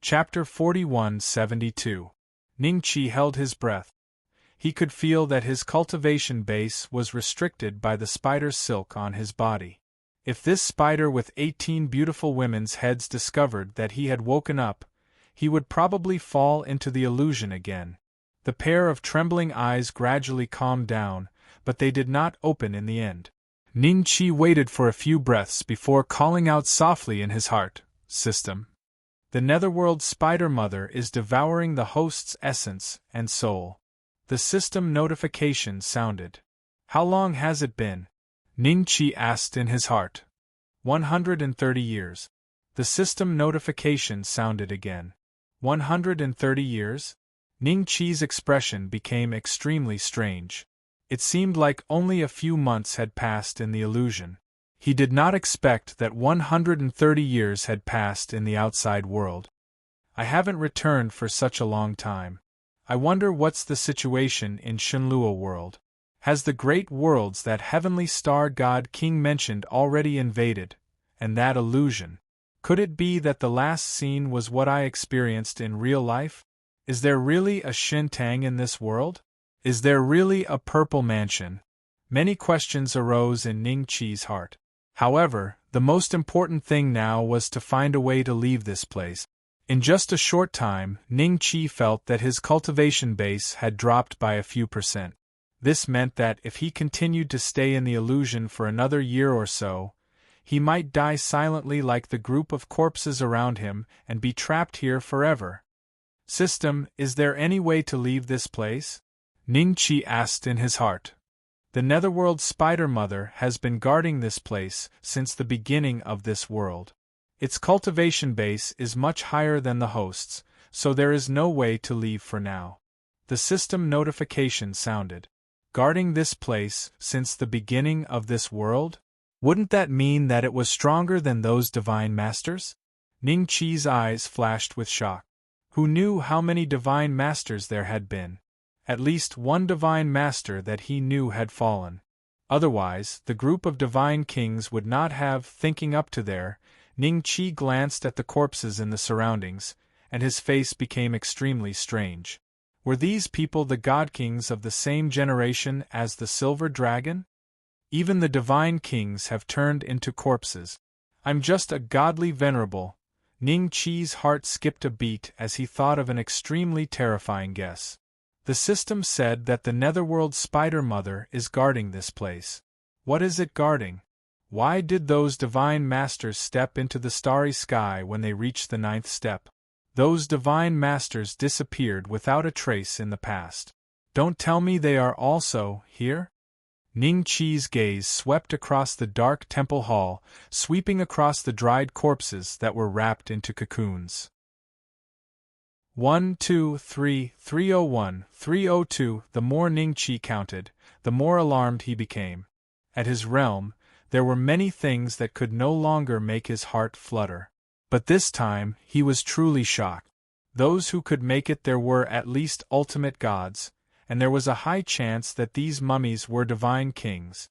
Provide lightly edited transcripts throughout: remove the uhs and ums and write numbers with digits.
Chapter 41-72. Ningqi held his breath. He could feel that his cultivation base was restricted by the spider's silk on his body. If this spider with 18 beautiful women's heads discovered that he had woken up, he would probably fall into the illusion again. The pair of trembling eyes gradually calmed down, but they did not open in the end. Ningqi waited for a few breaths before calling out softly in his heart, "System. The netherworld spider mother is devouring the host's essence and soul." The system notification sounded. "How long has it been?" Ningqi asked in his heart. 130 years. The system notification sounded again. 130 years? Ningqi's expression became extremely strange. It seemed like only a few months had passed in the illusion. He did not expect that 130 years had passed in the outside world. "I haven't returned for such a long time. I wonder what's the situation in Shenlua world. Has the great worlds that heavenly star god king mentioned already invaded, and that illusion? Could it be that the last scene was what I experienced in real life? Is there really a Shintang in this world? Is there really a purple mansion?" Many questions arose in Ningqi's heart. However, the most important thing now was to find a way to leave this place. In just a short time, Ningqi felt that his cultivation base had dropped by a few %. This meant that if he continued to stay in the illusion for another year or so, he might die silently like the group of corpses around him and be trapped here forever. "System, is there any way to leave this place?" Ningqi asked in his heart. "The netherworld spider mother has been guarding this place since the beginning of this world. Its cultivation base is much higher than the host's, so there is no way to leave for now." The system notification sounded. "Guarding this place since the beginning of this world? Wouldn't that mean that it was stronger than those divine masters?" Ningqi's eyes flashed with shock. Who knew how many divine masters there had been? At least one divine master that he knew had fallen. Otherwise, the group of divine kings would not have thinking up to there. Ningqi glanced at the corpses in the surroundings, and his face became extremely strange. Were these people the god kings of the same generation as the silver dragon? Even the divine kings have turned into corpses. "I'm just a godly venerable." Ningqi's heart skipped a beat as he thought of an extremely terrifying guess. The system said that the netherworld spider mother is guarding this place. What is it guarding? Why did those divine masters step into the starry sky when they reached the 9th step? Those divine masters disappeared without a trace in the past. Don't tell me they are also here? Ningqi's gaze swept across the dark temple hall, sweeping across the dried corpses that were wrapped into cocoons. 1, 2, 3, 301, 302. The more Ningqi counted, the more alarmed he became. At his realm, there were many things that could no longer make his heart flutter. But this time, he was truly shocked. Those who could make it there were at least ultimate gods, and there was a high chance that these mummies were divine kings.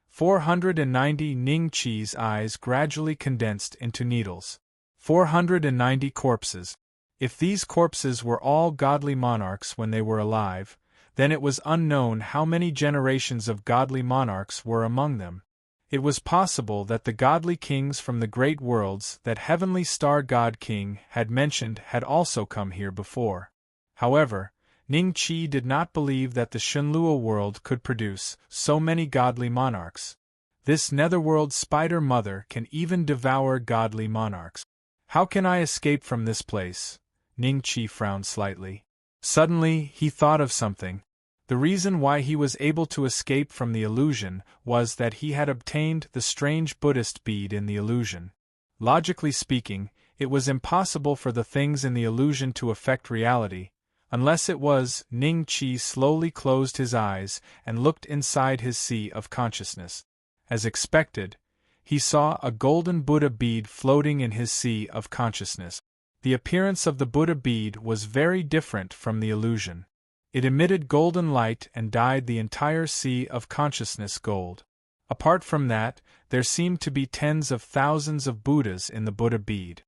490. Ningqi's eyes gradually condensed into needles. 490 corpses. If these corpses were all godly monarchs when they were alive, then it was unknown how many generations of godly monarchs were among them. It was possible that the godly kings from the great worlds that heavenly star god king had mentioned had also come here before. However, Ningqi did not believe that the Shenlua world could produce so many godly monarchs. This netherworld spider mother can even devour godly monarchs. How can I escape from this place? Ningqi frowned slightly. Suddenly, he thought of something. The reason why he was able to escape from the illusion was that he had obtained the strange Buddhist bead in the illusion. Logically speaking, it was impossible for the things in the illusion to affect reality, unless it was. Ningqi slowly closed his eyes and looked inside his sea of consciousness. As expected, he saw a golden Buddha bead floating in his sea of consciousness. The appearance of the Buddha bead was very different from the illusion. It emitted golden light and dyed the entire sea of consciousness gold. Apart from that, there seemed to be tens of thousands of Buddhas in the Buddha bead.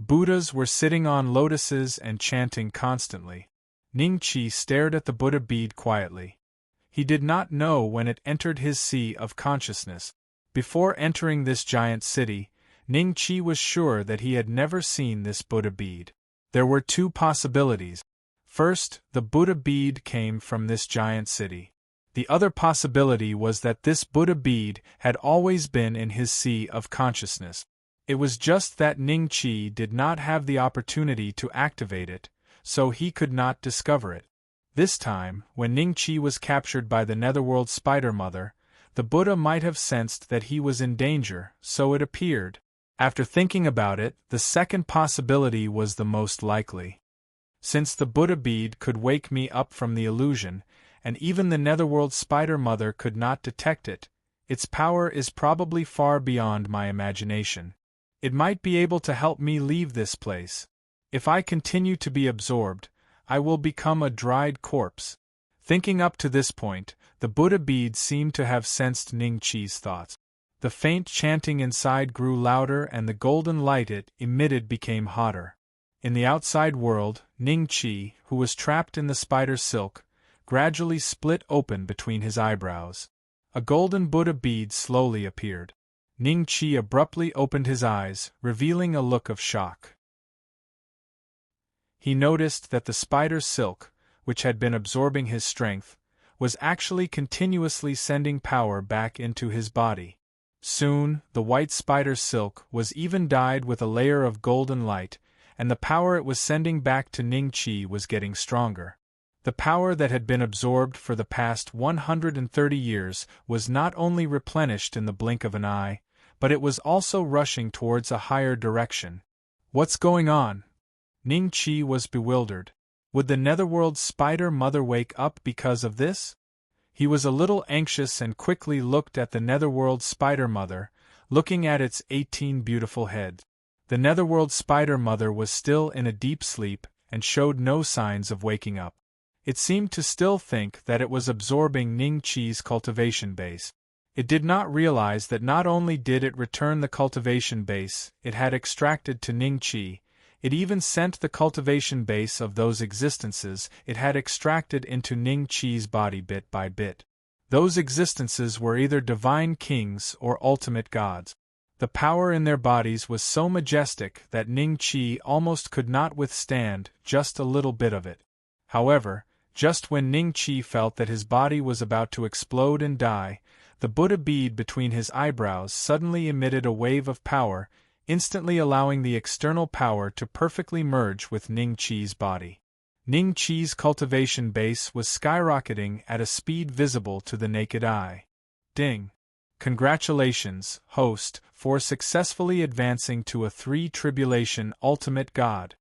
Buddhas were sitting on lotuses and chanting constantly. Ningqi stared at the Buddha bead quietly. He did not know when it entered his sea of consciousness. Before entering this giant city, Ningqi was sure that he had never seen this Buddha bead. There were two possibilities. First, the Buddha bead came from this giant city. The other possibility was that this Buddha bead had always been in his sea of consciousness. It was just that Ningqi did not have the opportunity to activate it, so he could not discover it. This time, when Ningqi was captured by the Netherworld Spider Mother, the Buddha might have sensed that he was in danger, so it appeared. After thinking about it, the second possibility was the most likely. Since the Buddha bead could wake me up from the illusion, and even the Netherworld Spider Mother could not detect it, its power is probably far beyond my imagination. It might be able to help me leave this place. If I continue to be absorbed, I will become a dried corpse. Thinking up to this point, the Buddha bead seemed to have sensed Ningqi's thoughts. The faint chanting inside grew louder and the golden light it emitted became hotter. In the outside world, Ningqi, who was trapped in the spider silk, gradually split open between his eyebrows. A golden Buddha bead slowly appeared. Ningqi abruptly opened his eyes, revealing a look of shock. He noticed that the spider silk, which had been absorbing his strength, was actually continuously sending power back into his body. Soon, the white spider silk was even dyed with a layer of golden light, and the power it was sending back to Ningqi was getting stronger. The power that had been absorbed for the past 130 years was not only replenished in the blink of an eye, but it was also rushing towards a higher direction. What's going on? Ningqi was bewildered. Would the Netherworld Spider Mother wake up because of this? He was a little anxious and quickly looked at the Netherworld Spider Mother, looking at its 18 beautiful heads. The Netherworld Spider Mother was still in a deep sleep and showed no signs of waking up. It seemed to still think that it was absorbing Ningqi's cultivation base. It did not realize that not only did it return the cultivation base it had extracted to Ningqi, it even sent the cultivation base of those existences it had extracted into Ningqi's body bit by bit. Those existences were either divine kings or ultimate gods. The power in their bodies was so majestic that Ningqi almost could not withstand just a little bit of it. However, just when Ningqi felt that his body was about to explode and die, the Buddha bead between his eyebrows suddenly emitted a wave of power, instantly allowing the external power to perfectly merge with Ningqi's body. Ningqi's cultivation base was skyrocketing at a speed visible to the naked eye. Ding! Congratulations, host, for successfully advancing to a 3 tribulation ultimate god.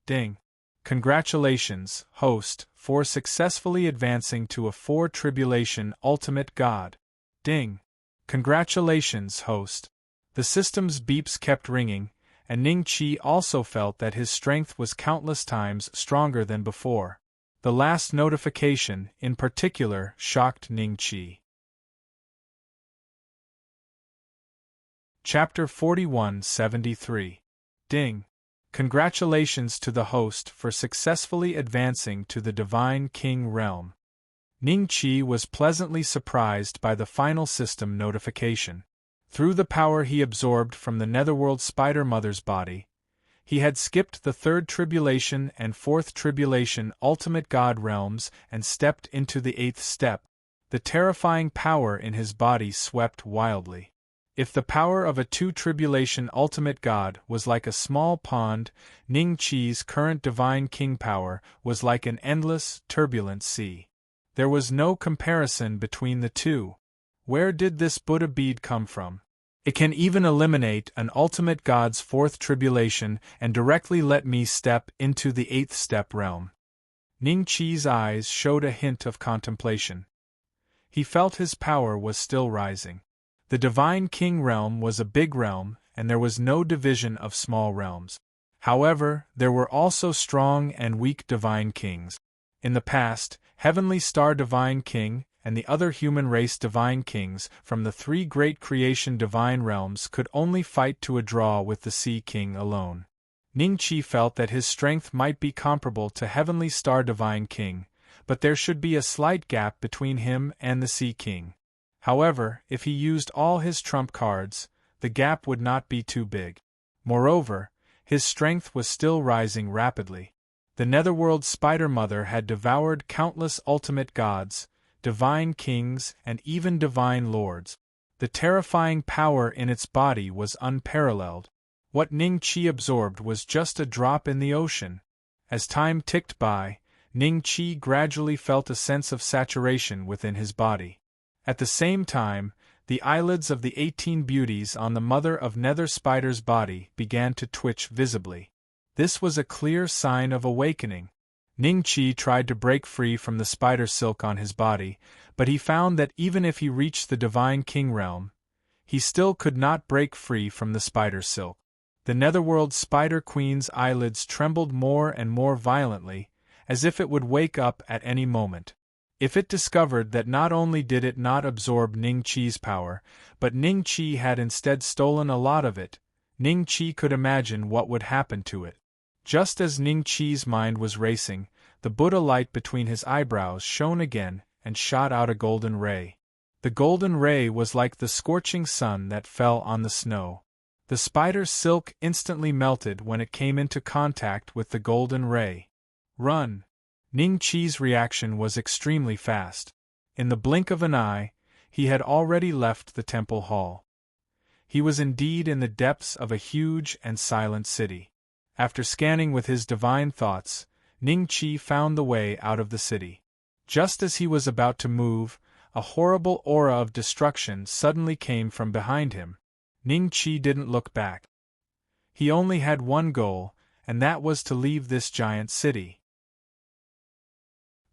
Ding! Congratulations, host, for successfully advancing to a 4 tribulation ultimate god. Ding! Congratulations, host. The system's beeps kept ringing, and Ningqi also felt that his strength was countless times stronger than before. The last notification, in particular, shocked Ningqi. Chapter 41-73. Ding! Congratulations to the host for successfully advancing to the Divine King realm. Ningqi was pleasantly surprised by the final system notification. Through the power he absorbed from the Netherworld Spider Mother's body, he had skipped the 3rd tribulation and 4th tribulation ultimate god realms and stepped into the 8th step. The terrifying power in his body swept wildly. If the power of a 2 tribulation ultimate god was like a small pond, Ningqi's current divine king power was like an endless, turbulent sea. There was no comparison between the two. Where did this Buddha bead come from? It can even eliminate an ultimate god's 4th tribulation and directly let me step into the 8th step realm. Ningqi's eyes showed a hint of contemplation. He felt his power was still rising. The Divine King realm was a big realm, and there was no division of small realms. However, there were also strong and weak Divine Kings. In the past, Heavenly Star Divine King and the other human race Divine Kings from the 3 great creation divine realms could only fight to a draw with the Sea King alone. Ningqi felt that his strength might be comparable to Heavenly Star Divine King, but there should be a slight gap between him and the Sea King. However, if he used all his trump cards, the gap would not be too big. Moreover, his strength was still rising rapidly. The Netherworld Spider Mother had devoured countless ultimate gods, divine kings, and even divine lords. The terrifying power in its body was unparalleled. What Ningqi absorbed was just a drop in the ocean. As time ticked by, Ningqi gradually felt a sense of saturation within his body. At the same time, the eyelids of the 18 beauties on the Mother of Nether Spider's body began to twitch visibly. This was a clear sign of awakening. Ningqi tried to break free from the spider silk on his body, but he found that even if he reached the Divine King realm, he still could not break free from the spider silk. The Netherworld Spider Queen's eyelids trembled more and more violently, as if it would wake up at any moment. If it discovered that not only did it not absorb Ningqi's power, but Ningqi had instead stolen a lot of it, Ningqi could imagine what would happen to it. Just as Ningqi's mind was racing, the Buddha light between his eyebrows shone again and shot out a golden ray. The golden ray was like the scorching sun that fell on the snow. The spider's silk instantly melted when it came into contact with the golden ray. Run! Ningqi's reaction was extremely fast. In the blink of an eye, he had already left the temple hall. He was indeed in the depths of a huge and silent city. After scanning with his divine thoughts, Ningqi found the way out of the city. Just as he was about to move, a horrible aura of destruction suddenly came from behind him. Ningqi didn't look back. He only had one goal, and that was to leave this giant city.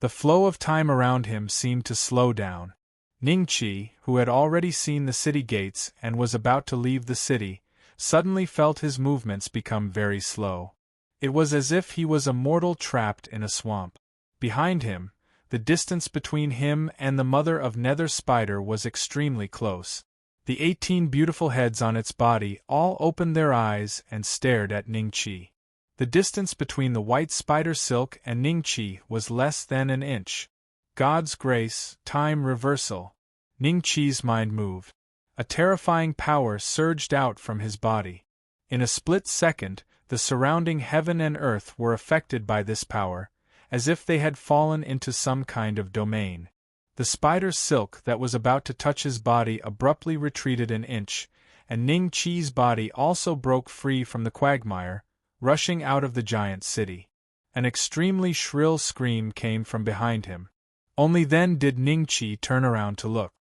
The flow of time around him seemed to slow down. Ningqi, who had already seen the city gates and was about to leave the city, suddenly felt his movements become very slow. It was as if he was a mortal trapped in a swamp. Behind him, the distance between him and the Mother of Nether Spider was extremely close. The 18 beautiful heads on its body all opened their eyes and stared at Ningqi. The distance between the white spider silk and Ningqi was less than an inch. God's grace, time reversal. Ningqi's mind moved. A terrifying power surged out from his body. In a split second, the surrounding heaven and earth were affected by this power, as if they had fallen into some kind of domain. The spider's silk that was about to touch his body abruptly retreated an inch, and Ningqi's body also broke free from the quagmire, rushing out of the giant city. An extremely shrill scream came from behind him. Only then did Ningqi turn around to look.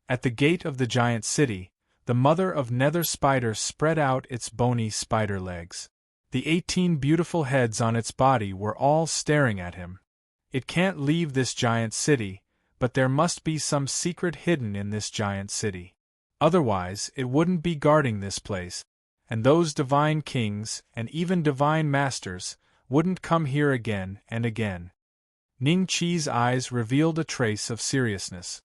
At the gate of the giant city, the Mother of Nether Spider spread out its bony spider legs. The 18 beautiful heads on its body were all staring at him. It can't leave this giant city, but there must be some secret hidden in this giant city. Otherwise, it wouldn't be guarding this place, and those divine kings, and even divine masters, wouldn't come here again and again. Ningqi's eyes revealed a trace of seriousness.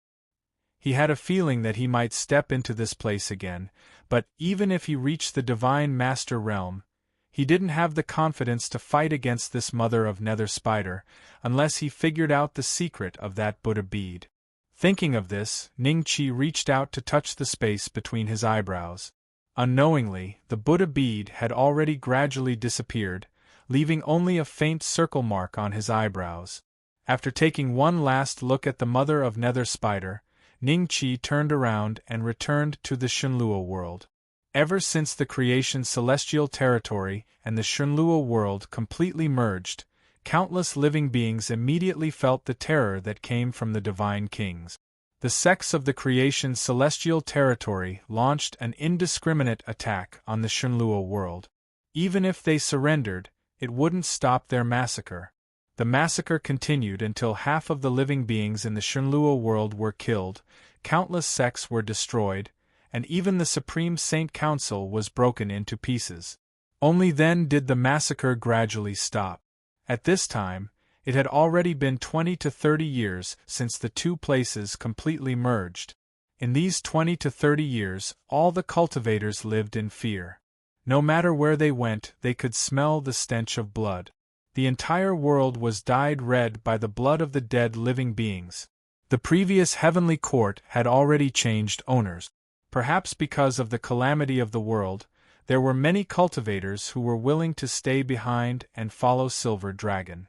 He had a feeling that he might step into this place again, but even if he reached the divine master realm, he didn't have the confidence to fight against this Mother of Nether Spider, unless he figured out the secret of that Buddha bead. Thinking of this, Ningqi reached out to touch the space between his eyebrows. Unknowingly, the Buddha bead had already gradually disappeared, leaving only a faint circle mark on his eyebrows. After taking one last look at the Mother of Nether Spider, Ningqi turned around and returned to the Shenluo world. Ever since the creation celestial territory and the Shenluo world completely merged, countless living beings immediately felt the terror that came from the divine kings. The sects of the creation celestial territory launched an indiscriminate attack on the Shenluo world. Even if they surrendered, it wouldn't stop their massacre. The massacre continued until half of the living beings in the Shenluo world were killed, countless sects were destroyed, and even the Supreme Saint Council was broken into pieces. Only then did the massacre gradually stop. At this time, it had already been 20 to 30 years since the two places completely merged. In these 20 to 30 years, all the cultivators lived in fear. No matter where they went, they could smell the stench of blood. The entire world was dyed red by the blood of the dead living beings. The previous heavenly court had already changed owners. Perhaps because of the calamity of the world, there were many cultivators who were willing to stay behind and follow Silver Dragon.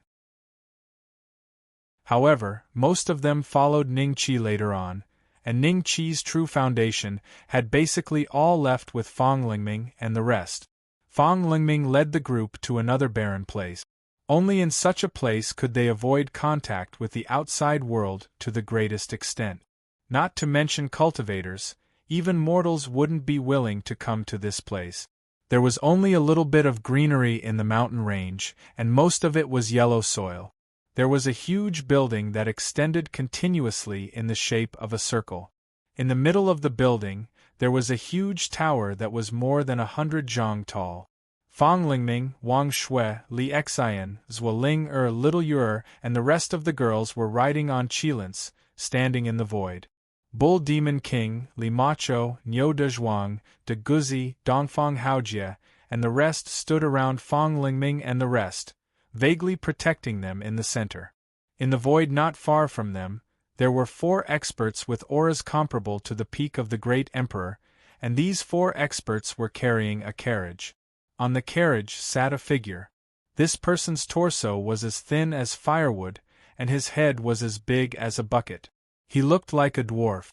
However, most of them followed Ningqi later on, and Ningqi's true foundation had basically all left with Fang Lingming and the rest. Fang Lingming led the group to another barren place. Only in such a place could they avoid contact with the outside world to the greatest extent. Not to mention cultivators, even mortals wouldn't be willing to come to this place. There was only a little bit of greenery in the mountain range, and most of it was yellow soil. There was a huge building that extended continuously in the shape of a circle. In the middle of the building, there was a huge tower that was more than 100 zhang tall. Fang Lingming, Wang Shui, Li Xian, Zhuo Ling Little Yu and the rest of the girls were riding on Qilins, standing in the void. Bull Demon King, Li Macho, Niu Dezhuang, De Guzi, Dongfang Haojie, and the rest stood around Fang Lingming and the rest, vaguely protecting them in the center. In the void not far from them, there were 4 experts with auras comparable to the peak of the Great Emperor, and these 4 experts were carrying a carriage. On the carriage sat a figure. This person's torso was as thin as firewood, and his head was as big as a bucket. He looked like a dwarf.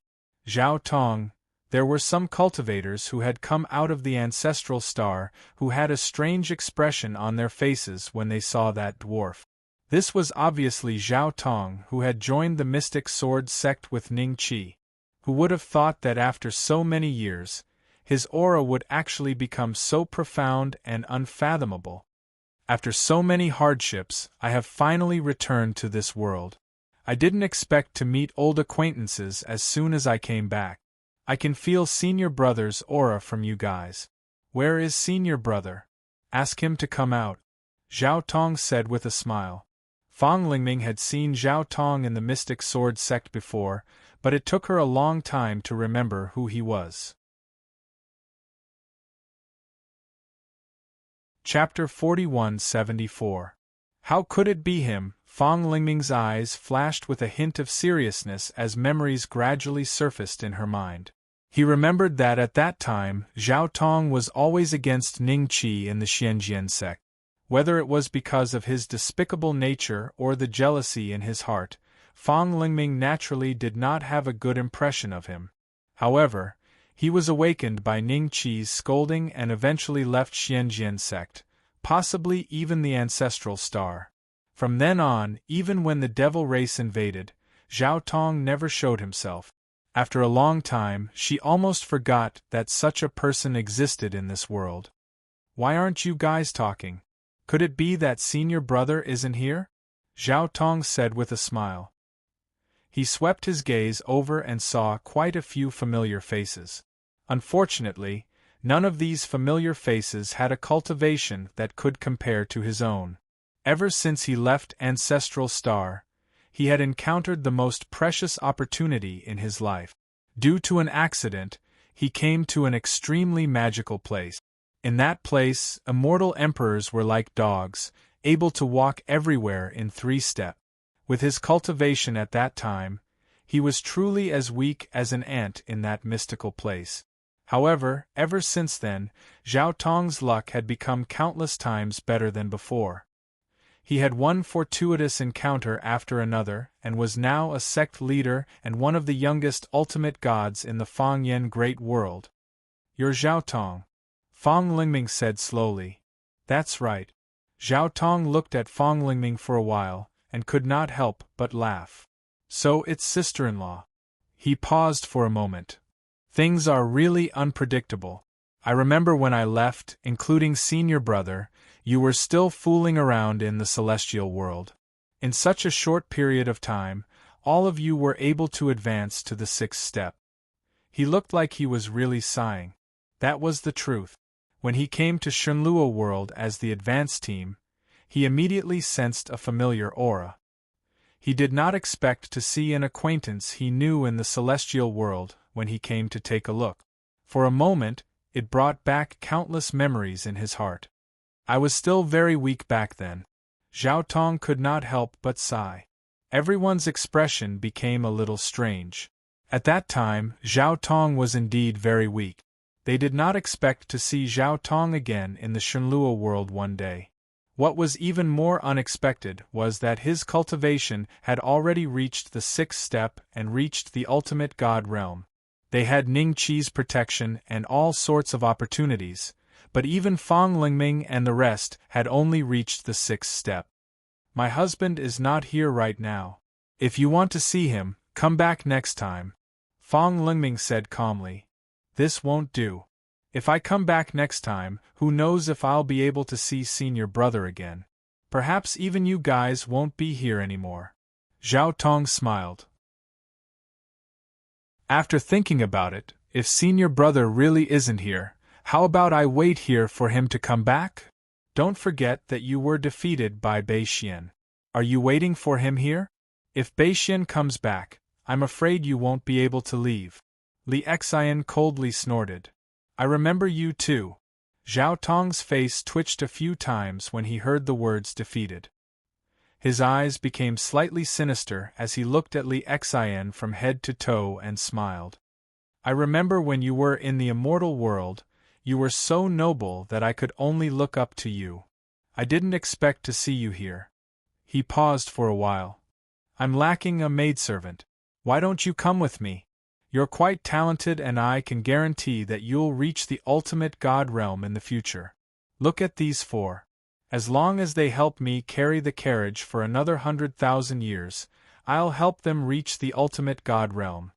Zhao Tong. There were some cultivators who had come out of the ancestral star who had a strange expression on their faces when they saw that dwarf. This was obviously Zhao Tong, who had joined the mystic sword sect with Ningqi. Who would have thought that after so many years, his aura would actually become so profound and unfathomable? After so many hardships, I have finally returned to this world. I didn't expect to meet old acquaintances as soon as I came back. I can feel Senior Brother's aura from you guys. Where is Senior Brother? Ask him to come out, Zhao Tong said with a smile. Fang Lingming had seen Zhao Tong in the Mystic Sword sect before, but it took her a long time to remember who he was. Chapter 4174. How could it be him? Fang Lingming's eyes flashed with a hint of seriousness as memories gradually surfaced in her mind. He remembered that at that time, Zhao Tong was always against Ningqi in the Xianjian sect. Whether it was because of his despicable nature or the jealousy in his heart, Fang Lingming naturally did not have a good impression of him. However, he was awakened by Ningqi's scolding and eventually left Xianjian sect, possibly even the ancestral star. From then on, even when the devil race invaded, Zhao Tong never showed himself. After a long time, she almost forgot that such a person existed in this world. Why aren't you guys talking? Could it be that Senior Brother isn't here? Zhao Tong said with a smile. He swept his gaze over and saw quite a few familiar faces. Unfortunately, none of these familiar faces had a cultivation that could compare to his own. Ever since he left Ancestral Star, he had encountered the most precious opportunity in his life. Due to an accident, he came to an extremely magical place. In that place, immortal emperors were like dogs, able to walk everywhere in 3 steps. With his cultivation at that time, he was truly as weak as an ant in that mystical place. However, ever since then, Zhao Tong's luck had become countless times better than before. He had one fortuitous encounter after another, and was now a sect leader and one of the youngest ultimate gods in the Fangyan Great World. You're Zhao Tong, Fang Lingming said slowly. That's right. Zhao Tong looked at Fang Lingming for a while, and could not help but laugh. So it's sister-in-law. He paused for a moment. Things are really unpredictable. I remember when I left, including Senior Brother, you were still fooling around in the celestial world. In such a short period of time, all of you were able to advance to the 6th step. He looked like he was really sighing. That was the truth. When he came to Shenluo world as the advance team, he immediately sensed a familiar aura. He did not expect to see an acquaintance he knew in the celestial world when he came to take a look. For a moment, It brought back countless memories in his heart. I was still very weak back then. Zhao Tong could not help but sigh. Everyone's expression became a little strange. At that time, Zhao Tong was indeed very weak. They did not expect to see Zhao Tong again in the Shenlua world one day. What was even more unexpected was that his cultivation had already reached the 6th step and reached the ultimate god realm. They had Ning Qi's protection and all sorts of opportunities, but even Fang Lingming and the rest had only reached the 6th step. My husband is not here right now. If you want to see him, come back next time, Fang Lingming said calmly. This won't do. If I come back next time, who knows if I'll be able to see senior brother again. Perhaps even you guys won't be here anymore. Zhao Tong smiled. After thinking about it, if senior brother really isn't here, how about I wait here for him to come back? Don't forget that you were defeated by Bei Xian. Are you waiting for him here? If Bei Xian comes back, I'm afraid you won't be able to leave. Li Xian coldly snorted. I remember you too. Zhao Tong's face twitched a few times when he heard the words defeated. His eyes became slightly sinister as he looked at Li Xian from head to toe and smiled. I remember when you were in the immortal world, you were so noble that I could only look up to you. I didn't expect to see you here. He paused for a while. I'm lacking a maidservant. Why don't you come with me? You're quite talented and I can guarantee that you'll reach the ultimate god realm in the future. Look at these 4. As long as they help me carry the carriage for another 100,000 years, I'll help them reach the ultimate god realm.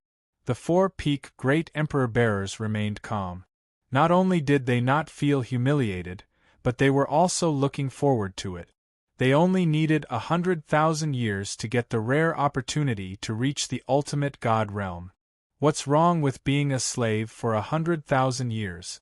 The 4 peak great emperor bearers remained calm. Not only did they not feel humiliated, but they were also looking forward to it. They only needed 100,000 years to get the rare opportunity to reach the ultimate god realm. What's wrong with being a slave for 100,000 years?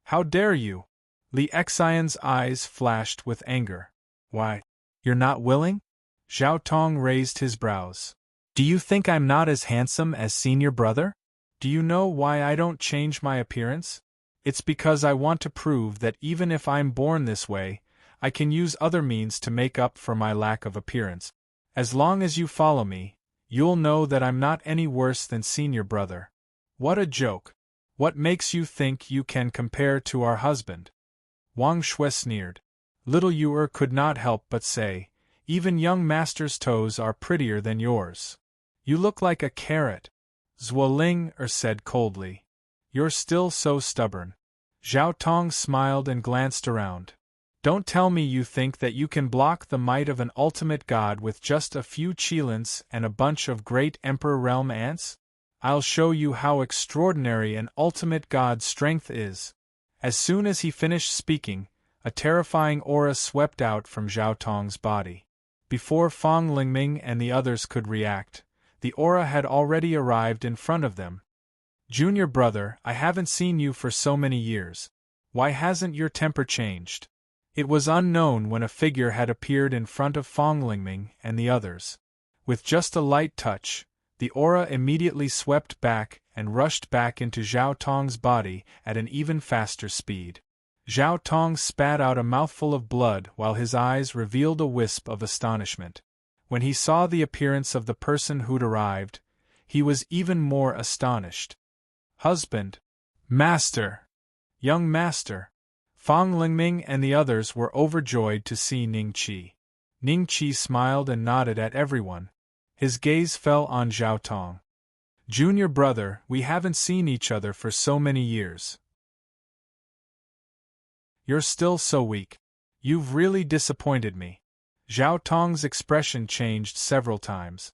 How dare you? Li Xian's eyes flashed with anger. Why? You're not willing? Zhao Tong raised his brows. Do you think I'm not as handsome as senior brother? Do you know why I don't change my appearance? It's because I want to prove that even if I'm born this way, I can use other means to make up for my lack of appearance. As long as you follow me, you'll know that I'm not any worse than senior brother. What a joke. What makes you think you can compare to our husband? Wang Shui sneered. Little Yu'er could not help but say, even young master's toes are prettier than yours. You look like a carrot. Zuoling said coldly. You're still so stubborn. Zhao Tong smiled and glanced around. Don't tell me you think that you can block the might of an ultimate god with just a few Qilins and a bunch of great Emperor Realm ants? I'll show you how extraordinary an ultimate god's strength is. As soon as he finished speaking, a terrifying aura swept out from Zhao Tong's body. Before Fang Lingming and the others could react, the aura had already arrived in front of them. Junior brother, I haven't seen you for so many years. Why hasn't your temper changed? It was unknown when a figure had appeared in front of Fang Lingming and the others. With just a light touch, the aura immediately swept back and rushed back into Zhao Tong's body at an even faster speed. Zhao Tong spat out a mouthful of blood while his eyes revealed a wisp of astonishment. When he saw the appearance of the person who'd arrived, he was even more astonished. Husband. Master. Young master. Fang Lingming and the others were overjoyed to see Ning Qi. Ning Qi smiled and nodded at everyone. His gaze fell on Zhao Tong. Junior brother, we haven't seen each other for so many years. You're still so weak. You've really disappointed me. Zhao Tong's expression changed several times.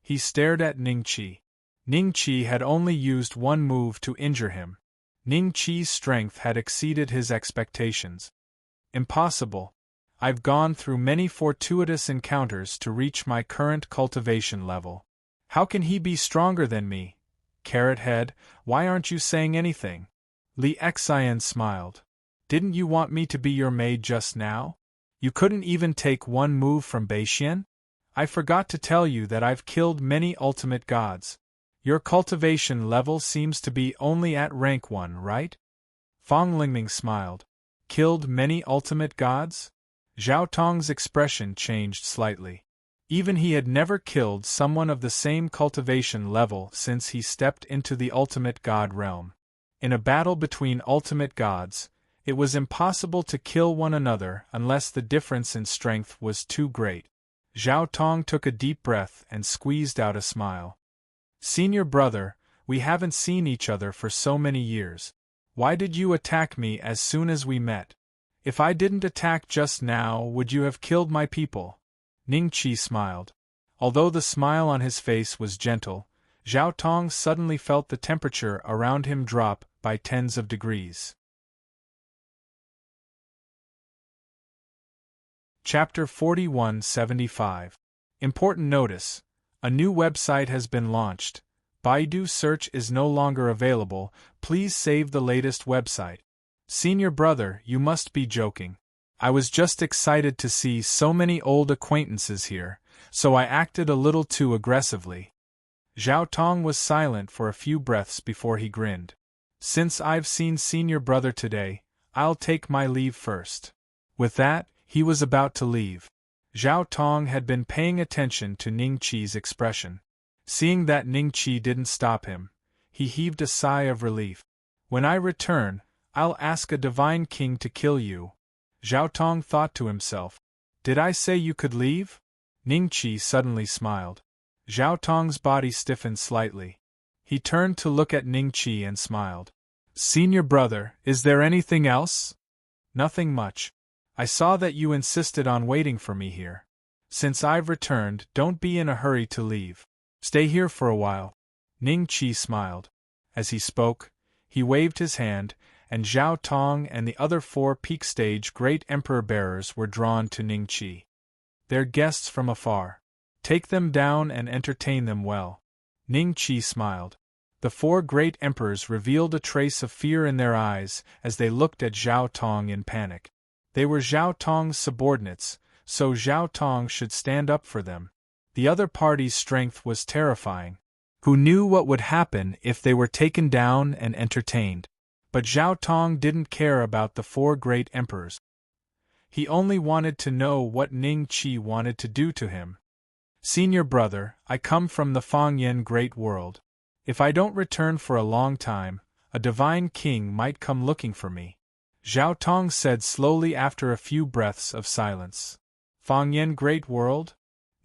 He stared at Ning Qi. Ning Qi had only used one move to injure him. Ning Qi's strength had exceeded his expectations. Impossible. I've gone through many fortuitous encounters to reach my current cultivation level. How can he be stronger than me? Carrot head, why aren't you saying anything? Li Xian smiled. Didn't you want me to be your maid just now? You couldn't even take one move from Bei Xian? I forgot to tell you that I've killed many ultimate gods. Your cultivation level seems to be only at rank 1, right? Fang Lingming smiled. Killed many ultimate gods? Zhao Tong's expression changed slightly. Even he had never killed someone of the same cultivation level since he stepped into the ultimate god realm. In a battle between ultimate gods, it was impossible to kill one another unless the difference in strength was too great. Zhao Tong took a deep breath and squeezed out a smile. Senior brother, we haven't seen each other for so many years. Why did you attack me as soon as we met? If I didn't attack just now, would you have killed my people? Ning Qi smiled. Although the smile on his face was gentle, Zhao Tong suddenly felt the temperature around him drop by tens of degrees. Chapter 4175. Important notice. A new website has been launched. Baidu search is no longer available. Please save the latest website. Senior brother, you must be joking. I was just excited to see so many old acquaintances here, so I acted a little too aggressively. Zhao Tong was silent for a few breaths before he grinned. Since I've seen senior brother today, I'll take my leave first. With that, he was about to leave. Zhao Tong had been paying attention to Ning Qi's expression. Seeing that Ning Qi didn't stop him, he heaved a sigh of relief. When I return, I'll ask a divine king to kill you. Zhao Tong thought to himself. Did I say you could leave? Ning Qi suddenly smiled. Zhao Tong's body stiffened slightly. He turned to look at Ning Qi and smiled. Senior brother, is there anything else? Nothing much. I saw that you insisted on waiting for me here. Since I've returned, don't be in a hurry to leave. Stay here for a while. Ning Qi smiled. As he spoke, he waved his hand, and Zhao Tong and the other 4 peak stage great emperor bearers were drawn to Ning Qi. They're guests from afar. Take them down and entertain them well. Ning Qi smiled. The 4 great emperors revealed a trace of fear in their eyes as they looked at Zhao Tong in panic. They were Zhao Tong's subordinates, so Zhao Tong should stand up for them. The other party's strength was terrifying. Who knew what would happen if they were taken down and entertained? But Zhao Tong didn't care about the 4 great emperors. He only wanted to know what Ning Qi wanted to do to him. Senior brother, I come from the Fangyan Great World. If I don't return for a long time, a divine king might come looking for me. Zhao Tong said slowly after a few breaths of silence. Fangyan Great World?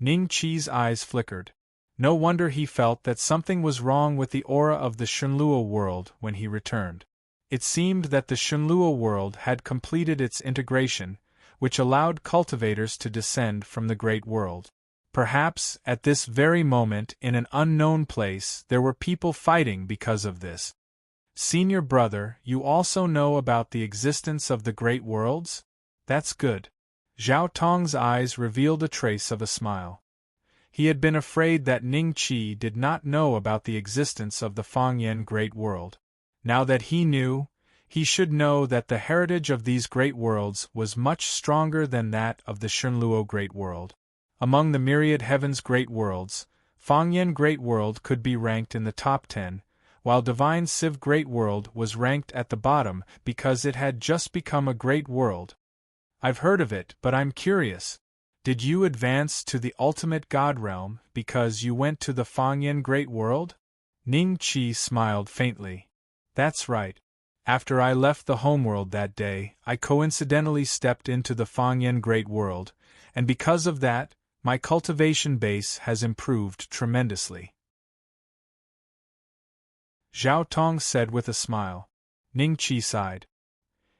Ning Qi's eyes flickered. No wonder he felt that something was wrong with the aura of the Shunluo world when he returned. It seemed that the Shunluo world had completed its integration, which allowed cultivators to descend from the Great World. Perhaps, at this very moment in an unknown place, there were people fighting because of this. Senior brother, you also know about the existence of the Great Worlds? That's good. Zhao Tong's eyes revealed a trace of a smile. He had been afraid that Ning Qi did not know about the existence of the Fangyan Great World. Now that he knew, he should know that the heritage of these great worlds was much stronger than that of the Shunluo Great World. Among the myriad heavens great worlds, Fangyan Great World could be ranked in the top 10, while Divine Civ Great World was ranked at the bottom because it had just become a great world. I've heard of it, but I'm curious. Did you advance to the ultimate god realm because you went to the Fangyan Great World? Ning Qi smiled faintly. That's right. After I left the homeworld that day, I coincidentally stepped into the Fangyan Great World, and because of that, my cultivation base has improved tremendously. Zhao Tong said with a smile. Ning Qi sighed.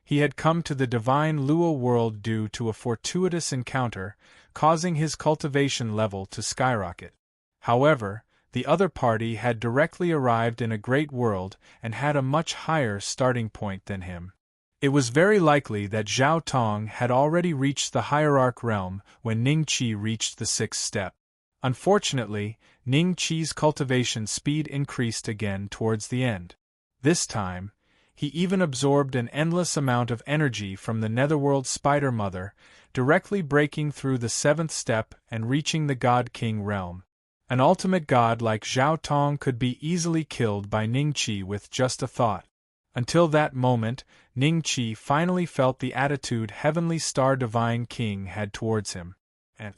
He had come to the divine Luo world due to a fortuitous encounter, causing his cultivation level to skyrocket. However, the other party had directly arrived in a great world and had a much higher starting point than him. It was very likely that Zhao Tong had already reached the hierarch realm when Ning Qi reached the 6th step. Unfortunately, Ning Qi's cultivation speed increased again towards the end. This time, he even absorbed an endless amount of energy from the Netherworld Spider Mother, directly breaking through the 7th step and reaching the God King realm. An ultimate god like Zhao Tong could be easily killed by Ning Qi with just a thought. Until that moment, Ningqi finally felt the attitude Heavenly Star Divine King had towards him. And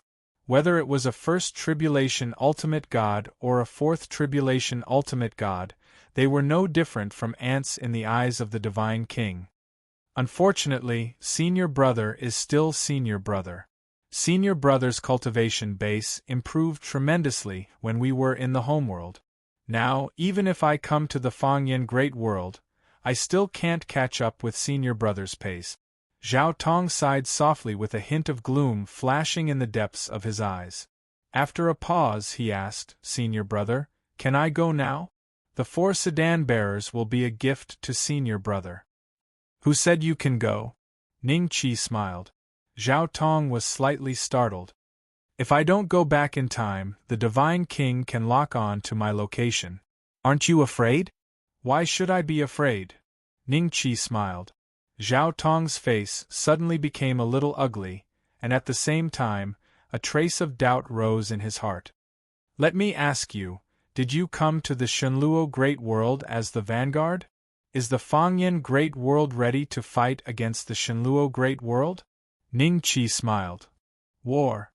whether it was a first tribulation ultimate god or a fourth tribulation ultimate god, they were no different from ants in the eyes of the Divine King. Unfortunately, Senior Brother is still Senior Brother. Senior Brother's cultivation base improved tremendously when we were in the homeworld. Now, even if I come to the Fangyan Great World, I still can't catch up with Senior Brother's pace. Zhao Tong sighed softly with a hint of gloom flashing in the depths of his eyes. After a pause, he asked, Senior Brother, can I go now? The 4 sedan bearers will be a gift to Senior Brother. Who said you can go? Ningqi smiled. Zhao Tong was slightly startled. If I don't go back in time, the Divine King can lock on to my location. Aren't you afraid? Why should I be afraid? Ningqi smiled. Zhao Tong's face suddenly became a little ugly, and at the same time, a trace of doubt rose in his heart. Let me ask you, did you come to the Shenluo Great World as the vanguard? Is the Fangyan Great World ready to fight against the Shenluo Great World? Ningqi smiled. War.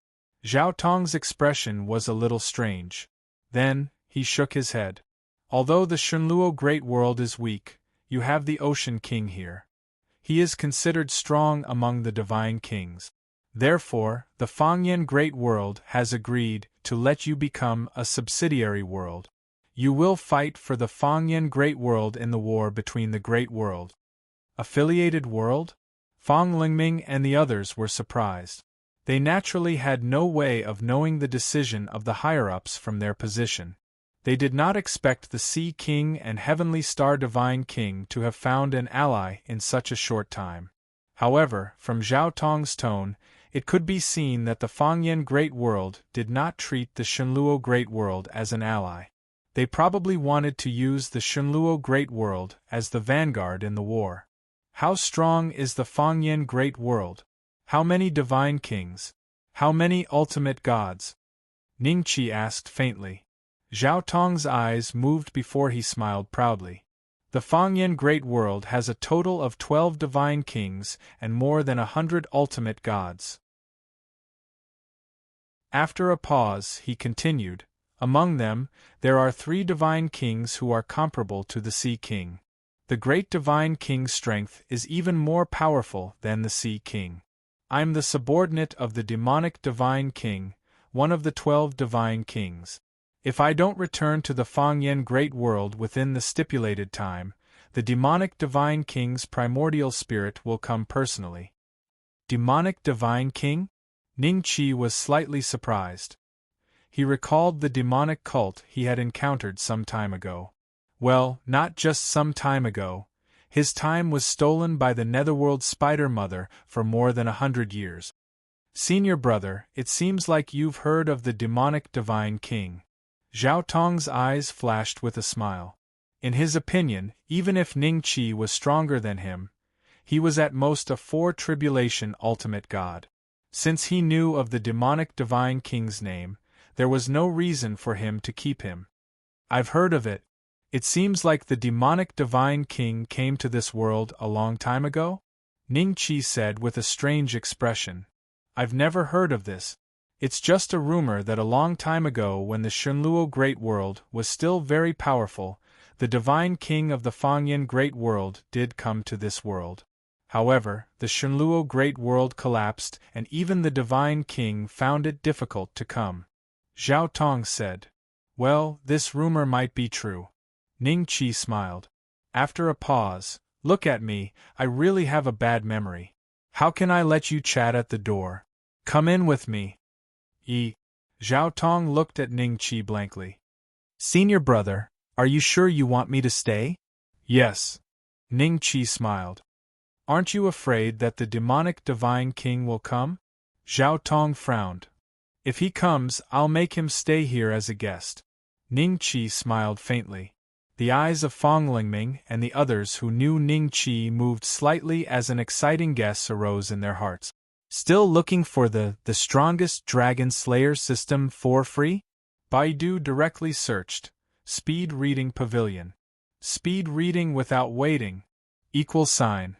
Zhao Tong's expression was a little strange. Then, he shook his head. Although the Shenluo Great World is weak, you have the Ocean King here. He is considered strong among the Divine Kings. Therefore, the Fangyan Great World has agreed to let you become a subsidiary world. You will fight for the Fangyan Great World in the war between the Great World. Affiliated world? Fang Lingming and the others were surprised. They naturally had no way of knowing the decision of the higher-ups from their position. They did not expect the Sea King and Heavenly Star Divine King to have found an ally in such a short time. However, from Zhao Tong's tone, it could be seen that the Fangyan Great World did not treat the Shenluo Great World as an ally. They probably wanted to use the Shenluo Great World as the vanguard in the war. How strong is the Fangyan Great World? How many Divine Kings? How many ultimate gods? Ningqi asked faintly. Zhao Tong's eyes moved before he smiled proudly. The Fangyan Great World has a total of 12 Divine Kings and more than 100 ultimate gods. After a pause, he continued, among them, there are 3 Divine Kings who are comparable to the Sea King. The Great Divine King's strength is even more powerful than the Sea King. I'm the subordinate of the Demonic Divine King, one of the 12 Divine Kings. If I don't return to the Fangyan Great World within the stipulated time, the Demonic Divine King's primordial spirit will come personally. Demonic Divine King? Ningqi was slightly surprised. He recalled the demonic cult he had encountered some time ago. Well, not just some time ago. His time was stolen by the Netherworld Spider Mother for more than 100 years. Senior Brother, it seems like you've heard of the Demonic Divine King. Zhao Tong's eyes flashed with a smile. In his opinion, even if Ningqi was stronger than him, he was at most a 4 tribulation ultimate god. Since he knew of the Demonic Divine King's name, there was no reason for him to keep him. I've heard of it. It seems like the Demonic Divine King came to this world a long time ago? Ningqi said with a strange expression. I've never heard of this. It's just a rumor that a long time ago when the Shenluo Great World was still very powerful, the Divine King of the Fangyan Great World did come to this world. However, the Shenluo Great World collapsed and even the Divine King found it difficult to come. Zhao Tong said. Well, this rumor might be true. Ningqi smiled. After a pause, look at me, I really have a bad memory. How can I let you chat at the door? Come in with me. Zhao Tong looked at Ningqi blankly. Senior Brother, are you sure you want me to stay? Yes. Ningqi smiled. Aren't you afraid that the Demonic Divine King will come? Zhao Tong frowned. If he comes, I'll make him stay here as a guest. Ningqi smiled faintly. The eyes of Fang Lingming and the others who knew Ningqi moved slightly as an exciting guess arose in their hearts. Still looking for the strongest Dragon Slayer system for free? Baidu directly searched. Speed Reading Pavilion. Speed reading without waiting, Equal sign.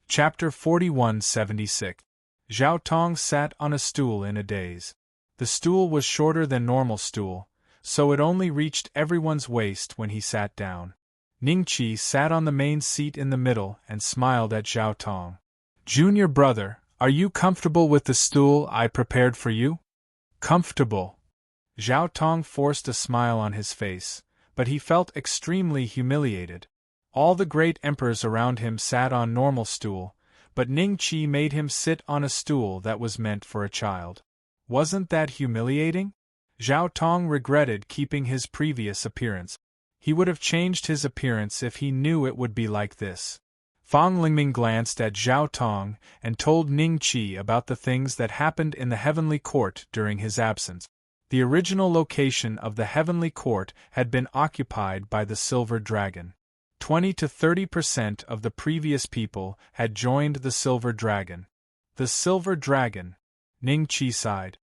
Chapter 4176. Zhao Tong sat on a stool in a daze. The stool was shorter than normal stool, so it only reached everyone's waist when he sat down. Ningqi sat on the main seat in the middle and smiled at Zhao Tong. Junior brother, are you comfortable with the stool I prepared for you? Comfortable. Zhao Tong forced a smile on his face, but he felt extremely humiliated. All the great emperors around him sat on normal stool, but Ningqi made him sit on a stool that was meant for a child. Wasn't that humiliating? Zhao Tong regretted keeping his previous appearance. He would have changed his appearance if he knew it would be like this. Fang Lingming glanced at Zhao Tong and told Ningqi about the things that happened in the heavenly court during his absence. The original location of the heavenly court had been occupied by the Silver Dragon. 20 to 30% of the previous people had joined the Silver Dragon. The Silver Dragon. Ningqi sighed.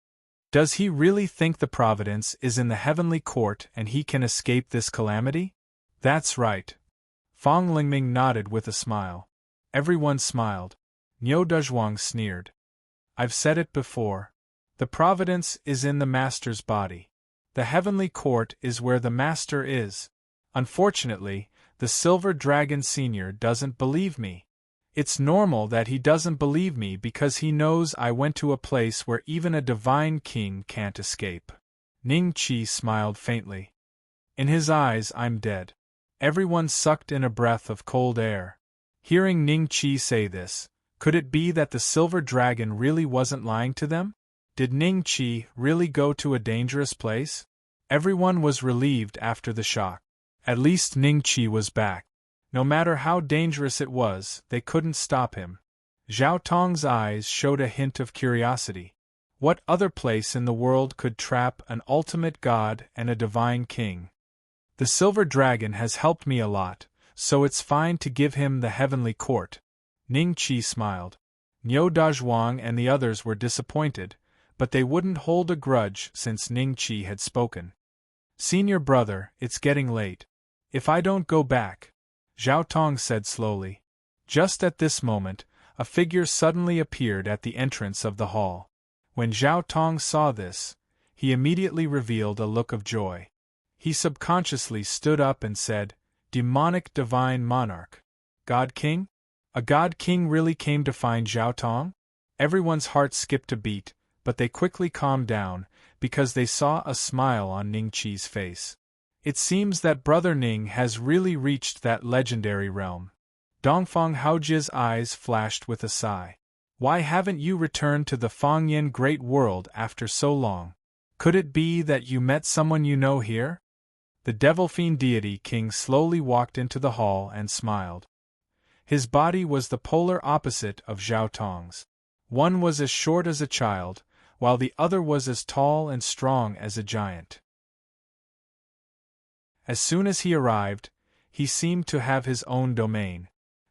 Does he really think the providence is in the heavenly court and he can escape this calamity? That's right. Fang Lingming nodded with a smile. Everyone smiled. Niu Dezhuang sneered. I've said it before. The providence is in the master's body. The heavenly court is where the master is. Unfortunately, the Silver Dragon Senior doesn't believe me. It's normal that he doesn't believe me because he knows I went to a place where even a divine king can't escape. Ningqi smiled faintly. In his eyes I'm dead. Everyone sucked in a breath of cold air. Hearing Ningqi say this, could it be that the Silver Dragon really wasn't lying to them? Did Ningqi really go to a dangerous place? Everyone was relieved after the shock. At least Ningqi was back. No matter how dangerous it was, they couldn't stop him. Zhao Tong's eyes showed a hint of curiosity. What other place in the world could trap an ultimate god and a divine king? The Silver Dragon has helped me a lot, so it's fine to give him the heavenly court. Ningqi smiled. Niu Dezhuang and the others were disappointed, but they wouldn't hold a grudge since Ningqi had spoken. Senior brother, it's getting late. If I don't go back, Zhao Tong said slowly. Just at this moment, a figure suddenly appeared at the entrance of the hall. When Zhao Tong saw this, he immediately revealed a look of joy. He subconsciously stood up and said, Demonic Divine Monarch. God King? A God King really came to find Zhao Tong? Everyone's heart skipped a beat, but they quickly calmed down, because they saw a smile on Ningqi's face. It seems that Brother Ning has really reached that legendary realm. Dongfang Haojia's eyes flashed with a sigh. Why haven't you returned to the Fangyan Great World after so long? Could it be that you met someone you know here? The Devil-Fiend Deity King slowly walked into the hall and smiled. His body was the polar opposite of Zhao Tong's. One was as short as a child, while the other was as tall and strong as a giant. As soon as he arrived, he seemed to have his own domain.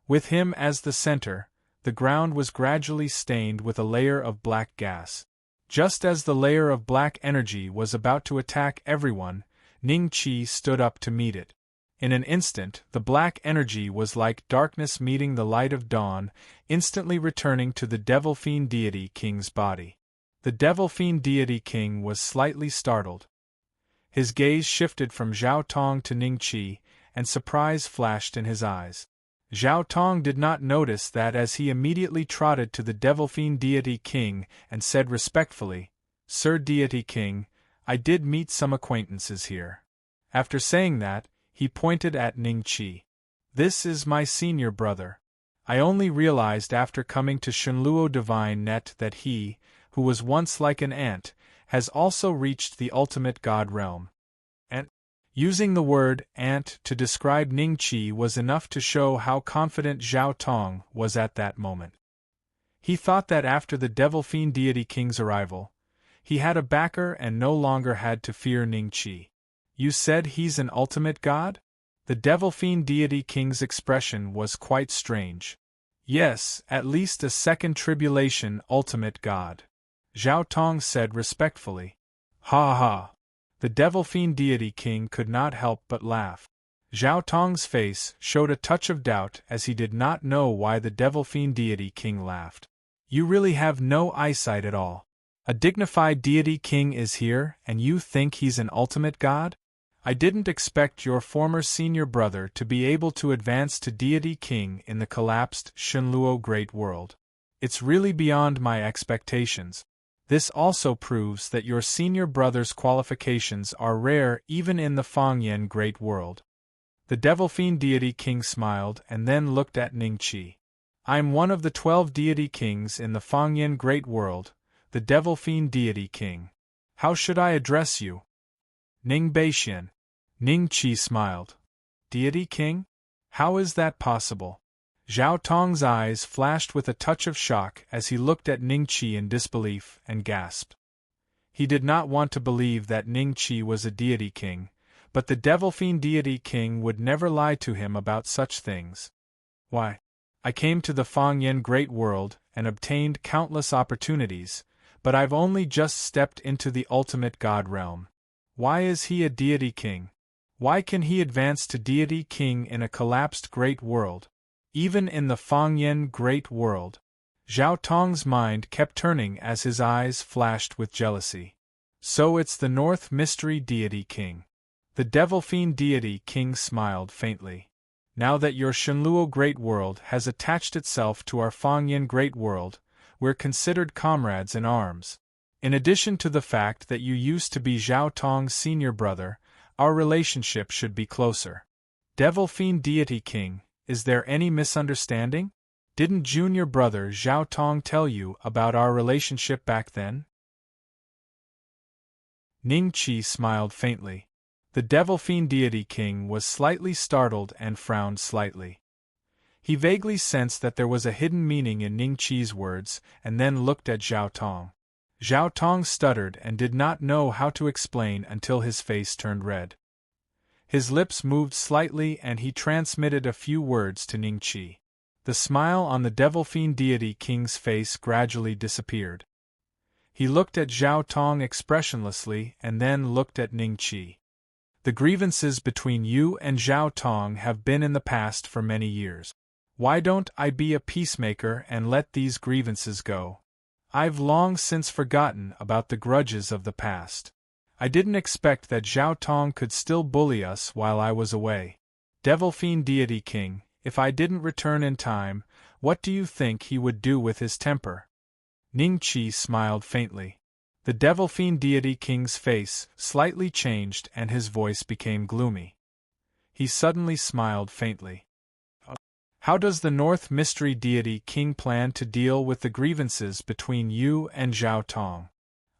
With him as the center, the ground was gradually stained with a layer of black gas. Just as the layer of black energy was about to attack everyone, Ningqi stood up to meet it. In an instant, the black energy was like darkness meeting the light of dawn, instantly returning to the Devil-Fiend Deity King's body. The Devil-Fiend Deity King was slightly startled. His gaze shifted from Zhao Tong to Ningqi, and surprise flashed in his eyes. Zhao Tong did not notice that as he immediately trotted to the Devil-Fiend Deity King and said respectfully, Sir Deity King, I did meet some acquaintances here. After saying that, he pointed at Ningqi. This is my senior brother. I only realized after coming to Shenluo Divine Net that he, who was once like an ant, has also reached the ultimate god realm. And using the word ant to describe Ningqi was enough to show how confident Zhao Tong was at that moment. He thought that after the Devil-Fiend Deity King's arrival, he had a backer and no longer had to fear Ningqi. You said he's an ultimate god? The Devil-Fiend Deity King's expression was quite strange. Yes, at least a second tribulation ultimate god. Zhao Tong said respectfully. Ha ha. The Devil Fiend Deity King could not help but laugh. Zhao Tong's face showed a touch of doubt as he did not know why the Devil Fiend Deity King laughed. You really have no eyesight at all. A dignified deity king is here, and you think he's an ultimate god? I didn't expect your former senior brother to be able to advance to deity king in the collapsed Shenluo Great World. It's really beyond my expectations. This also proves that your senior brother's qualifications are rare even in the Fangyan Great World. The Devil Fiend Deity King smiled and then looked at Ningqi. I'm one of the 12 deity kings in the Fangyan Great World, the Devil Fiend Deity King. How should I address you? Ning Beixian. Ningqi smiled. Deity King? How is that possible? Zhao Tong's eyes flashed with a touch of shock as he looked at Ningqi in disbelief and gasped. He did not want to believe that Ningqi was a deity king, but the Devil Fiend Deity King would never lie to him about such things. Why? I came to the Fangyan Great World and obtained countless opportunities, but I've only just stepped into the ultimate god realm. Why is he a deity king? Why can he advance to deity king in a collapsed great world? Even in the Fangyan Great World. Zhao Tong's mind kept turning as his eyes flashed with jealousy. So it's the North Mystery Deity King. The Devil Fiend Deity King smiled faintly. Now that your Shenluo Great World has attached itself to our Fangyan Great World, we're considered comrades in arms. In addition to the fact that you used to be Zhao Tong's senior brother, our relationship should be closer. Devil Fiend Deity King, is there any misunderstanding? Didn't junior brother Zhao Tong tell you about our relationship back then? Ningqi smiled faintly. The Devil Fiend Deity King was slightly startled and frowned slightly. He vaguely sensed that there was a hidden meaning in Ningqi's words, and then looked at Zhao Tong. Zhao Tong stuttered and did not know how to explain until his face turned red. His lips moved slightly and he transmitted a few words to Ningqi. The smile on the Devil Fiend Deity King's face gradually disappeared. He looked at Zhao Tong expressionlessly and then looked at Ningqi. The grievances between you and Zhao Tong have been in the past for many years. Why don't I be a peacemaker and let these grievances go? I've long since forgotten about the grudges of the past. I didn't expect that Zhao Tong could still bully us while I was away. Devil Fiend Deity King, if I didn't return in time, what do you think he would do with his temper? Ningqi smiled faintly. The Devil Fiend Deity King's face slightly changed and his voice became gloomy. He suddenly smiled faintly. How does the North Mystery Deity King plan to deal with the grievances between you and Zhao Tong?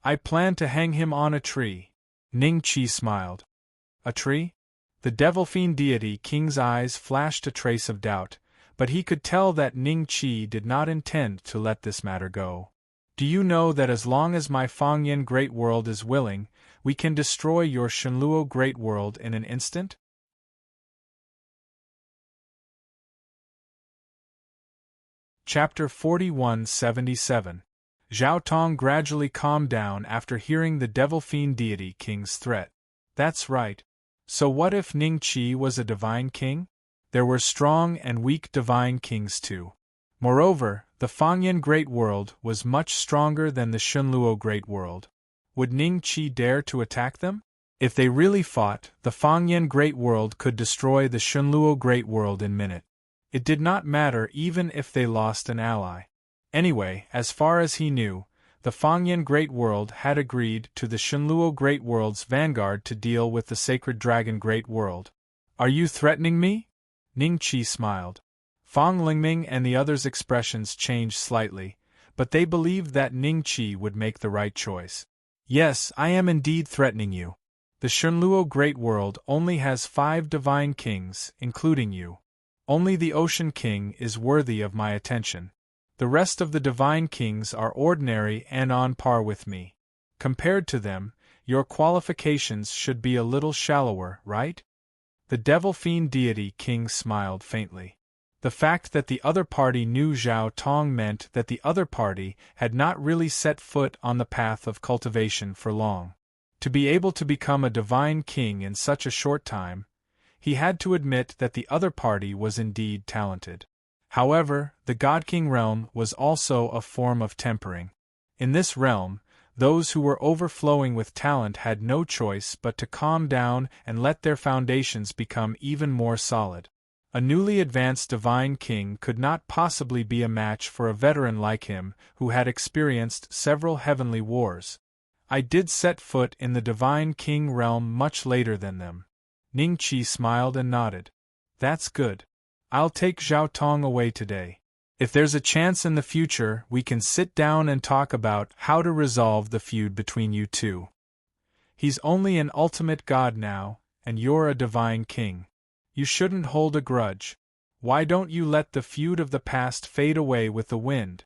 I plan to hang him on a tree. Ningqi smiled. A tree? The Devil Fiend Deity King's eyes flashed a trace of doubt, but he could tell that Ningqi did not intend to let this matter go. Do you know that as long as my Fangyan Great World is willing, we can destroy your Shenluo Great World in an instant? Chapter 4177. Zhao Tong gradually calmed down after hearing the Devil Fiend Deity King's threat. That's right. So what if Ningqi was a divine king? There were strong and weak divine kings too. Moreover, the Fangyan Great World was much stronger than the Shenluo Great World. Would Ningqi dare to attack them? If they really fought, the Fangyan Great World could destroy the Shenluo Great World in minutes. It did not matter even if they lost an ally. Anyway, as far as he knew, the Fangyan Great World had agreed to the Shenluo Great World's vanguard to deal with the Sacred Dragon Great World. Are you threatening me? Ningqi smiled. Fang Lingming and the others' expressions changed slightly, but they believed that Ningqi would make the right choice. Yes, I am indeed threatening you. The Shenluo Great World only has 5 divine kings, including you. Only the Ocean King is worthy of my attention. The rest of the divine kings are ordinary and on par with me. Compared to them, your qualifications should be a little shallower, right? The Devil Fiend Deity King smiled faintly. The fact that the other party knew Zhao Tong meant that the other party had not really set foot on the path of cultivation for long. To be able to become a divine king in such a short time, he had to admit that the other party was indeed talented. However, the God King realm was also a form of tempering. In this realm, those who were overflowing with talent had no choice but to calm down and let their foundations become even more solid. A newly advanced divine king could not possibly be a match for a veteran like him who had experienced several heavenly wars. I did set foot in the divine king realm much later than them. Ningqi smiled and nodded. That's good. I'll take Zhao Tong away today. If there's a chance in the future, we can sit down and talk about how to resolve the feud between you two. He's only an ultimate god now, and you're a divine king. You shouldn't hold a grudge. Why don't you let the feud of the past fade away with the wind?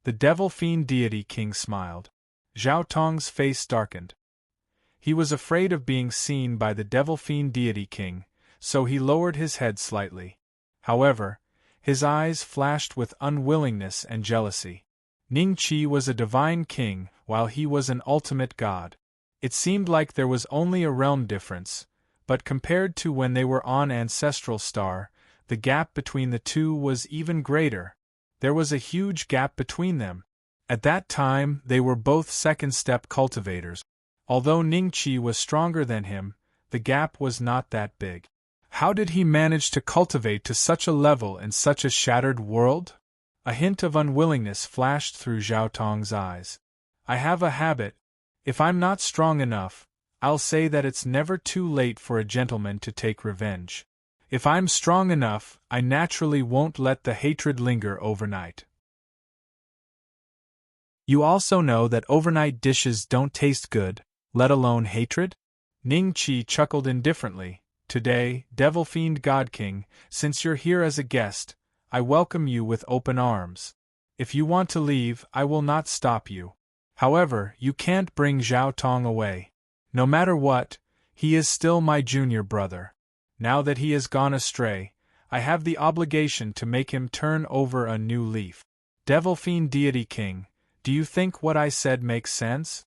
The Devil Fiend Deity King smiled. Zhao Tong's face darkened. He was afraid of being seen by the Devil Fiend Deity King, so he lowered his head slightly. However, his eyes flashed with unwillingness and jealousy. Ningqi was a divine king, while he was an ultimate god. It seemed like there was only a realm difference, but compared to when they were on Ancestral Star, the gap between the two was even greater. There was a huge gap between them. At that time, they were both second-step cultivators. Although Ningqi was stronger than him, the gap was not that big. How did he manage to cultivate to such a level in such a shattered world? A hint of unwillingness flashed through Zhao Tong's eyes. I have a habit. If I'm not strong enough, I'll say that it's never too late for a gentleman to take revenge. If I'm strong enough, I naturally won't let the hatred linger overnight. You also know that overnight dishes don't taste good, let alone hatred? Ningqi chuckled indifferently. Today, Devil Fiend God King, since you're here as a guest, I welcome you with open arms. If you want to leave, I will not stop you. However, you can't bring Zhao Tong away. No matter what, he is still my junior brother. Now that he has gone astray, I have the obligation to make him turn over a new leaf. Devil Fiend Deity King, do you think what I said makes sense?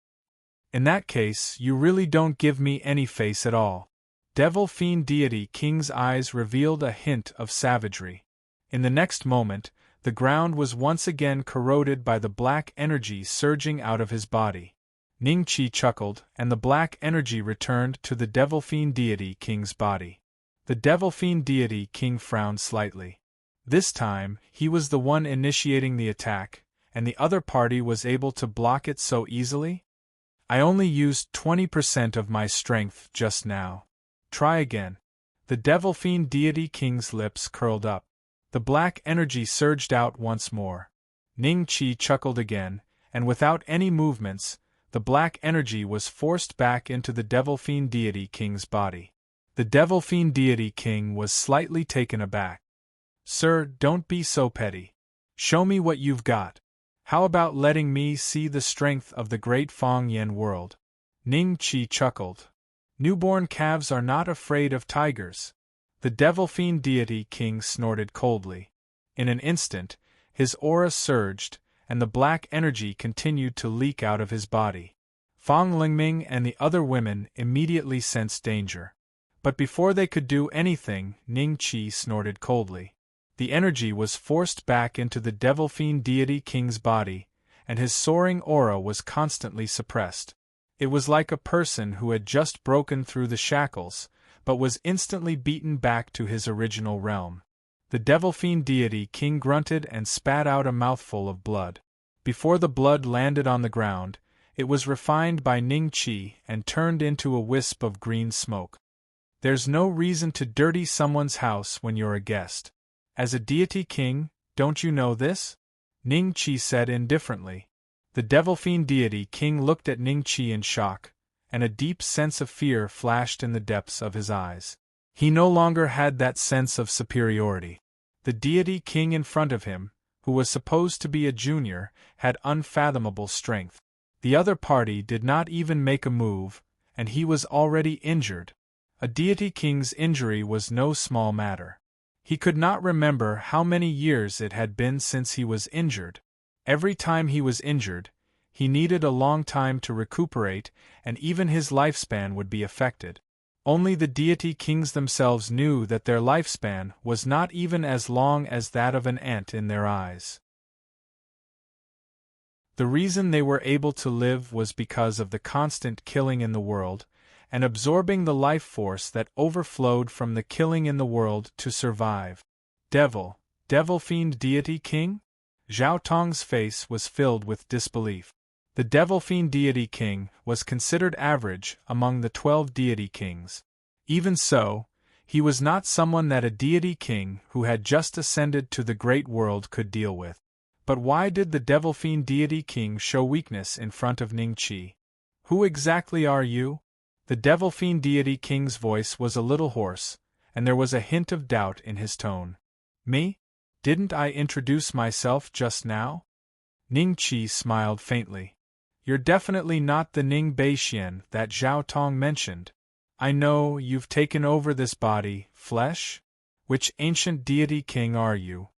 In that case, you really don't give me any face at all. Devil Fiend Deity King's eyes revealed a hint of savagery. In the next moment, the ground was once again corroded by the black energy surging out of his body. Ningqi chuckled, and the black energy returned to the Devil Fiend Deity King's body. The Devil Fiend Deity King frowned slightly. This time, he was the one initiating the attack, and the other party was able to block it so easily? I only used 20% of my strength just now. Try again. The Devil Fiend Deity King's lips curled up. The black energy surged out once more. Ningqi chuckled again, and without any movements, the black energy was forced back into the Devil Fiend Deity King's body. The Devil Fiend Deity King was slightly taken aback. Sir, don't be so petty. Show me what you've got. How about letting me see the strength of the great Feng Yen world? Ningqi chuckled. Newborn calves are not afraid of tigers. The Devil Fiend Deity King snorted coldly. In an instant, his aura surged, and the black energy continued to leak out of his body. Fang Lingming and the other women immediately sensed danger. But before they could do anything, Ningqi snorted coldly. The energy was forced back into the Devil Fiend Deity King's body, and his soaring aura was constantly suppressed. It was like a person who had just broken through the shackles, but was instantly beaten back to his original realm. The Devil Fiend Deity King grunted and spat out a mouthful of blood. Before the blood landed on the ground, it was refined by Ningqi and turned into a wisp of green smoke. There's no reason to dirty someone's house when you're a guest. As a deity king, don't you know this? Ningqi said indifferently. The Devil Fiend Deity King looked at Ningqi in shock, and a deep sense of fear flashed in the depths of his eyes. He no longer had that sense of superiority. The deity king in front of him, who was supposed to be a junior, had unfathomable strength. The other party did not even make a move, and he was already injured. A deity king's injury was no small matter. He could not remember how many years it had been since he was injured. Every time he was injured, He needed a long time to recuperate, and even his lifespan would be affected. Only the deity kings themselves knew that their lifespan was not even as long as that of an ant in their eyes. The reason they were able to live was because of the constant killing in the world, and absorbing the life force that overflowed from the killing in the world to survive. Devil fiend deity king? Zhao Tong's face was filled with disbelief. The devil fiend deity king was considered average among the 12 deity kings. Even so, he was not someone that a deity king who had just ascended to the great world could deal with. But why did the devil fiend deity king show weakness in front of Ning Qi? Who exactly are you? The devil fiend deity king's voice was a little hoarse, and there was a hint of doubt in his tone. Me? Didn't I introduce myself just now? Ning Qi smiled faintly. You're definitely not the Ning Beixian that Zhao Tong mentioned. I know you've taken over this body, flesh? Which ancient deity king are you?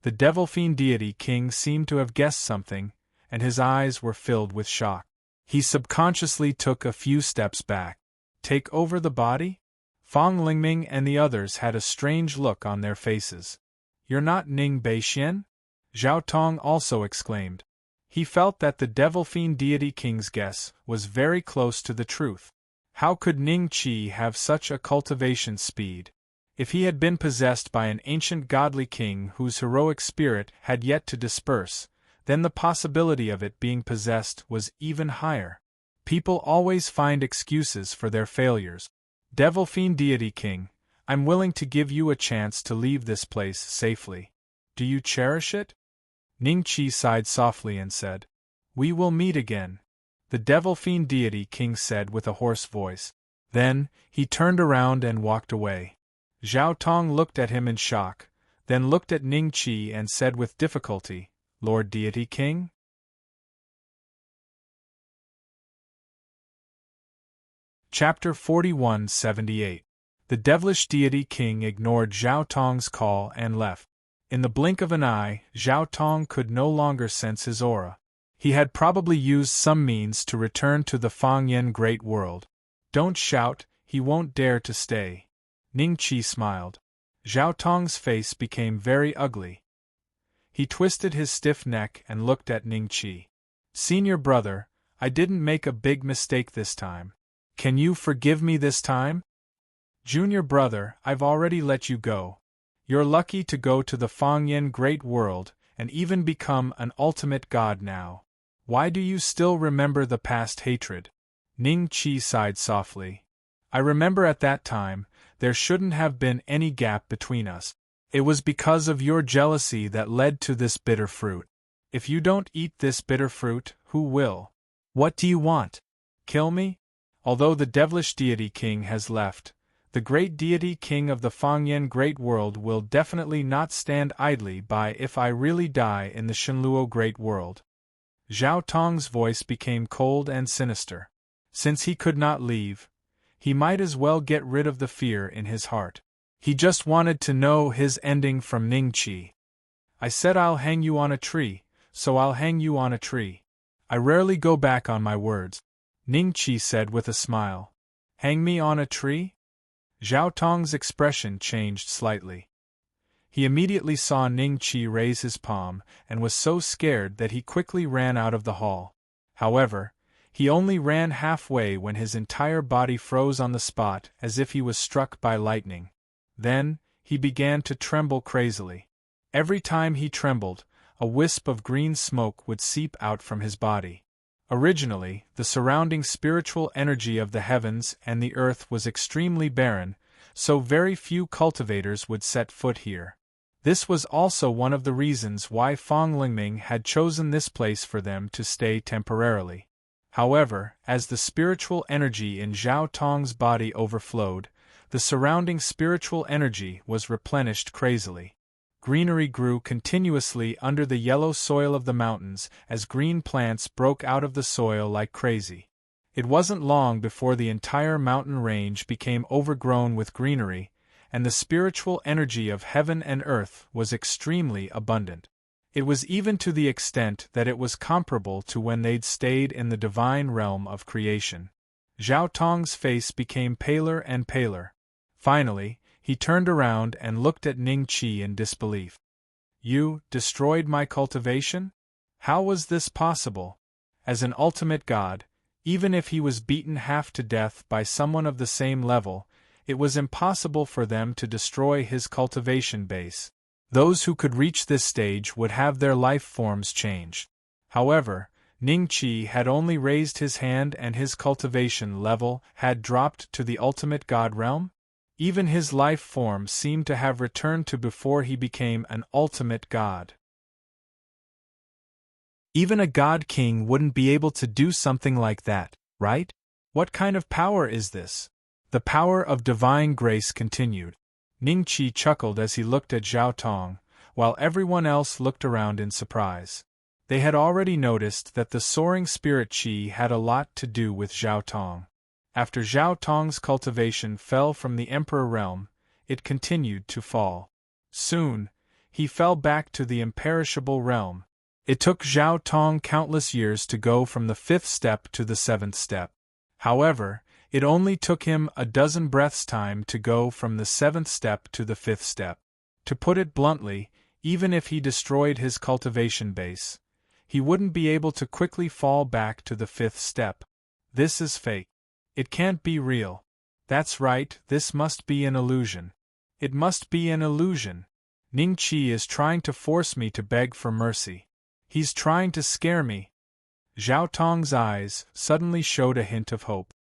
The devil fiend deity king seemed to have guessed something, and his eyes were filled with shock. He subconsciously took a few steps back. Take over the body? Fang Lingming and the others had a strange look on their faces. You're not Ning Beixian? Zhao Tong also exclaimed. He felt that the devil fiend deity king's guess was very close to the truth. How could Ning Qi have such a cultivation speed? If he had been possessed by an ancient godly king whose heroic spirit had yet to disperse, then the possibility of it being possessed was even higher. People always find excuses for their failures. Devil fiend deity king, I'm willing to give you a chance to leave this place safely. Do you cherish it? Ning Qi sighed softly and said, We will meet again. The devil fiend deity king said with a hoarse voice. Then, he turned around and walked away. Zhao Tong looked at him in shock, then looked at Ning Qi and said with difficulty, Lord Deity King? Chapter 4178. The devilish deity king ignored Zhao Tong's call and left. In the blink of an eye, Zhao Tong could no longer sense his aura. He had probably used some means to return to the Fangyan Great World. Don't shout, he won't dare to stay. Ning Qi smiled. Zhao Tong's face became very ugly. He twisted his stiff neck and looked at Ning Qi. Senior brother, I didn't make a big mistake this time. Can you forgive me this time? Junior brother, I've already let you go. You're lucky to go to the Fangyan Great World and even become an ultimate god now. Why do you still remember the past hatred? Ning Qi sighed softly. I remember at that time, there shouldn't have been any gap between us. It was because of your jealousy that led to this bitter fruit. If you don't eat this bitter fruit, who will? What do you want? Kill me? Although the devilish deity king has left, the great deity king of the Fangyan Great World will definitely not stand idly by if I really die in the Shenluo Great World. Zhao Tong's voice became cold and sinister. Since he could not leave, he might as well get rid of the fear in his heart. He just wanted to know his ending from Ning Qi. I said I'll hang you on a tree, so I'll hang you on a tree. I rarely go back on my words. Ning Qi said with a smile. Hang me on a tree? Zhao Tong's expression changed slightly. He immediately saw Ning Qi raise his palm and was so scared that he quickly ran out of the hall. However, he only ran halfway when his entire body froze on the spot as if he was struck by lightning. Then, he began to tremble crazily. Every time he trembled, a wisp of green smoke would seep out from his body. Originally, the surrounding spiritual energy of the heavens and the earth was extremely barren, so very few cultivators would set foot here. This was also one of the reasons why Fang Lingming had chosen this place for them to stay temporarily. However, as the spiritual energy in Zhao Tong's body overflowed, the surrounding spiritual energy was replenished crazily. Greenery grew continuously under the yellow soil of the mountains as green plants broke out of the soil like crazy. It wasn't long before the entire mountain range became overgrown with greenery, and the spiritual energy of heaven and earth was extremely abundant. It was even to the extent that it was comparable to when they'd stayed in the divine realm of creation. Zhao Tong's face became paler and paler. Finally, he turned around and looked at Ning Qi in disbelief. You destroyed my cultivation? How was this possible? As an ultimate god, even if he was beaten half to death by someone of the same level, it was impossible for them to destroy his cultivation base. Those who could reach this stage would have their life forms changed. However, Ning Qi had only raised his hand and his cultivation level had dropped to the ultimate god realm. Even his life form seemed to have returned to before he became an ultimate god. Even a god king wouldn't be able to do something like that, right? What kind of power is this? The power of divine grace continued. Ning Qi chuckled as he looked at Zhao Tong, while everyone else looked around in surprise. They had already noticed that the soaring spirit qi had a lot to do with Zhao Tong. After Zhao Tong's cultivation fell from the Emperor realm, it continued to fall. Soon, he fell back to the imperishable realm. It took Zhao Tong countless years to go from the 5th step to the 7th step. However, it only took him a dozen breaths' time to go from the 7th step to the 5th step. To put it bluntly, even if he destroyed his cultivation base, he wouldn't be able to quickly fall back to the 5th step. This is fake. It can't be real. That's right, this must be an illusion. It must be an illusion. Ning Qi is trying to force me to beg for mercy. He's trying to scare me. Zhao Tong's eyes suddenly showed a hint of hope.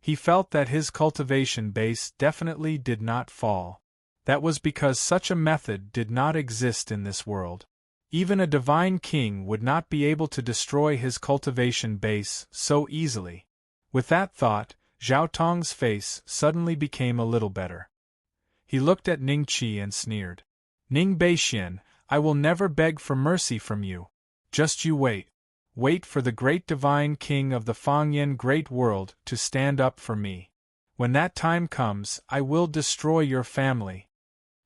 He felt that his cultivation base definitely did not fall. That was because such a method did not exist in this world. Even a divine king would not be able to destroy his cultivation base so easily. With that thought, Zhao Tong's face suddenly became a little better. He looked at Ning Qi and sneered. Ning Beixian, I will never beg for mercy from you. Just you wait. Wait for the great divine king of the Fangyan great world to stand up for me. When that time comes, I will destroy your family.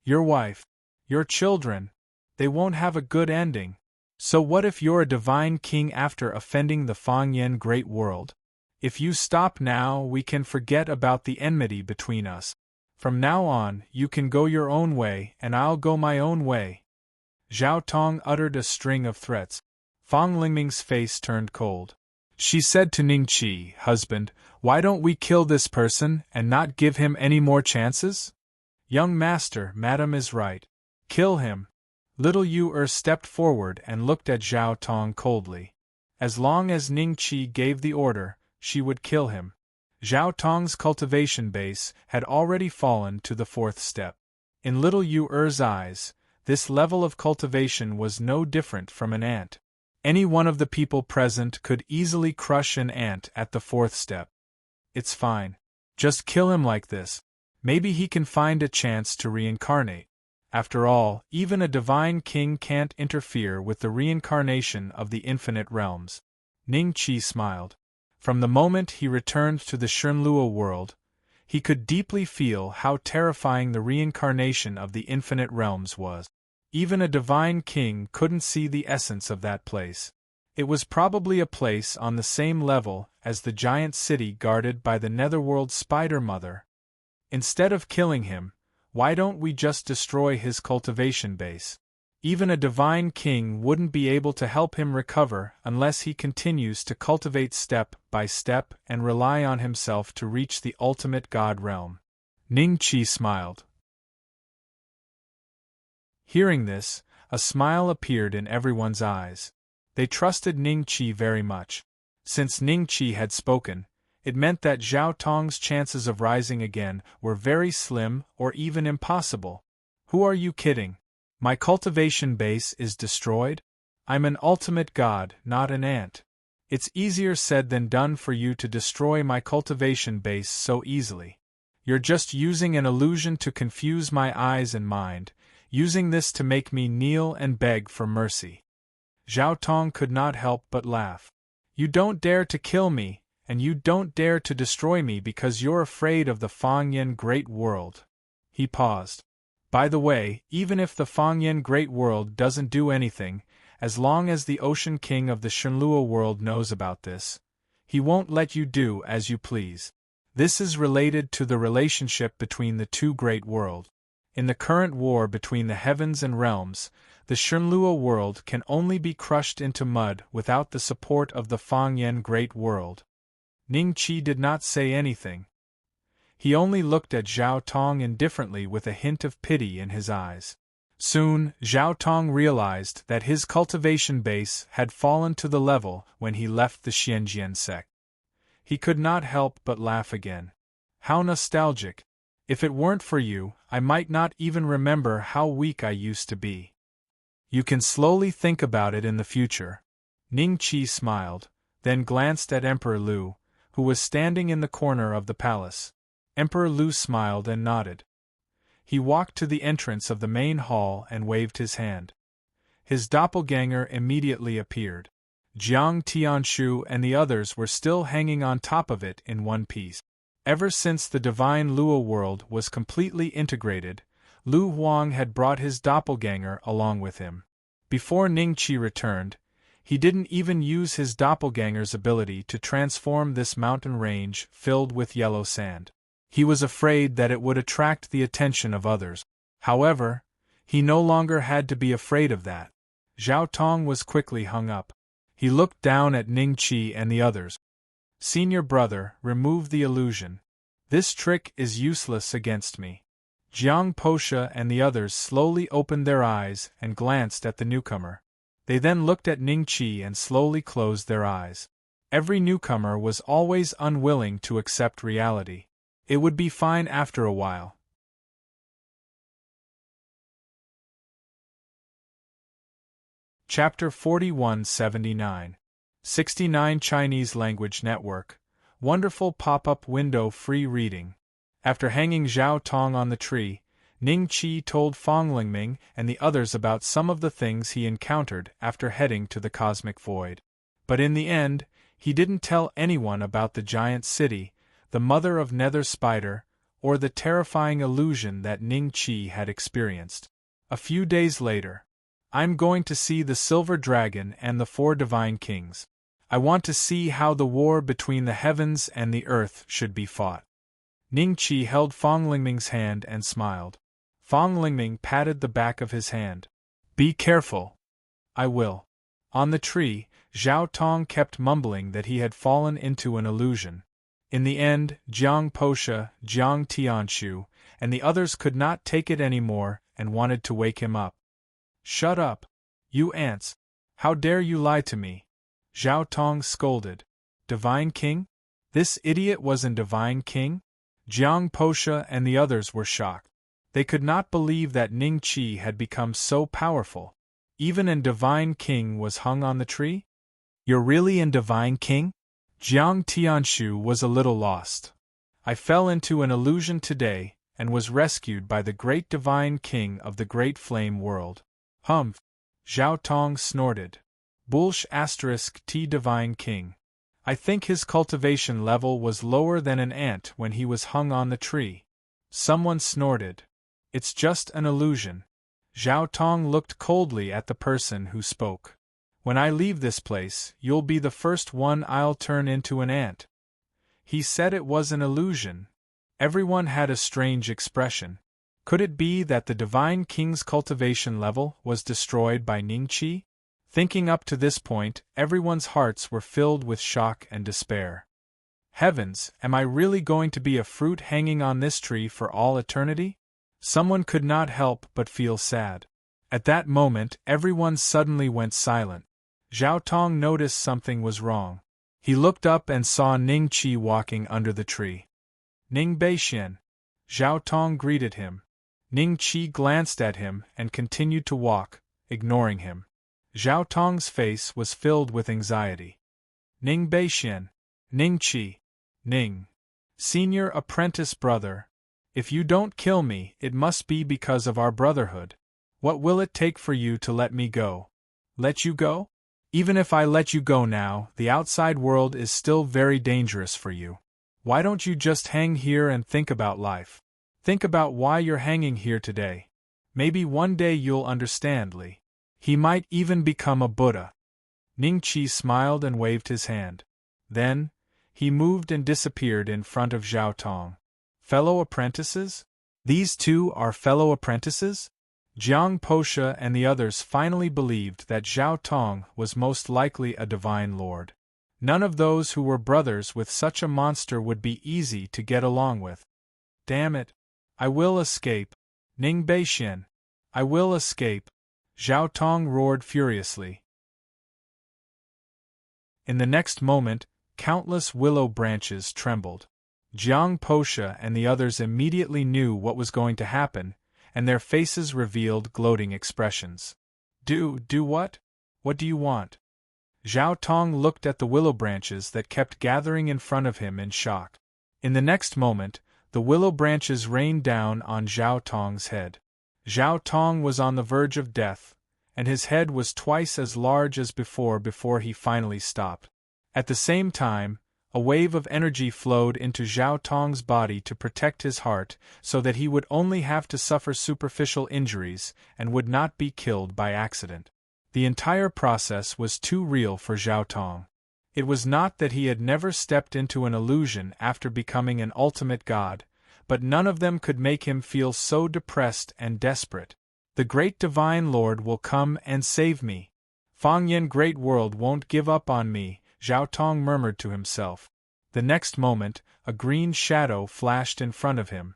Your wife. Your children. They won't have a good ending. So what if you're a divine king after offending the Fangyan great world? If you stop now, we can forget about the enmity between us. From now on, you can go your own way and I'll go my own way. Zhao Tong uttered a string of threats. Fang Lingming's face turned cold. She said to Ning Qi, Husband, why don't we kill this person and not give him any more chances? Young master, Madam is right. Kill him. Little Yu stepped forward and looked at Zhao Tong coldly. As long as Ning Qi gave the order, she would kill him. Zhao Tong's cultivation base had already fallen to the 4th step. In little Yu's eyes, this level of cultivation was no different from an ant. Any one of the people present could easily crush an ant at the 4th step. It's fine. Just kill him like this. Maybe he can find a chance to reincarnate. After all, even a divine king can't interfere with the reincarnation of the infinite realms. Ning Qi smiled. From the moment he returned to the Shenluo world, he could deeply feel how terrifying the reincarnation of the infinite realms was. Even a divine king couldn't see the essence of that place. It was probably a place on the same level as the giant city guarded by the netherworld spider mother. Instead of killing him, why don't we just destroy his cultivation base? Even a divine king wouldn't be able to help him recover unless he continues to cultivate step by step and rely on himself to reach the ultimate god realm. Ning Qi smiled. Hearing this, a smile appeared in everyone's eyes. They trusted Ning Qi very much. Since Ning Qi had spoken, it meant that Zhao Tong's chances of rising again were very slim or even impossible. Who are you kidding? My cultivation base is destroyed? I'm an ultimate god, not an ant. It's easier said than done for you to destroy my cultivation base so easily. You're just using an illusion to confuse my eyes and mind, using this to make me kneel and beg for mercy. Zhao Tong could not help but laugh. You don't dare to kill me, and you don't dare to destroy me because you're afraid of the Fangyan great world. He paused. By the way, even if the Fangyan Great World doesn't do anything, as long as the Ocean King of the Shenlua world knows about this, he won't let you do as you please. This is related to the relationship between the two great worlds. In the current war between the heavens and realms, the Shenlua world can only be crushed into mud without the support of the Fangyan Great World. Ning Qi did not say anything. He only looked at Zhao Tong indifferently with a hint of pity in his eyes. Soon, Zhao Tong realized that his cultivation base had fallen to the level when he left the Xianjian sect. He could not help but laugh again. How nostalgic! If it weren't for you, I might not even remember how weak I used to be. You can slowly think about it in the future. Ning Qi smiled, then glanced at Emperor Liu, who was standing in the corner of the palace. Emperor Liu smiled and nodded. He walked to the entrance of the main hall and waved his hand. His doppelganger immediately appeared. Jiang Tianshu and the others were still hanging on top of it in one piece. Ever since the divine Lua world was completely integrated, Lu Huang had brought his doppelganger along with him. Before Ning Qi returned, he didn't even use his doppelganger's ability to transform this mountain range filled with yellow sand. He was afraid that it would attract the attention of others. However, he no longer had to be afraid of that. Zhao Tong was quickly hung up. He looked down at Ning Qi and the others. Senior brother, remove the illusion. This trick is useless against me. Jiang Posha and the others slowly opened their eyes and glanced at the newcomer. They then looked at Ning Qi and slowly closed their eyes. Every newcomer was always unwilling to accept reality. It would be fine after a while. Chapter 4179. 69 Chinese Language Network. Wonderful pop-up window free reading. After hanging Zhao Tong on the tree, Ning Qi told Fang Lingming and the others about some of the things he encountered after heading to the cosmic void. But in the end, he didn't tell anyone about the giant city, the mother of Nether Spider, or the terrifying illusion that Ning Qi had experienced. A few days later, I'm going to see the Silver Dragon and the 4 Divine Kings. I want to see how the war between the heavens and the earth should be fought. Ning Qi held Fang Lingming's hand and smiled. Fang Lingming patted the back of his hand. Be careful. I will. On the tree, Zhao Tong kept mumbling that he had fallen into an illusion. In the end, Jiang Posha, Jiang Tianshu, and the others could not take it anymore and wanted to wake him up. Shut up, you ants! How dare you lie to me? Zhao Tong scolded. Divine King? This idiot was a Divine King? Jiang Posha and the others were shocked. They could not believe that Ning Qi had become so powerful. Even a Divine King was hung on the tree? You're really a Divine King? Jiang Tianshu was a little lost. I fell into an illusion today and was rescued by the great Divine King of the Great Flame World. Humph! Zhao Tong snorted. Bullsh * T Divine King. I think his cultivation level was lower than an ant when he was hung on the tree. Someone snorted. It's just an illusion. Zhao Tong looked coldly at the person who spoke. When I leave this place, you'll be the first one I'll turn into an ant. He said it was an illusion. Everyone had a strange expression. Could it be that the Divine King's cultivation level was destroyed by Ning Qi? Thinking up to this point, everyone's hearts were filled with shock and despair. Heavens, am I really going to be a fruit hanging on this tree for all eternity? Someone could not help but feel sad. At that moment, everyone suddenly went silent. Zhao Tong noticed something was wrong. He looked up and saw Ning Qi walking under the tree. Ning Beixian. Zhao Tong greeted him. Ning Qi glanced at him and continued to walk, ignoring him. Zhao Tong's face was filled with anxiety. Ning Beixian. Ning Qi. Ning. Senior apprentice brother. If you don't kill me, it must be because of our brotherhood. What will it take for you to let me go? Let you go? Even if I let you go now, the outside world is still very dangerous for you. Why don't you just hang here and think about life? Think about why you're hanging here today. Maybe one day you'll understand, Li. He might even become a Buddha. Ningqi smiled and waved his hand. Then, he moved and disappeared in front of Zhao Tong. Fellow apprentices? These two are fellow apprentices? Jiang Posha and the others finally believed that Zhao Tong was most likely a divine lord. None of those who were brothers with such a monster would be easy to get along with. Damn it! I will escape! Ning Beixian! I will escape! Zhao Tong roared furiously. In the next moment, countless willow branches trembled. Jiang Posha and the others immediately knew what was going to happen, and their faces revealed gloating expressions. Do what? What do you want? Zhao Tong looked at the willow branches that kept gathering in front of him in shock. In the next moment, the willow branches rained down on Zhao Tong's head. Zhao Tong was on the verge of death, and his head was twice as large as before he finally stopped. At the same time, a wave of energy flowed into Zhao Tong's body to protect his heart so that he would only have to suffer superficial injuries and would not be killed by accident. The entire process was too real for Zhao Tong. It was not that he had never stepped into an illusion after becoming an ultimate god, but none of them could make him feel so depressed and desperate. The great divine lord will come and save me. Fangyan Great World won't give up on me, Zhao Tong murmured to himself. The next moment, a green shadow flashed in front of him.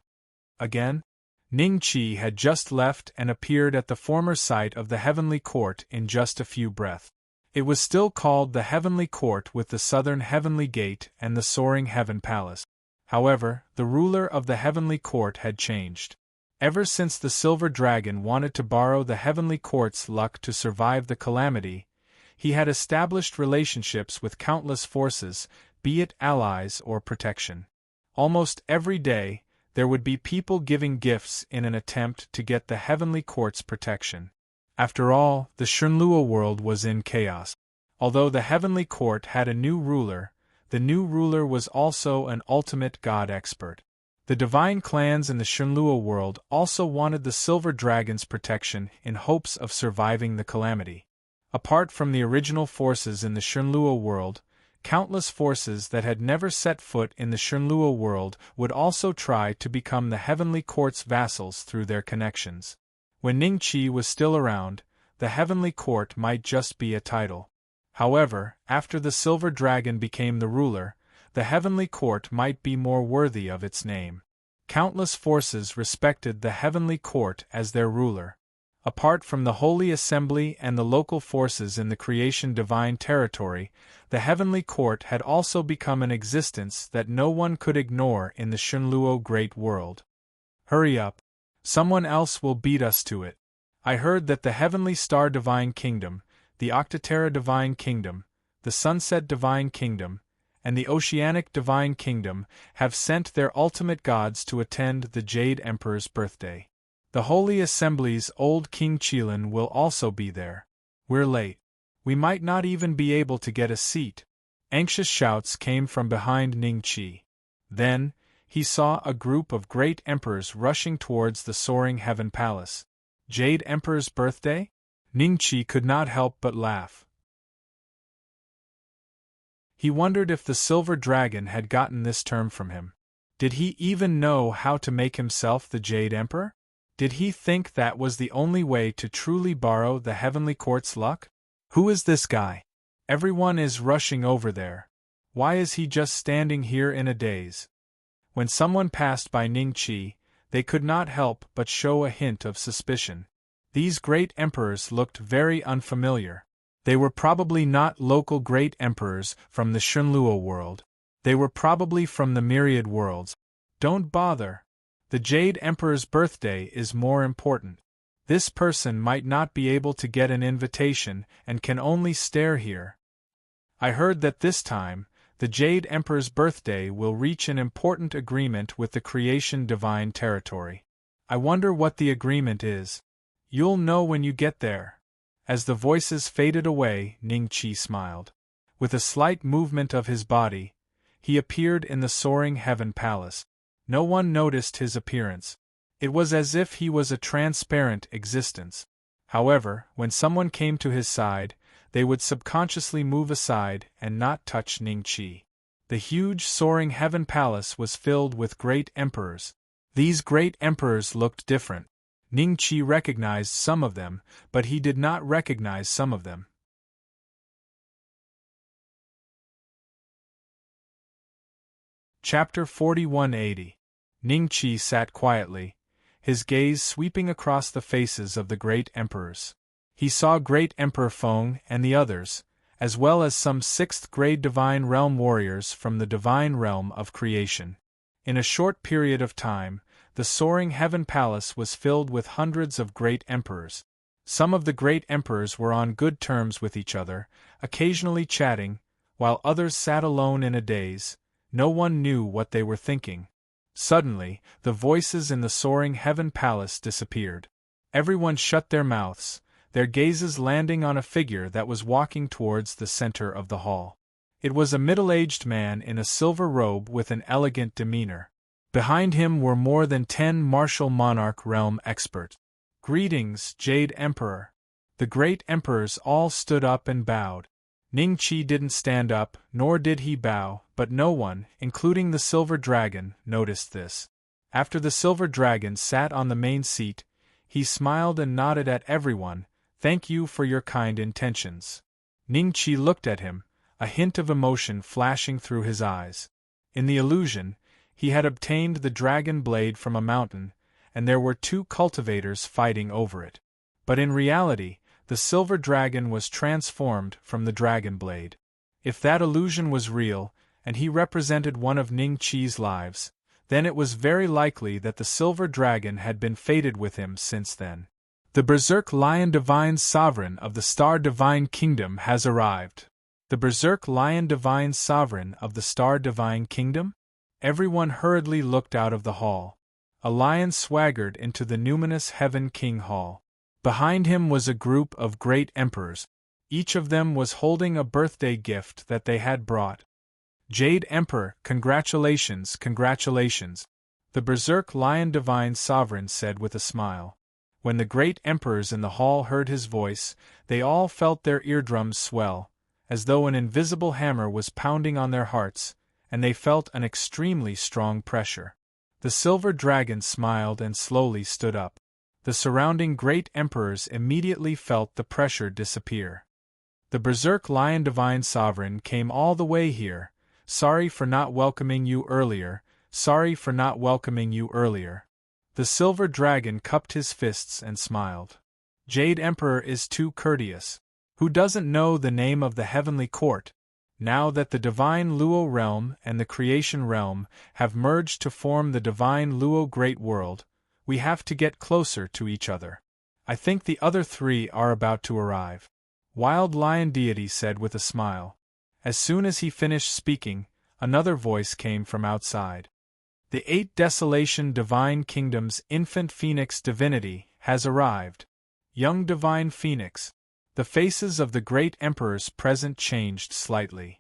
Again? Ningqi had just left and appeared at the former site of the Heavenly Court in just a few breaths. It was still called the Heavenly Court with the Southern Heavenly Gate and the Soaring Heaven Palace. However, the ruler of the Heavenly Court had changed. Ever since the Silver Dragon wanted to borrow the Heavenly Court's luck to survive the calamity, he had established relationships with countless forces, be it allies or protection. Almost every day, there would be people giving gifts in an attempt to get the Heavenly Court's protection. After all, the Shenlua world was in chaos. Although the Heavenly Court had a new ruler, the new ruler was also an ultimate god expert. The divine clans in the Shenlua world also wanted the Silver Dragon's protection in hopes of surviving the calamity. Apart from the original forces in the Shenlua world, countless forces that had never set foot in the Shenlua world would also try to become the Heavenly Court's vassals through their connections. When Ningqi was still around, the Heavenly Court might just be a title. However, after the Silver Dragon became the ruler, the Heavenly Court might be more worthy of its name. Countless forces respected the Heavenly Court as their ruler. Apart from the Holy Assembly and the local forces in the Creation Divine Territory, the Heavenly Court had also become an existence that no one could ignore in the Shenlua Great World. Hurry up! Someone else will beat us to it. I heard that the Heavenly Star Divine Kingdom, the Octaterra Divine Kingdom, the Sunset Divine Kingdom, and the Oceanic Divine Kingdom have sent their ultimate gods to attend the Jade Emperor's birthday. The Holy Assembly's old King Qilin will also be there. We're late. We might not even be able to get a seat. Anxious shouts came from behind Ningqi. Then, he saw a group of great emperors rushing towards the Soaring Heaven Palace. Jade Emperor's birthday? Ningqi could not help but laugh. He wondered if the Silver Dragon had gotten this term from him. Did he even know how to make himself the Jade Emperor? Did he think that was the only way to truly borrow the Heavenly Court's luck? Who is this guy? Everyone is rushing over there. Why is he just standing here in a daze? When someone passed by Ningqi, they could not help but show a hint of suspicion. These great emperors looked very unfamiliar. They were probably not local great emperors from the Shenlua world. They were probably from the myriad worlds. Don't bother. The Jade Emperor's birthday is more important. This person might not be able to get an invitation and can only stare here. I heard that this time, the Jade Emperor's birthday will reach an important agreement with the Creation Divine Territory. I wonder what the agreement is. You'll know when you get there. As the voices faded away, Ningqi smiled. With a slight movement of his body, he appeared in the Soaring Heaven Palace. No one noticed his appearance. It was as if he was a transparent existence. However, when someone came to his side, they would subconsciously move aside and not touch Ningqi. The huge soaring heaven palace was filled with great emperors. These great emperors looked different. Ningqi recognized some of them, but he did not recognize some of them. Chapter 4180. Ningqi sat quietly, his gaze sweeping across the faces of the great emperors. He saw Great Emperor Feng and the others, as well as some 6th-grade Divine Realm warriors from the Divine Realm of Creation. In a short period of time, the soaring heaven palace was filled with hundreds of great emperors. Some of the great emperors were on good terms with each other, occasionally chatting, while others sat alone in a daze. No one knew what they were thinking. Suddenly, the voices in the soaring heaven palace disappeared. Everyone shut their mouths, their gazes landing on a figure that was walking towards the center of the hall. It was a middle-aged man in a silver robe with an elegant demeanor. Behind him were more than 10 martial monarch realm experts. "Greetings, Jade Emperor." The great emperors all stood up and bowed. Ningqi didn't stand up, nor did he bow, but no one, including the silver dragon, noticed this. After the silver dragon sat on the main seat, he smiled and nodded at everyone. "Thank you for your kind intentions." Ningqi looked at him, a hint of emotion flashing through his eyes. In the illusion, he had obtained the dragon blade from a mountain, and there were 2 cultivators fighting over it. But in reality, the silver dragon was transformed from the dragon blade. If that illusion was real, and he represented one of Ningqi's lives, then it was very likely that the silver dragon had been fated with him since then. The Berserk Lion Divine Sovereign of the Star Divine Kingdom has arrived. The Berserk Lion Divine Sovereign of the Star Divine Kingdom? Everyone hurriedly looked out of the hall. A lion swaggered into the numinous Heaven King Hall. Behind him was a group of great emperors. Each of them was holding a birthday gift that they had brought. "Jade Emperor, congratulations, congratulations," the Berserk Lion Divine Sovereign said with a smile. When the great emperors in the hall heard his voice, they all felt their eardrums swell, as though an invisible hammer was pounding on their hearts, and they felt an extremely strong pressure. The silver dragon smiled and slowly stood up. The surrounding great emperors immediately felt the pressure disappear. "The Berserk Lion Divine Sovereign came all the way here. Sorry for not welcoming you earlier, sorry for not welcoming you earlier." The silver dragon cupped his fists and smiled. "Jade Emperor is too courteous. Who doesn't know the name of the heavenly court? Now that the Divine Luo Realm and the Creation Realm have merged to form the Divine Luo Great World, we have to get closer to each other. I think the other 3 are about to arrive," Wild Lion Deity said with a smile. As soon as he finished speaking, another voice came from outside. "The 8 Desolation Divine Kingdom's infant Phoenix divinity has arrived. Young Divine Phoenix." The faces of the great emperors present changed slightly.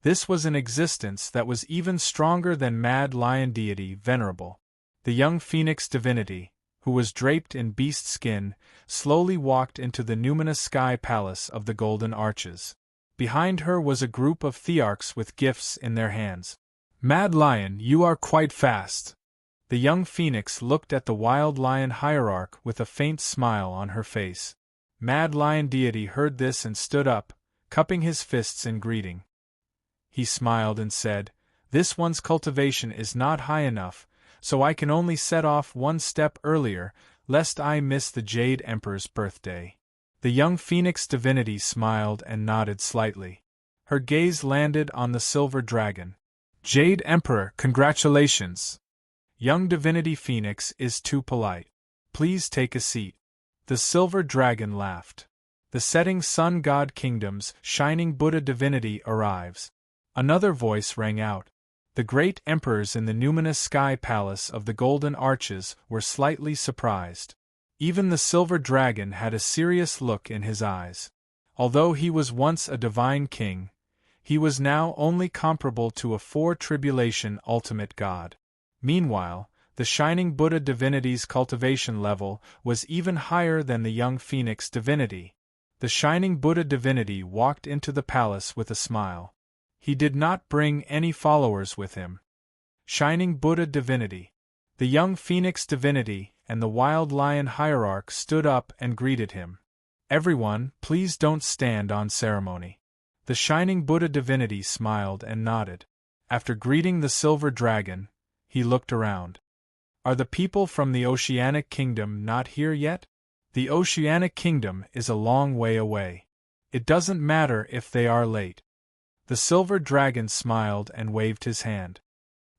This was an existence that was even stronger than Mad Lion Deity Venerable. The young Phoenix divinity, who was draped in beast skin, slowly walked into the numinous sky palace of the Golden Arches. Behind her was a group of thearchs with gifts in their hands. "Mad Lion, you are quite fast." The young Phoenix looked at the Wild Lion Hierarch with a faint smile on her face. Mad Lion Deity heard this and stood up, cupping his fists in greeting. He smiled and said, "This one's cultivation is not high enough, so I can only set off 1 step earlier, lest I miss the Jade Emperor's birthday." The young Phoenix divinity smiled and nodded slightly. Her gaze landed on the silver dragon. "Jade Emperor, congratulations." "Young Divinity Phoenix is too polite. Please take a seat." The silver dragon laughed. "The setting sun god kingdom's shining Buddha divinity arrives." Another voice rang out. The great emperors in the numinous sky palace of the Golden Arches were slightly surprised. Even the silver dragon had a serious look in his eyes. Although he was once a divine king, he was now only comparable to a 4-tribulation ultimate god. Meanwhile, the shining Buddha divinity's cultivation level was even higher than the young phoenix divinity. The shining Buddha divinity walked into the palace with a smile. He did not bring any followers with him. Shining Buddha divinity. The young phoenix divinity and the wild lion hierarch stood up and greeted him. Everyone, please don't stand on ceremony. The shining Buddha divinity smiled and nodded. After greeting the silver dragon, he looked around. Are the people from the Oceanic Kingdom not here yet? The Oceanic Kingdom is a long way away. It doesn't matter if they are late. The silver dragon smiled and waved his hand.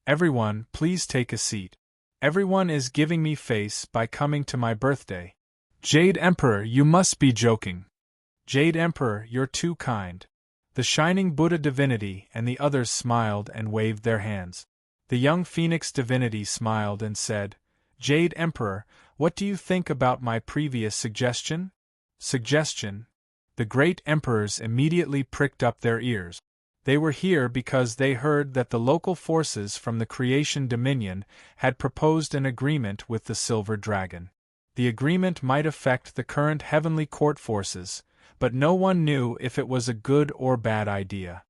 Everyone, please take a seat. Everyone is giving me face by coming to my birthday. Jade Emperor, you must be joking. Jade Emperor, you're too kind. The shining Buddha divinity and the others smiled and waved their hands. The young phoenix divinity smiled and said, Jade Emperor, what do you think about my previous suggestion? Suggestion? The great emperors immediately pricked up their ears. They were here because they heard that the local forces from the Creation Dominion had proposed an agreement with the Silver Dragon. The agreement might affect the current Heavenly Court forces, but no one knew if it was a good or bad idea.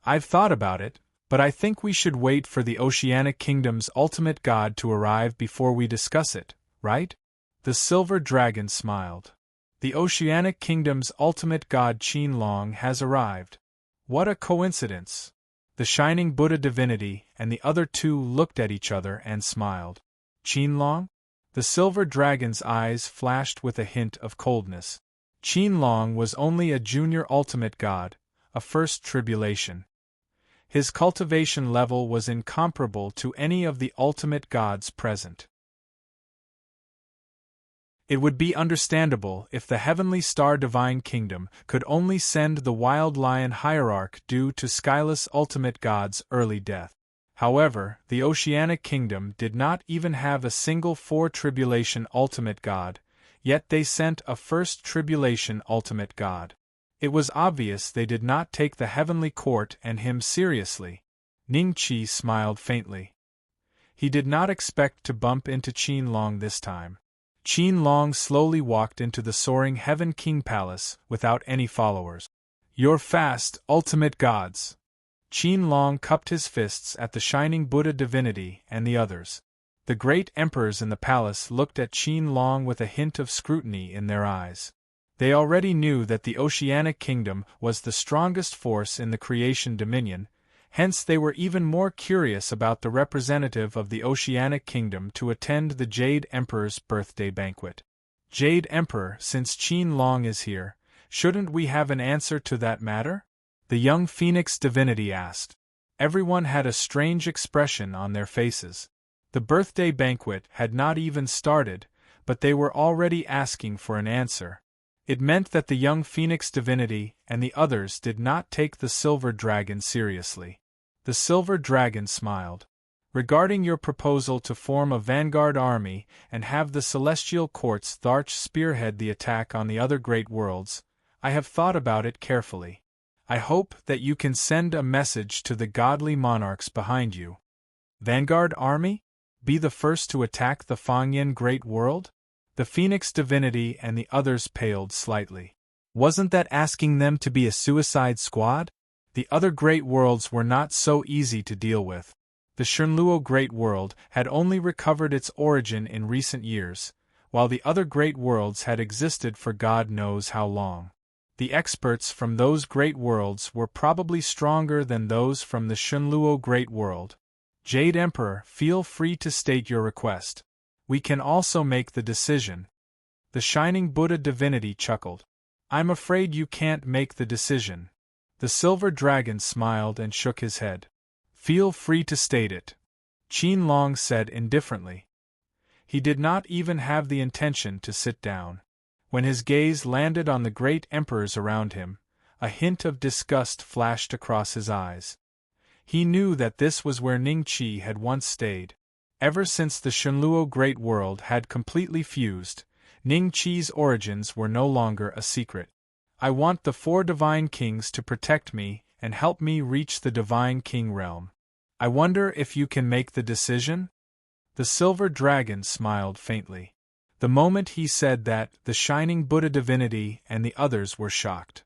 I've thought about it, but I think we should wait for the Oceanic Kingdom's ultimate god to arrive before we discuss it, right? The Silver Dragon smiled. The Oceanic Kingdom's ultimate god Qinlong has arrived. What a coincidence! The shining Buddha divinity and the other two looked at each other and smiled. Qinlong? The silver dragon's eyes flashed with a hint of coldness. Qinlong was only a junior ultimate god, a first tribulation. His cultivation level was incomparable to any of the ultimate gods present. It would be understandable if the Heavenly Star Divine Kingdom could only send the Wild Lion Hierarch due to Skyless Ultimate God's early death. However, the Oceanic Kingdom did not even have a single Four-Tribulation Ultimate God, yet they sent a First Tribulation Ultimate God. It was obvious they did not take the Heavenly Court and him seriously. Ningqi smiled faintly. He did not expect to bump into Qinlong this time. Qinlong slowly walked into the soaring Heaven King Palace without any followers. Your fast, ultimate gods! Qinlong cupped his fists at the shining Buddha divinity and the others. The great emperors in the palace looked at Qinlong with a hint of scrutiny in their eyes. They already knew that the Oceanic Kingdom was the strongest force in the Creation Dominion, hence they were even more curious about the representative of the Oceanic Kingdom to attend the Jade Emperor's birthday banquet. Jade Emperor, since Qinlong is here, shouldn't we have an answer to that matter? The young phoenix divinity asked. Everyone had a strange expression on their faces. The birthday banquet had not even started, but they were already asking for an answer. It meant that the young phoenix divinity and the others did not take the silver dragon seriously. The silver dragon smiled. Regarding your proposal to form a vanguard army and have the celestial courts Tharch spearhead the attack on the other great worlds, I have thought about it carefully. I hope that you can send a message to the godly monarchs behind you. Vanguard army? Be the first to attack the Fangyan great world? The phoenix divinity and the others paled slightly. Wasn't that asking them to be a suicide squad? The other great worlds were not so easy to deal with. The Shenluo Great World had only recovered its origin in recent years, while the other great worlds had existed for God knows how long. The experts from those great worlds were probably stronger than those from the Shenluo Great World. Jade Emperor, feel free to state your request. We can also make the decision. The shining Buddha divinity chuckled. I'm afraid you can't make the decision. The silver dragon smiled and shook his head. Feel free to state it. Qinlong said indifferently. He did not even have the intention to sit down. When his gaze landed on the great emperors around him, a hint of disgust flashed across his eyes. He knew that this was where Ningqi had once stayed. Ever since the Shenluo Great World had completely fused, Ningqi's origins were no longer a secret. I want the 4 Divine Kings to protect me and help me reach the Divine King realm. I wonder if you can make the decision? The silver dragon smiled faintly. The moment he said that, the shining Buddha divinity and the others were shocked.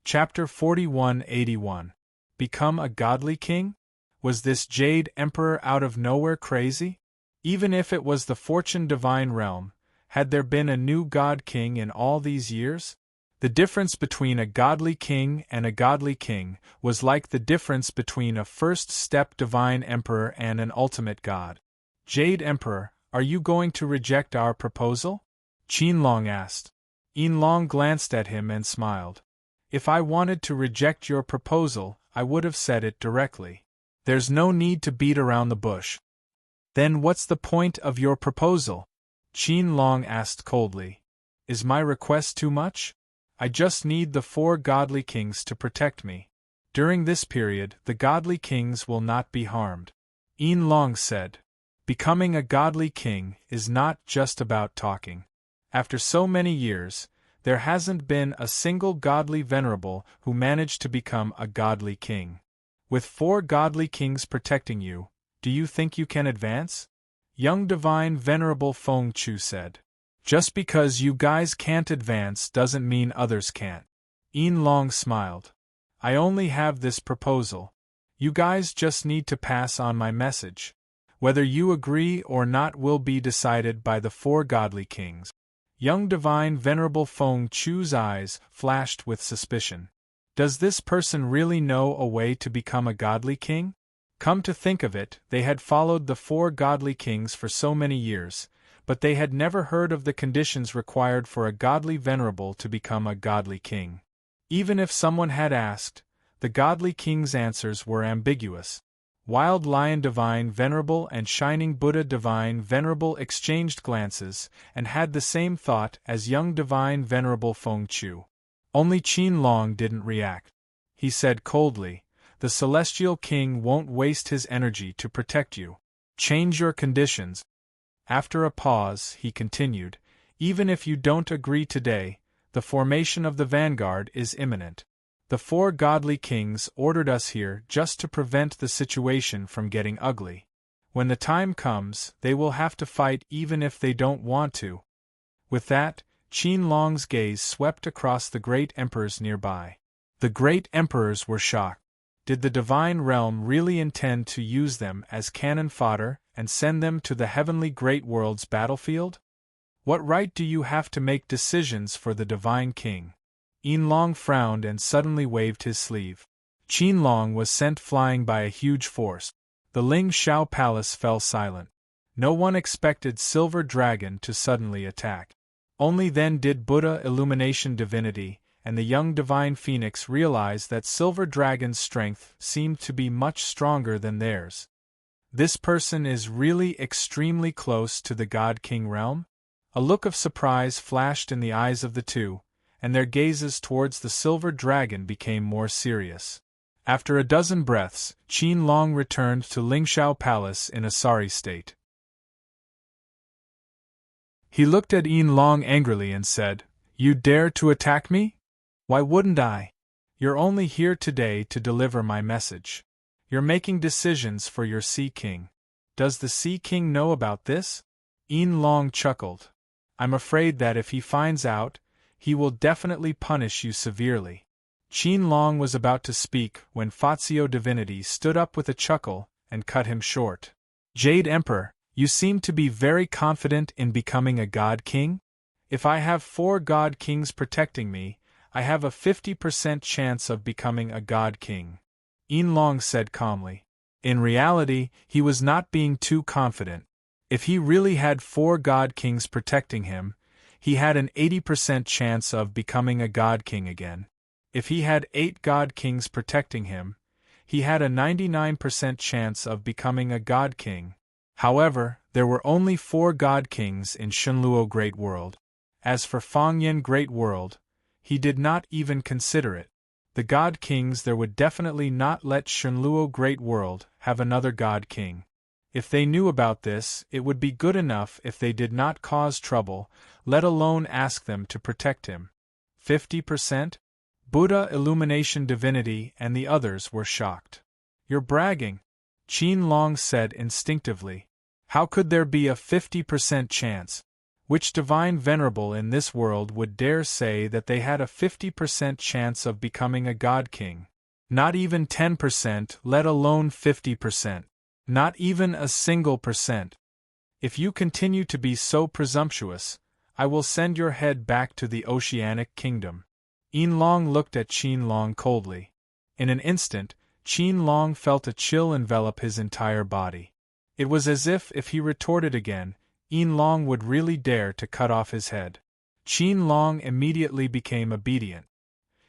Chapter 4181. Become a godly king? Was this Jade Emperor out of nowhere crazy? Even if it was the fortune divine realm, had there been a new god king in all these years? The difference between a godly king and a godly king was like the difference between a first-step divine emperor and an ultimate god. Jade Emperor, are you going to reject our proposal? Qianlong asked. Qianlong glanced at him and smiled. If I wanted to reject your proposal, I would have said it directly. There's no need to beat around the bush. Then what's the point of your proposal? Qianlong asked coldly. Is my request too much? I just need the 4 godly kings to protect me. During this period, the godly kings will not be harmed. Qianlong said. Becoming a godly king is not just about talking. After so many years, there hasn't been a single godly venerable who managed to become a godly king. With 4 godly kings protecting you, do you think you can advance? Young Divine Venerable Feng Chu said. Just because you guys can't advance doesn't mean others can't. Qianlong smiled. I only have this proposal. You guys just need to pass on my message. Whether you agree or not will be decided by the 4 godly kings. Young Divine Venerable Feng Chu's eyes flashed with suspicion. Does this person really know a way to become a godly king? Come to think of it, they had followed the 4 godly kings for so many years, but they had never heard of the conditions required for a godly venerable to become a godly king. Even if someone had asked, the godly king's answers were ambiguous. Wild Lion Divine Venerable and Shining Buddha Divine Venerable exchanged glances, and had the same thought as Young Divine Venerable Feng Chu. Only Qianlong didn't react. He said coldly, the Celestial King won't waste his energy to protect you. Change your conditions. After a pause, he continued, even if you don't agree today, the formation of the vanguard is imminent. The 4 godly kings ordered us here just to prevent the situation from getting ugly. When the time comes, they will have to fight even if they don't want to. With that, Qianlong's gaze swept across the great emperors nearby. The great emperors were shocked. Did the divine realm really intend to use them as cannon fodder and send them to the heavenly great world's battlefield? What right do you have to make decisions for the divine king? Qianlong frowned and suddenly waved his sleeve. Qianlong was sent flying by a huge force. The Ling Shao Palace fell silent. No one expected Silver Dragon to suddenly attack. Only then did Buddha Illumination Divinity and the young Divine Phoenix realize that Silver Dragon's strength seemed to be much stronger than theirs. This person is really extremely close to the God King realm? A look of surprise flashed in the eyes of the two, and their gazes towards the Silver Dragon became more serious. After a dozen breaths, Qianlong returned to Lingshao Palace in a sorry state. He looked at Qianlong angrily and said, You dare to attack me? Why wouldn't I? You're only here today to deliver my message. You're making decisions for your Sea King. Does the Sea King know about this? Qianlong chuckled. I'm afraid that if he finds out, he will definitely punish you severely. Qianlong was about to speak when Fazio Divinity stood up with a chuckle and cut him short. Jade Emperor, you seem to be very confident in becoming a God King? If I have 4 God Kings protecting me, I have a 50% chance of becoming a God King. Qianlong said calmly. In reality, he was not being too confident. If he really had 4 God Kings protecting him, he had an 80% chance of becoming a God King again. If he had 8 God Kings protecting him, he had a 99% chance of becoming a God King. However, there were only 4 God Kings in Shenluo Great World. As for Fangyan Great World, he did not even consider it. The God Kings there would definitely not let Shenluo Great World have another God King. If they knew about this, it would be good enough if they did not cause trouble, let alone ask them to protect him. 50%? Buddha, Illumination Divinity, and the others were shocked. You're bragging, Qin Long said instinctively. How could there be a 50% chance? Which divine venerable in this world would dare say that they had a 50% chance of becoming a god king? Not even 10%, let alone 50%. Not even a single percent. If you continue to be so presumptuous, I will send your head back to the Oceanic Kingdom. Yin Long looked at Qin Long coldly. In an instant, Qin Long felt a chill envelop his entire body. It was as if he retorted again, Yin Long would really dare to cut off his head. Qin Long immediately became obedient.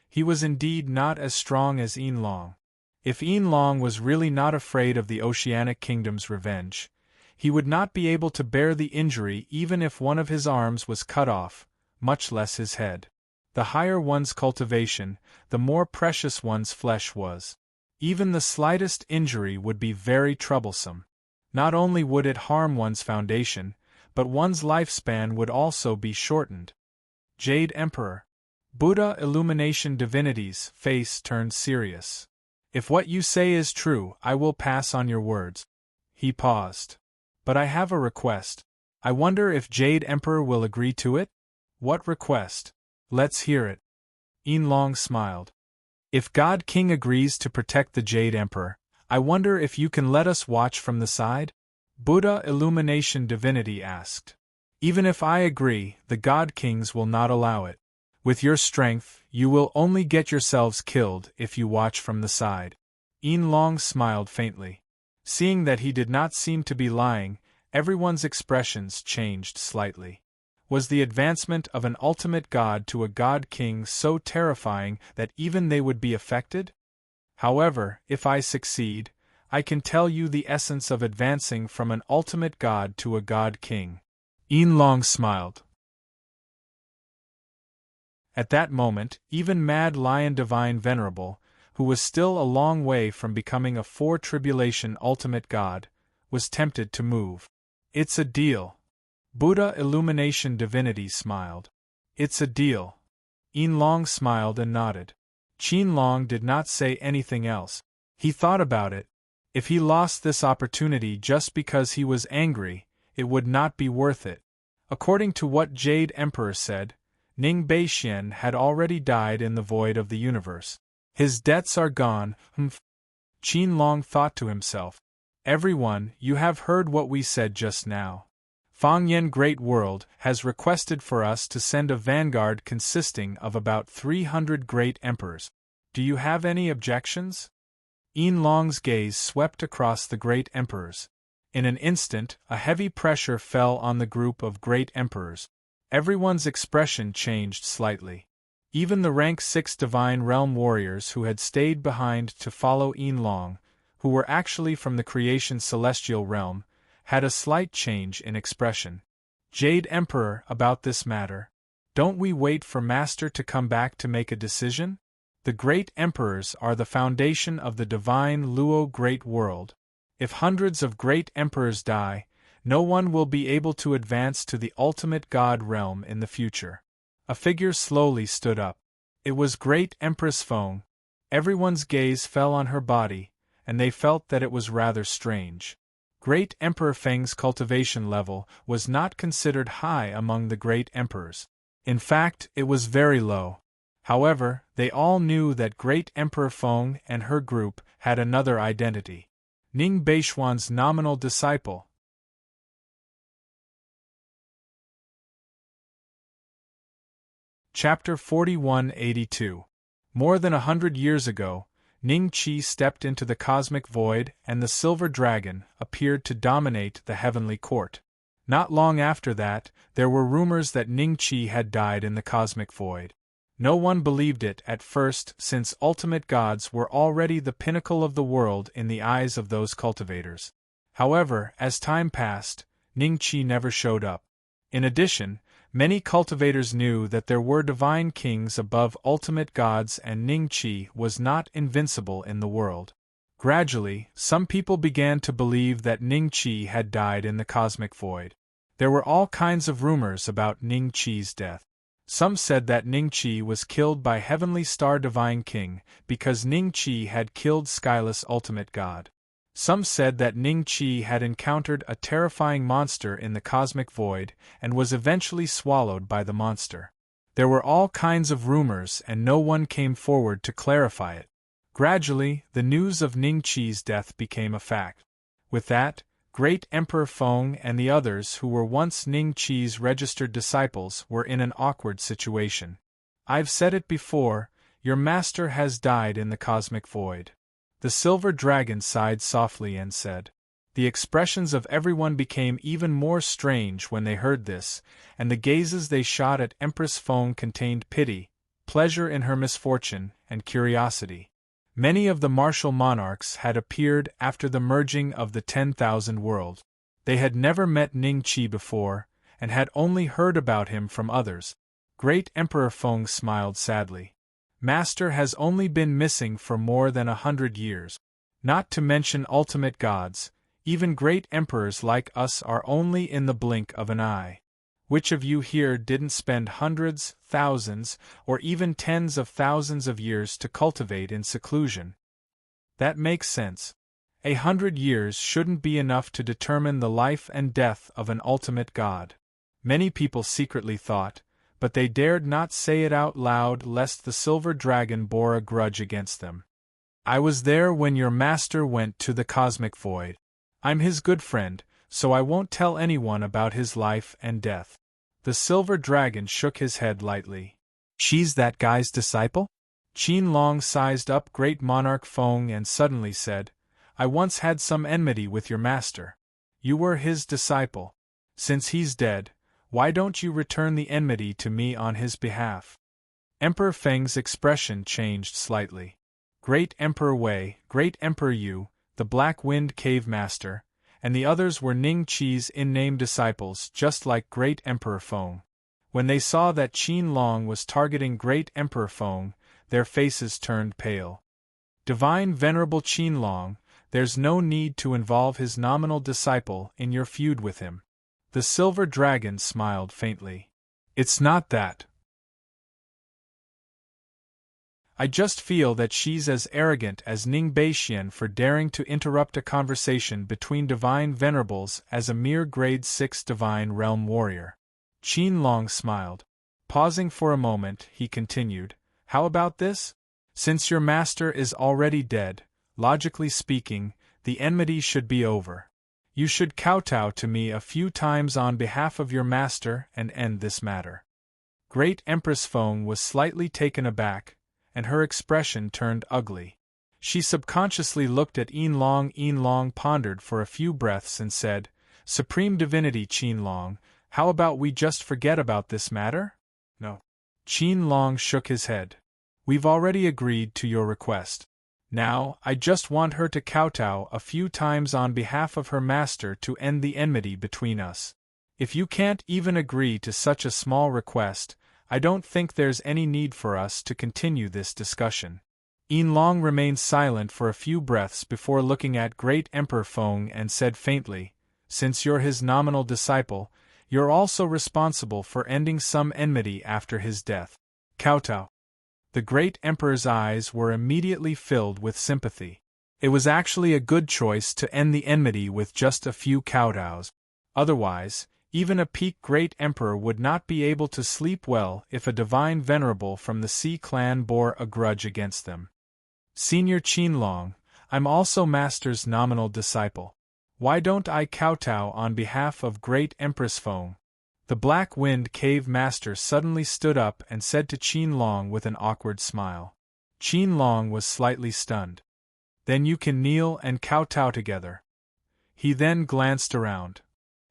He was indeed not as strong as Yin Long. If Yin Long was really not afraid of the Oceanic Kingdom's revenge, he would not be able to bear the injury even if one of his arms was cut off, much less his head. The higher one's cultivation, the more precious one's flesh was. Even the slightest injury would be very troublesome. Not only would it harm one's foundation, but one's lifespan would also be shortened. Jade Emperor. Buddha, Illumination Divinity's face turned serious. If what you say is true, I will pass on your words. He paused. But I have a request. I wonder if Jade Emperor will agree to it? What request? Let's hear it. Yin Long smiled. If God King agrees to protect the Jade Emperor, I wonder if you can let us watch from the side? Buddha, Illumination Divinity asked. Even if I agree, the God Kings will not allow it. With your strength, you will only get yourselves killed if you watch from the side. Yin Long smiled faintly. Seeing that he did not seem to be lying, everyone's expressions changed slightly. Was the advancement of an ultimate god to a god king so terrifying that even they would be affected? However, if I succeed, I can tell you the essence of advancing from an ultimate god to a god king. Yin Long smiled. At that moment, even Mad Lion Divine Venerable, who was still a long way from becoming a four-tribulation ultimate god, was tempted to move. It's a deal. Buddha, Illumination Divinity smiled. It's a deal. Yin Long smiled and nodded. Qin Long did not say anything else. He thought about it. If he lost this opportunity just because he was angry, it would not be worth it. According to what Jade Emperor said, Ning Beixian had already died in the void of the universe. His debts are gone. Qin Long thought to himself. Everyone, you have heard what we said just now. Fangyan Great World has requested for us to send a vanguard consisting of about 300 great emperors. Do you have any objections? Yin Long's gaze swept across the great emperors. In an instant, a heavy pressure fell on the group of great emperors. Everyone's expression changed slightly. Even the rank 6 Divine Realm warriors who had stayed behind to follow Yin Long, who were actually from the creation celestial realm, had a slight change in expression. Jade Emperor, about this matter. Don't we wait for Master to come back to make a decision? The great emperors are the foundation of the divine Luo Great World. If hundreds of great emperors die, no one will be able to advance to the ultimate god realm in the future. A figure slowly stood up. It was Great Empress Feng. Everyone's gaze fell on her body, and they felt that it was rather strange. Great Emperor Feng's cultivation level was not considered high among the great emperors. In fact, it was very low. However, they all knew that Great Emperor Feng and her group had another identity. Ning Beixuan's nominal disciple. Chapter 4182. More than 100 years ago, Ning Qi stepped into the cosmic void and the silver dragon appeared to dominate the heavenly court. Not long after that, there were rumors that Ning Qi had died in the cosmic void. No one believed it at first since ultimate gods were already the pinnacle of the world in the eyes of those cultivators. However, as time passed, Ning Qi never showed up. In addition, many cultivators knew that there were divine kings above ultimate gods and Ning Qi was not invincible in the world. Gradually, some people began to believe that Ning Qi had died in the cosmic void. There were all kinds of rumors about Ning Qi's death. Some said that Ningqi was killed by Heavenly Star Divine King, because Ningqi had killed Skyless Ultimate God. Some said that Ningqi had encountered a terrifying monster in the cosmic void, and was eventually swallowed by the monster. There were all kinds of rumors and no one came forward to clarify it. Gradually, the news of Ningqi's death became a fact. With that, Great Emperor Feng and the others who were once Ningqi's registered disciples were in an awkward situation. I've said it before, your master has died in the cosmic void. The silver dragon sighed softly and said. The expressions of everyone became even more strange when they heard this, and the gazes they shot at Empress Feng contained pity, pleasure in her misfortune, and curiosity. Many of the martial monarchs had appeared after the merging of the 10,000 world. They had never met Ningqi before, and had only heard about him from others. Great Emperor Feng smiled sadly. Master has only been missing for more than 100 years. Not to mention ultimate gods, even great emperors like us are only in the blink of an eye. Which of you here didn't spend hundreds, thousands, or even tens of thousands of years to cultivate in seclusion? That makes sense. 100 years shouldn't be enough to determine the life and death of an ultimate god. Many people secretly thought, but they dared not say it out loud lest the silver dragon bore a grudge against them. I was there when your master went to the cosmic void. I'm his good friend, so I won't tell anyone about his life and death. The silver dragon shook his head lightly. She's that guy's disciple? Qin Long sized up great monarch Feng and suddenly said, I once had some enmity with your master. You were his disciple. Since he's dead, why don't you return the enmity to me on his behalf? Emperor Feng's expression changed slightly. Great Emperor Wei, Great Emperor Yu, the Black Wind Cave Master, and the others were Ningqi's in-name disciples just like Great Emperor Feng. When they saw that Qin Long was targeting Great Emperor Feng, their faces turned pale. Divine Venerable Qin Long, there's no need to involve his nominal disciple in your feud with him. The silver dragon smiled faintly. It's not that. I just feel that she's as arrogant as Ning Beixian for daring to interrupt a conversation between divine venerables as a mere grade 6 divine realm warrior. Qin Long smiled. Pausing for a moment, he continued, How about this? Since your master is already dead, logically speaking, the enmity should be over. You should kowtow to me a few times on behalf of your master and end this matter. Great Empress Feng was slightly taken aback, and her expression turned ugly. She subconsciously looked at Yin Long. Yin Long pondered for a few breaths and said, Supreme Divinity Qin Long, how about we just forget about this matter? No. Qin Long shook his head. We've already agreed to your request. Now, I just want her to kowtow a few times on behalf of her master to end the enmity between us. If you can't even agree to such a small request, I don't think there's any need for us to continue this discussion. Yin Long remained silent for a few breaths before looking at Great Emperor Feng and said faintly, Since you're his nominal disciple, you're also responsible for ending some enmity after his death. Kowtow. The Great Emperor's eyes were immediately filled with sympathy. It was actually a good choice to end the enmity with just a few kowtows. Otherwise, even a peak Great Emperor would not be able to sleep well if a divine venerable from the Sea clan bore a grudge against them. Senior Qin Long, I'm also Master's nominal disciple. Why don't I kowtow on behalf of Great Empress Feng? The Black Wind Cave Master suddenly stood up and said to Qin Long with an awkward smile. Qin Long was slightly stunned. Then you can kneel and kowtow together. He then glanced around.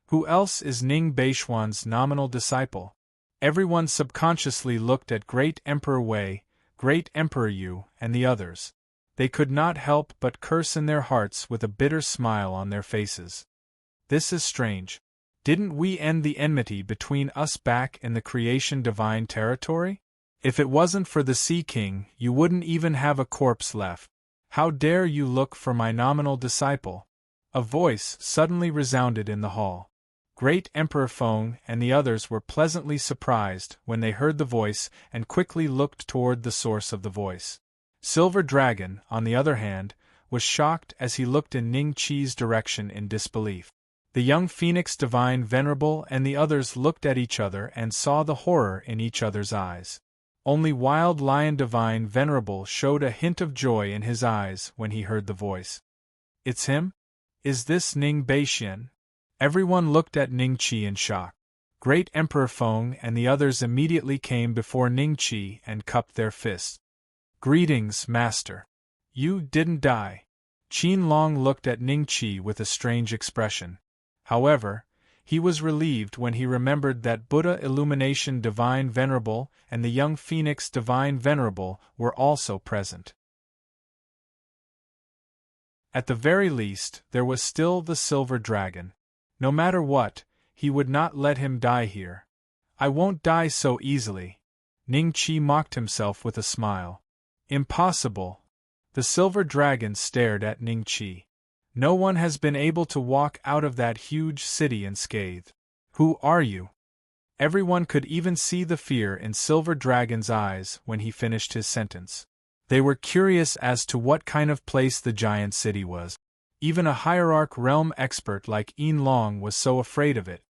Who else is Ning Beixian's nominal disciple? Everyone subconsciously looked at Great Emperor Wei, Great Emperor Yu, and the others. They could not help but curse in their hearts with a bitter smile on their faces. This is strange. Didn't we end the enmity between us back in the creation divine territory? If it wasn't for the Sea King, you wouldn't even have a corpse left. How dare you look for my nominal disciple? A voice suddenly resounded in the hall. Great Emperor Feng and the others were pleasantly surprised when they heard the voice and quickly looked toward the source of the voice. Silver Dragon, on the other hand, was shocked as he looked in Ning Qi's direction in disbelief. The young Phoenix Divine Venerable and the others looked at each other and saw the horror in each other's eyes. Only Wild Lion Divine Venerable showed a hint of joy in his eyes when he heard the voice. It's him? Is this Ning Beixian? Everyone looked at Ning Qi in shock. Great Emperor Feng and the others immediately came before Ning Qi and cupped their fists. Greetings, Master. You didn't die. Qin Long looked at Ning Qi with a strange expression. However, he was relieved when he remembered that Buddha Illumination Divine Venerable and the young Phoenix Divine Venerable were also present. At the very least, there was still the Silver Dragon. No matter what, he would not let him die here. I won't die so easily. Ning Qi mocked himself with a smile. Impossible. The Silver Dragon stared at Ning Qi. No one has been able to walk out of that huge city unscathed. Who are you? Everyone could even see the fear in Silver Dragon's eyes when he finished his sentence. They were curious as to what kind of place the giant city was. Even a hierarch realm expert like Yin Long was so afraid of it.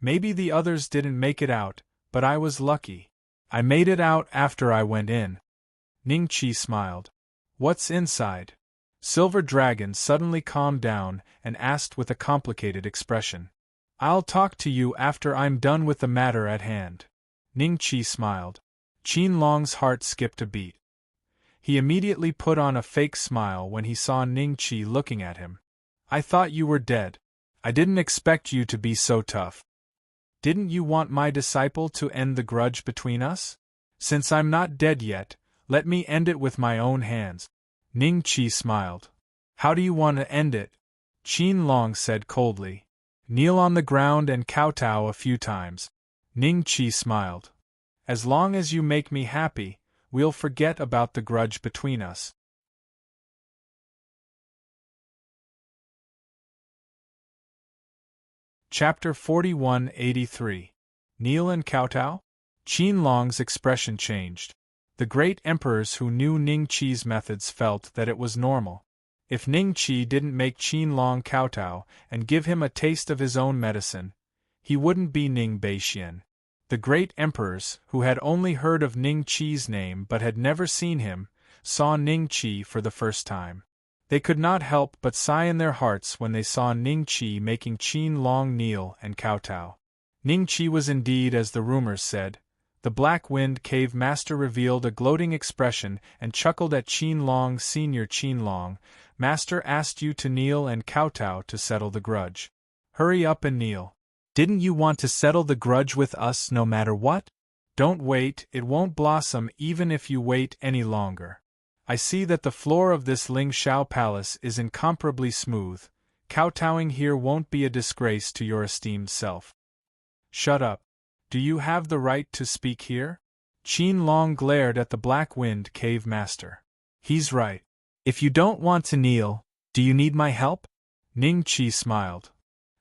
Maybe the others didn't make it out, but I was lucky. I made it out after I went in. Ning Qi smiled. What's inside? Silver Dragon suddenly calmed down and asked with a complicated expression. I'll talk to you after I'm done with the matter at hand. Ning Qi smiled. Qin Long's heart skipped a beat. He immediately put on a fake smile when he saw Ning Qi looking at him. I thought you were dead. I didn't expect you to be so tough. Didn't you want my disciple to end the grudge between us? Since I'm not dead yet, let me end it with my own hands. Ning Qi smiled. How do you want to end it? Qin Long said coldly. Kneel on the ground and kowtow a few times. Ning Qi smiled. As long as you make me happy, we'll forget about the grudge between us. Chapter 4183. Kneel and kowtow? Qin Long's expression changed. The great emperors who knew Ning Qi's methods felt that it was normal. If Ning Qi didn't make Qin Long kowtow and give him a taste of his own medicine, he wouldn't be Ning Beixian. The great emperors, who had only heard of Ning Qi's name but had never seen him, saw Ning Qi for the first time. They could not help but sigh in their hearts when they saw Ning Qi making Qin Long kneel and kowtow. Ning Qi was indeed as the rumors said. The Black Wind Cave Master revealed a gloating expression and chuckled at Qin Long. Senior Qin Long, Master asked you to kneel and kowtow to settle the grudge. Hurry up and kneel. Didn't you want to settle the grudge with us no matter what? Don't wait, it won't blossom even if you wait any longer. I see that the floor of this Ling Shao Palace is incomparably smooth. Kowtowing here won't be a disgrace to your esteemed self. Shut up. Do you have the right to speak here? Qin Long glared at the Black Wind Cave Master. He's right. If you don't want to kneel, do you need my help? Ning Qi smiled.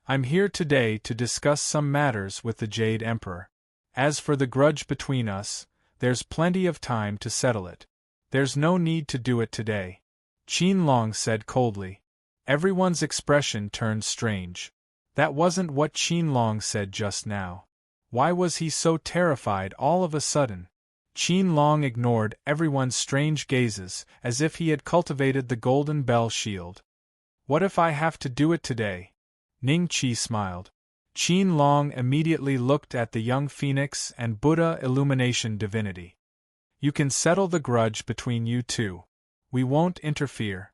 I'm here today to discuss some matters with the Jade Emperor. As for the grudge between us, there's plenty of time to settle it. There's no need to do it today. Qin Long said coldly. Everyone's expression turned strange. That wasn't what Qin Long said just now. Why was he so terrified all of a sudden? Qin Long ignored everyone's strange gazes as if he had cultivated the golden bell shield. What if I have to do it today? Ning Qi smiled. Qin Long immediately looked at the young Phoenix and Buddha Illumination Divinity. You can settle the grudge between you two. We won't interfere.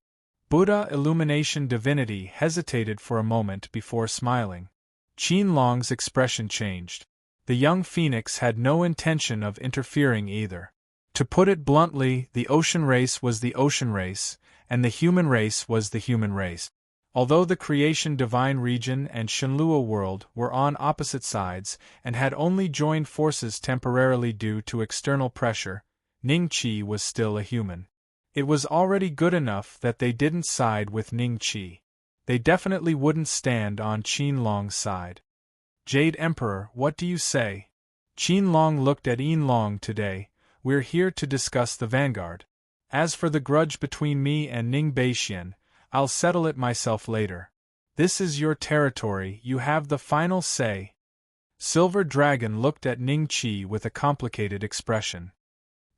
Buddha Illumination Divinity hesitated for a moment before smiling. Qin Long's expression changed. The young Phoenix had no intention of interfering either. To put it bluntly, the ocean race was the ocean race, and the human race was the human race. Although the Creation Divine Region and Shenlua World were on opposite sides and had only joined forces temporarily due to external pressure, Ning Qi was still a human. It was already good enough that they didn't side with Ning Qi. They definitely wouldn't stand on Qin Long's side. Jade Emperor, what do you say? Qin Long looked at Yin Long today. We're here to discuss the vanguard. As for the grudge between me and Ning Beixian, I'll settle it myself later. This is your territory, you have the final say. Silver Dragon looked at Ning Qi with a complicated expression.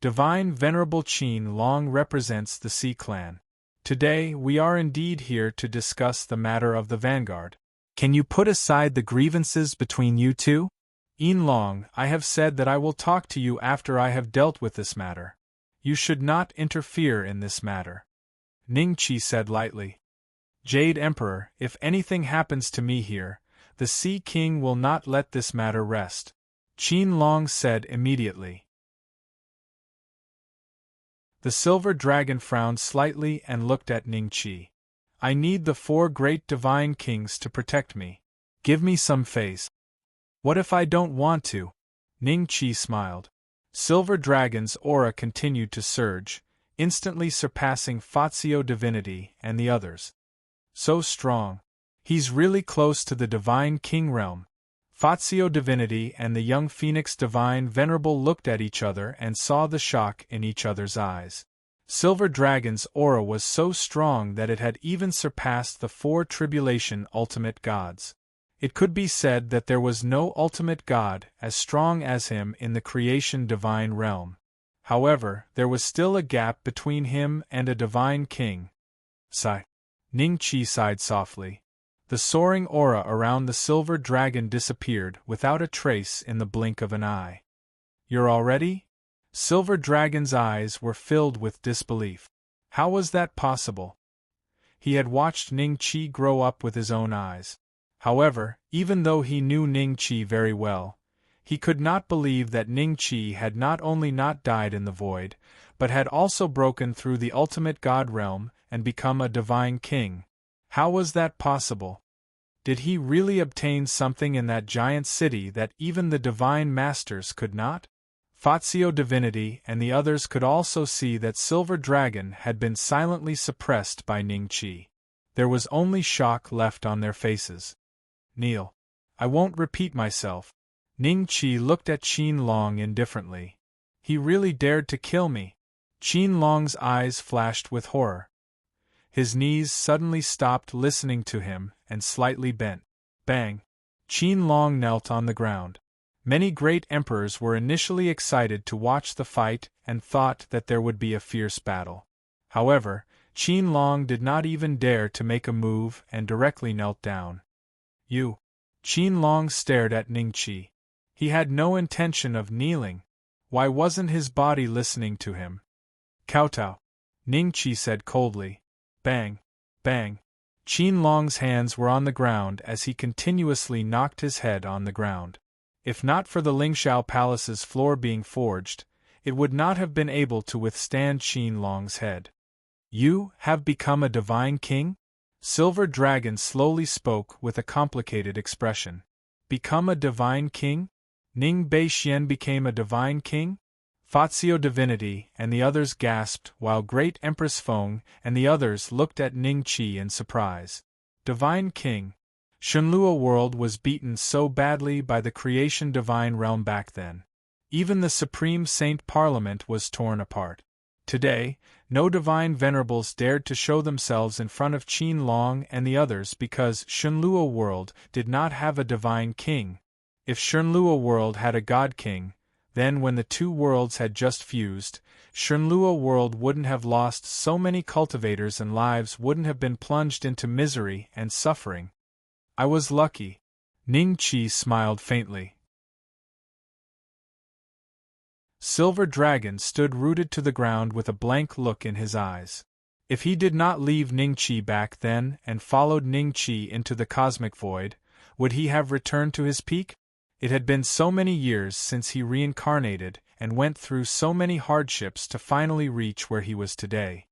Divine Venerable Qin Long represents the Sea Clan. Today we are indeed here to discuss the matter of the vanguard. Can you put aside the grievances between you two? Yin Long, I have said that I will talk to you after I have dealt with this matter. You should not interfere in this matter. Ning Qi said lightly. Jade Emperor, if anything happens to me here, the Sea King will not let this matter rest. Qin Long said immediately. The Silver Dragon frowned slightly and looked at Ning Qi. I need the 4 great divine kings to protect me. Give me some face. What if I don't want to? Ning Qi smiled. Silver Dragon's aura continued to surge, instantly surpassing Fazio Divinity and the others. So strong. He's really close to the Divine King realm. Fazio Divinity and the young Phoenix Divine Venerable looked at each other and saw the shock in each other's eyes. Silver Dragon's aura was so strong that it had even surpassed the 4 Tribulation Ultimate Gods. It could be said that there was no ultimate god as strong as him in the creation divine realm. However, there was still a gap between him and a divine king. Sigh. Ning Qi sighed softly. The soaring aura around the silver dragon disappeared without a trace in the blink of an eye. You're all ready? Silver Dragon's eyes were filled with disbelief. How was that possible? He had watched Ning Qi grow up with his own eyes. However, even though he knew Ning Qi very well, he could not believe that Ning Qi had not only not died in the void, but had also broken through the ultimate god realm and become a divine king. How was that possible? Did he really obtain something in that giant city that even the divine masters could not? Fazio Divinity and the others could also see that Silver Dragon had been silently suppressed by Ning Qi. There was only shock left on their faces. Kneel. I won't repeat myself. Ning Qi looked at Qin Long indifferently. He really dared to kill me. Qin Long's eyes flashed with horror. His knees suddenly stopped listening to him and slightly bent. Bang! Qin Long knelt on the ground. Many great emperors were initially excited to watch the fight and thought that there would be a fierce battle. However, Qin Long did not even dare to make a move and directly knelt down. You. Qin Long stared at Ning Qi. He had no intention of kneeling. Why wasn't his body listening to him? Kowtow. Ning Qi said coldly. Bang. Bang. Qin Long's hands were on the ground as he continuously knocked his head on the ground. If not for the Lingxiao Palace's floor being forged, it would not have been able to withstand Qin Long's head. You have become a divine king? Silver Dragon slowly spoke with a complicated expression. Become a divine king? Ning Beixian became a divine king? Fazio Divinity and the others gasped while Great Empress Feng and the others looked at Ning Qi in surprise. Divine king. Shenlua world was beaten so badly by the creation divine realm back then. Even the Supreme Saint Parliament was torn apart. Today, no divine venerables dared to show themselves in front of Qin Long and the others because Shenlua world did not have a divine king. If Shenlua world had a god king, then when the 2 worlds had just fused, Shenlua world wouldn't have lost so many cultivators and lives wouldn't have been plunged into misery and suffering. I was lucky. Ning Qi smiled faintly. Silver Dragon stood rooted to the ground with a blank look in his eyes. If he did not leave Ning Qi back then and followed Ning Qi into the cosmic void, would he have returned to his peak? It had been so many years since he reincarnated and went through so many hardships to finally reach where he was today.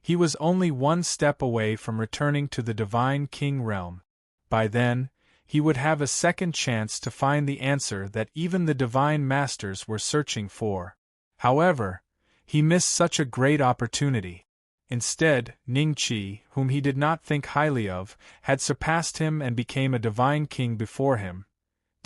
He was only 1 step away from returning to the Divine King realm. By then, he would have a second chance to find the answer that even the Divine Masters were searching for. However, he missed such a great opportunity. Instead, Ning Qi, whom he did not think highly of, had surpassed him and became a Divine King before him.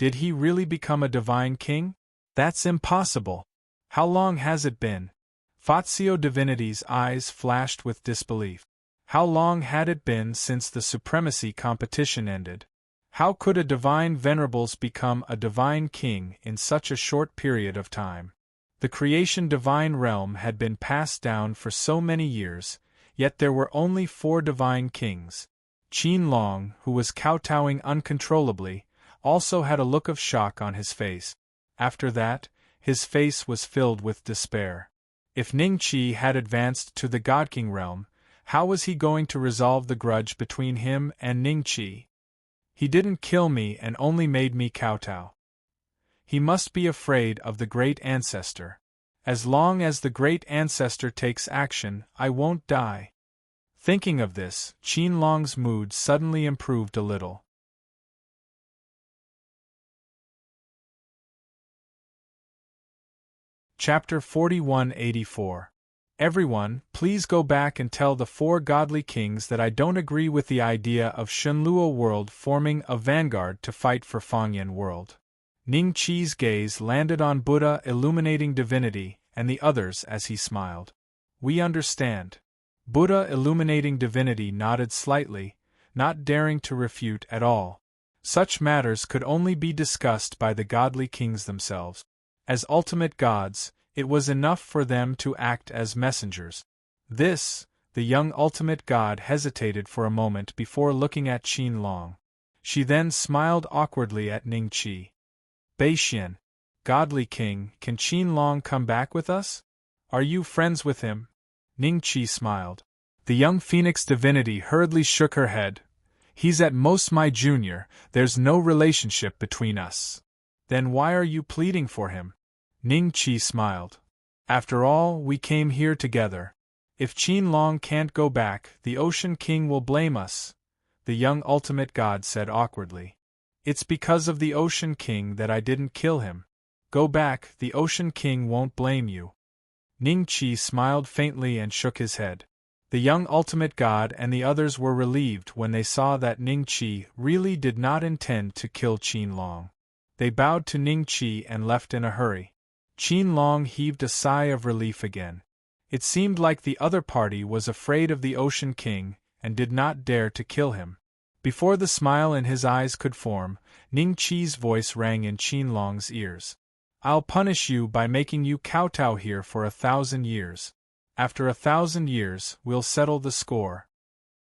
Did he really become a divine king? That's impossible. How long has it been? Fazio Divinity's eyes flashed with disbelief. How long had it been since the supremacy competition ended? How could a divine venerables become a divine king in such a short period of time? The creation divine realm had been passed down for so many years, yet there were only 4 divine kings. Qin Long, who was kowtowing uncontrollably, also had a look of shock on his face. After that, his face was filled with despair. If Ningqi had advanced to the God-King realm, how was he going to resolve the grudge between him and Ningqi? He didn't kill me and only made me kowtow. He must be afraid of the Great Ancestor. As long as the Great Ancestor takes action, I won't die. Thinking of this, Qin Long's mood suddenly improved a little. Chapter 4184. Everyone, please go back and tell the 4 godly kings that I don't agree with the idea of Shenluo world forming a vanguard to fight for Fangyan world. Ning Qi's gaze landed on Buddha illuminating divinity and the others as he smiled. We understand. Buddha illuminating divinity nodded slightly, not daring to refute at all. Such matters could only be discussed by the godly kings themselves. As ultimate gods, it was enough for them to act as messengers. The young ultimate god hesitated for a moment before looking at Qin Long. She then smiled awkwardly at Ning Qi. Beixian, godly king, can Qin Long come back with us? Are you friends with him? Ning Qi smiled. The young phoenix divinity hurriedly shook her head. He's at most my junior, there's no relationship between us. Then why are you pleading for him? Ning Qi smiled. After all, we came here together. If Qin Long can't go back, the Ocean King will blame us, the young ultimate god said awkwardly. It's because of the Ocean King that I didn't kill him. Go back, the Ocean King won't blame you. Ning Qi smiled faintly and shook his head. The young ultimate god and the others were relieved when they saw that Ning Qi really did not intend to kill Qin Long. They bowed to Ning Qi and left in a hurry. Qin Long heaved a sigh of relief again. It seemed like the other party was afraid of the Ocean King and did not dare to kill him. Before the smile in his eyes could form, Ning Qi's voice rang in Qin Long's ears. I'll punish you by making you kowtow here for 1,000 years. After 1,000 years, we'll settle the score.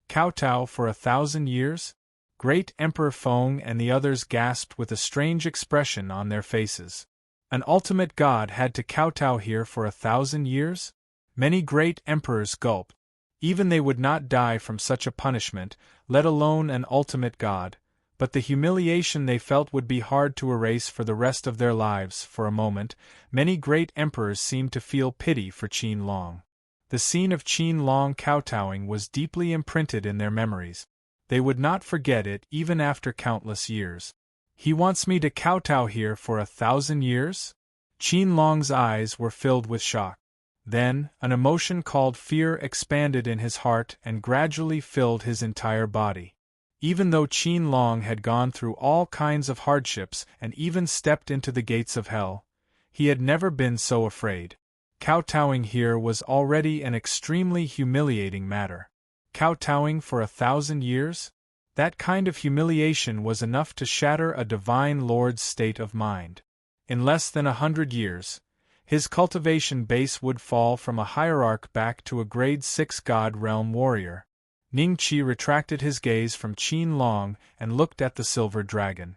Kowtow for 1,000 years? Great Emperor Feng and the others gasped with a strange expression on their faces. An ultimate god had to kowtow here for 1,000 years? Many great emperors gulped. Even they would not die from such a punishment, let alone an ultimate god, but the humiliation they felt would be hard to erase for the rest of their lives. For a moment, many great emperors seemed to feel pity for Qin Long. The scene of Qin Long kowtowing was deeply imprinted in their memories. They would not forget it even after countless years. He wants me to kowtow here for 1,000 years? Qin Long's eyes were filled with shock. Then, an emotion called fear expanded in his heart and gradually filled his entire body. Even though Qin Long had gone through all kinds of hardships and even stepped into the gates of hell, he had never been so afraid. Kowtowing here was already an extremely humiliating matter. Kowtowing for 1,000 years? That kind of humiliation was enough to shatter a divine lord's state of mind. In less than 100 years, his cultivation base would fall from a hierarch back to a grade 6 god realm warrior. Ning Qi retracted his gaze from Qin Long and looked at the silver dragon.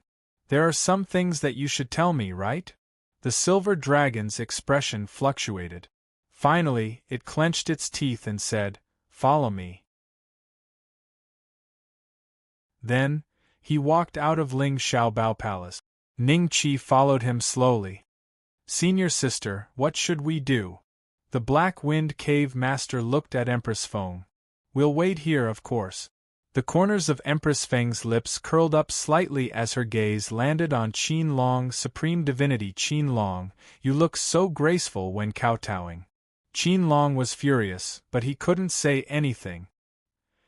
There are some things that you should tell me, right? The silver dragon's expression fluctuated. Finally, it clenched its teeth and said, "Follow me." Then, he walked out of Ling Xiaobao Palace. Ning Qi followed him slowly. Senior sister, what should we do? The Black Wind Cave Master looked at Empress Feng. We'll wait here, of course. The corners of Empress Feng's lips curled up slightly as her gaze landed on Qin Long. Supreme Divinity Qin Long, you look so graceful when kowtowing. Qin Long was furious, but he couldn't say anything.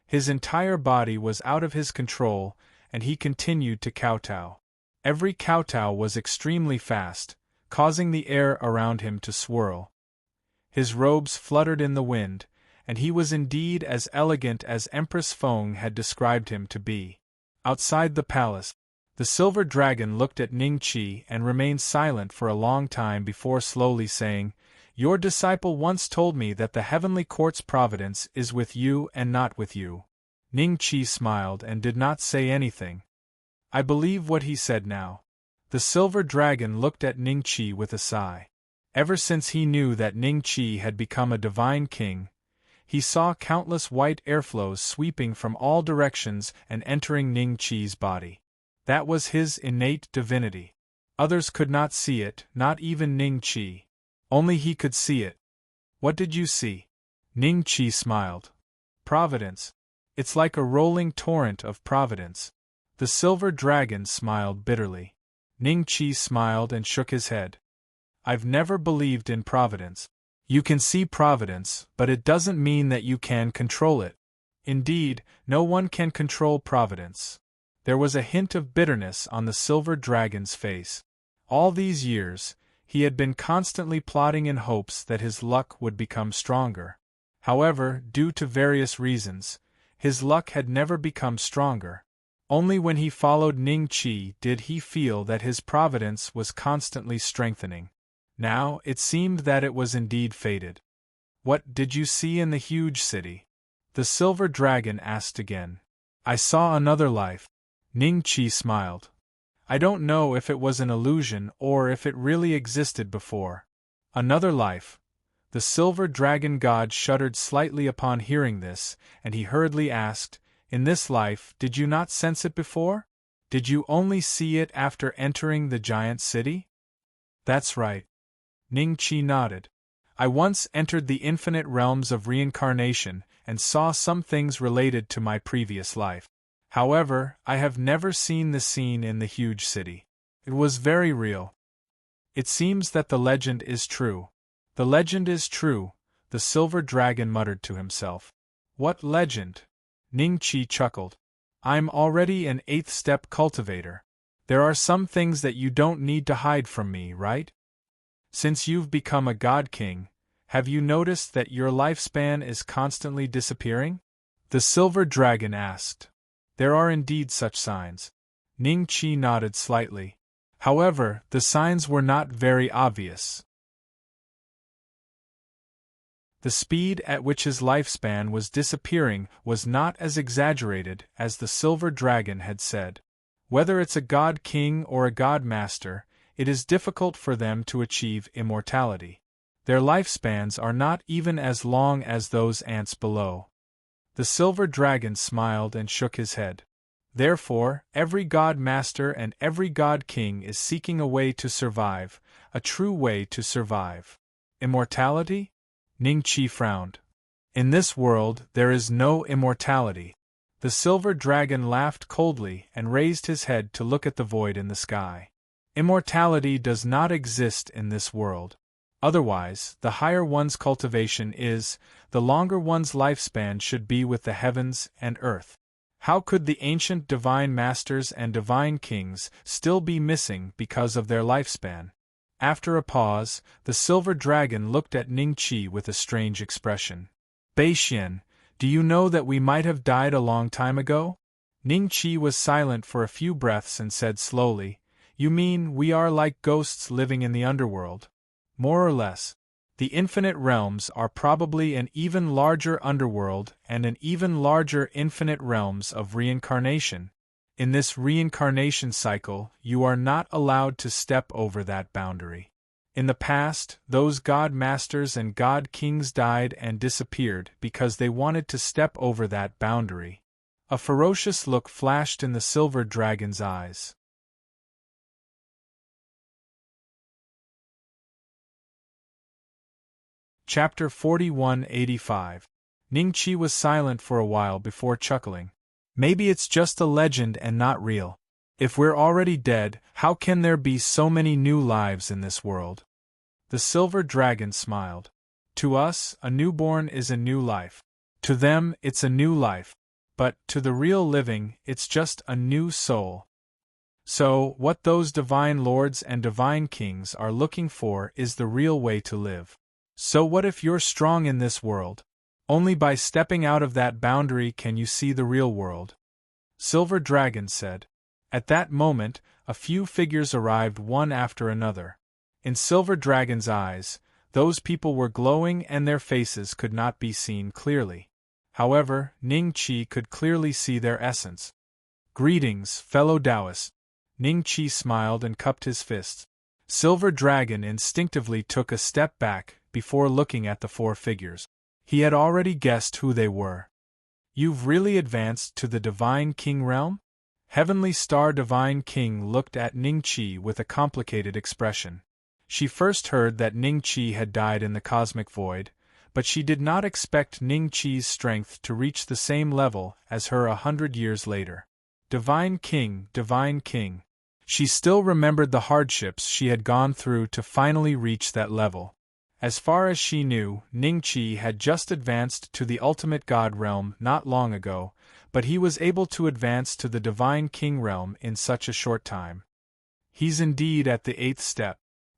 His entire body was out of his control, and he continued to kowtow. Every kowtow was extremely fast, causing the air around him to swirl. His robes fluttered in the wind, and he was indeed as elegant as Empress Feng had described him to be. Outside the palace, the silver dragon looked at Ningqi and remained silent for a long time before slowly saying, "Your disciple once told me that the heavenly court's providence is with you and not with you." Ningqi smiled and did not say anything. "I believe what he said now." The silver dragon looked at Ningqi with a sigh. Ever since he knew that Ningqi had become a divine king, he saw countless white airflows sweeping from all directions and entering Ningqi's body. That was his innate divinity. Others could not see it, not even Ningqi. Only he could see it. "What did you see?" Ningqi smiled. "Providence. It's like a rolling torrent of providence." The silver dragon smiled bitterly. Ningqi smiled and shook his head. "I've never believed in providence. You can see providence, but it doesn't mean that you can control it. Indeed, no one can control providence." There was a hint of bitterness on the silver dragon's face. All these years, he had been constantly plotting in hopes that his luck would become stronger. However, due to various reasons, his luck had never become stronger. Only when he followed Ningqi did he feel that his providence was constantly strengthening. Now, it seemed that it was indeed fated. "What did you see in the huge city?" the silver dragon asked again. "I saw another life." Ningqi smiled. "I don't know if it was an illusion or if it really existed before." Another life. The silver dragon god shuddered slightly upon hearing this, and he hurriedly asked, "In this life, did you not sense it before? Did you only see it after entering the giant city?" "That's right." Ningqi nodded. "I once entered the infinite realms of reincarnation and saw some things related to my previous life. However, I have never seen the scene in the huge city. It was very real." "It seems that the legend is true." "The legend is true," the silver dragon muttered to himself. "What legend?" Ningqi chuckled. "I'm already an 8th-step cultivator. There are some things that you don't need to hide from me, right? Since you've become a god king, have you noticed that your lifespan is constantly disappearing?" the silver dragon asked. "There are indeed such signs." Ningqi nodded slightly. However, the signs were not very obvious. The speed at which his lifespan was disappearing was not as exaggerated as the silver dragon had said. Whether it's a god king or a god master, it is difficult for them to achieve immortality. Their lifespans are not even as long as those ants below. The silver dragon smiled and shook his head. "Therefore, every god master and every god king is seeking a way to survive, a true way to survive." "Immortality?" Ningqi frowned. "In this world, there is no immortality." The silver dragon laughed coldly and raised his head to look at the void in the sky. "Immortality does not exist in this world. Otherwise, the higher one's cultivation is, the longer one's lifespan should be with the heavens and earth. How could the ancient divine masters and divine kings still be missing because of their lifespan?" After a pause, the silver dragon looked at Ningqi with a strange expression. "Beixian, do you know that we might have died a long time ago?" Ningqi was silent for a few breaths and said slowly, "You mean we are like ghosts living in the underworld?" "More or less. The infinite realms are probably an even larger underworld and an even larger infinite realms of reincarnation. In this reincarnation cycle, you are not allowed to step over that boundary. In the past, those god masters and god kings died and disappeared because they wanted to step over that boundary." A ferocious look flashed in the silver dragon's eyes. Chapter 4185. Ningqi was silent for a while before chuckling. "Maybe it's just a legend and not real. If we're already dead, how can there be so many new lives in this world?" The silver dragon smiled. "To us, a newborn is a new life. To them, it's a new life. But, to the real living, it's just a new soul." So, what those divine lords and divine kings are looking for is the real way to live. So what if you're strong in this world? Only by stepping out of that boundary can you see the real world. Silver Dragon said. At that moment, a few figures arrived one after another. In Silver Dragon's eyes, those people were glowing and their faces could not be seen clearly. However, Ning Qi could clearly see their essence. Greetings, fellow Taoists. Ning Qi smiled and cupped his fists. Silver Dragon instinctively took a step back before looking at the four figures. He had already guessed who they were. You've really advanced to the Divine King realm? Heavenly Star Divine King looked at Ning Qi with a complicated expression. She first heard that Ning Qi had died in the cosmic void, but she did not expect Ning Qi's strength to reach the same level as her 100 years later. Divine King, Divine King. She still remembered the hardships she had gone through to finally reach that level. As far as she knew, Ning Qi had just advanced to the ultimate God realm not long ago, but he was able to advance to the Divine King realm in such a short time. He's indeed at the 8th step,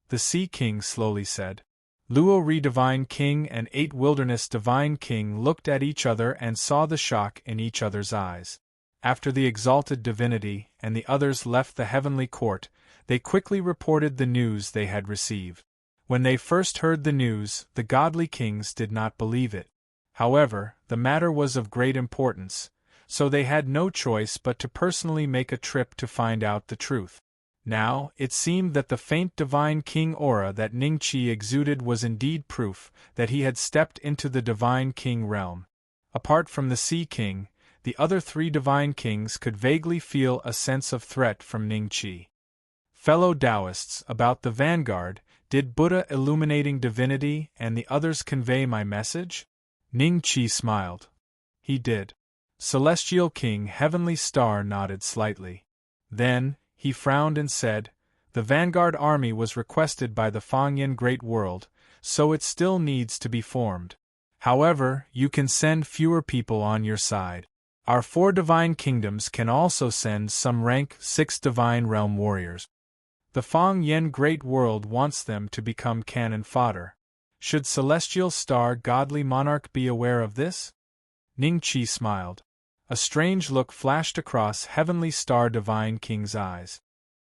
the Sea King slowly said. Luo Ri Divine King and 8 Wilderness Divine King looked at each other and saw the shock in each other's eyes. After the exalted divinity and the others left the heavenly court, they quickly reported the news they had received. When they first heard the news, the godly kings did not believe it. However, the matter was of great importance, so they had no choice but to personally make a trip to find out the truth. Now, it seemed that the faint Divine King aura that Ning Qi exuded was indeed proof that he had stepped into the Divine King realm. Apart from the Sea King, the other 3 Divine Kings could vaguely feel a sense of threat from Ning Qi. Fellow Taoists, about the vanguard, did Buddha illuminating divinity and the others convey my message? Ning Qi smiled. He did. Celestial King Heavenly Star nodded slightly. Then, he frowned and said, the vanguard army was requested by the Fangyan Great World, so it still needs to be formed. However, you can send fewer people on your side. Our 4 divine kingdoms can also send some rank 6 divine realm warriors. The Fangyan Great World wants them to become cannon fodder. Should Celestial Star Godly Monarch be aware of this? Ning Qi smiled. A strange look flashed across Heavenly Star Divine King's eyes.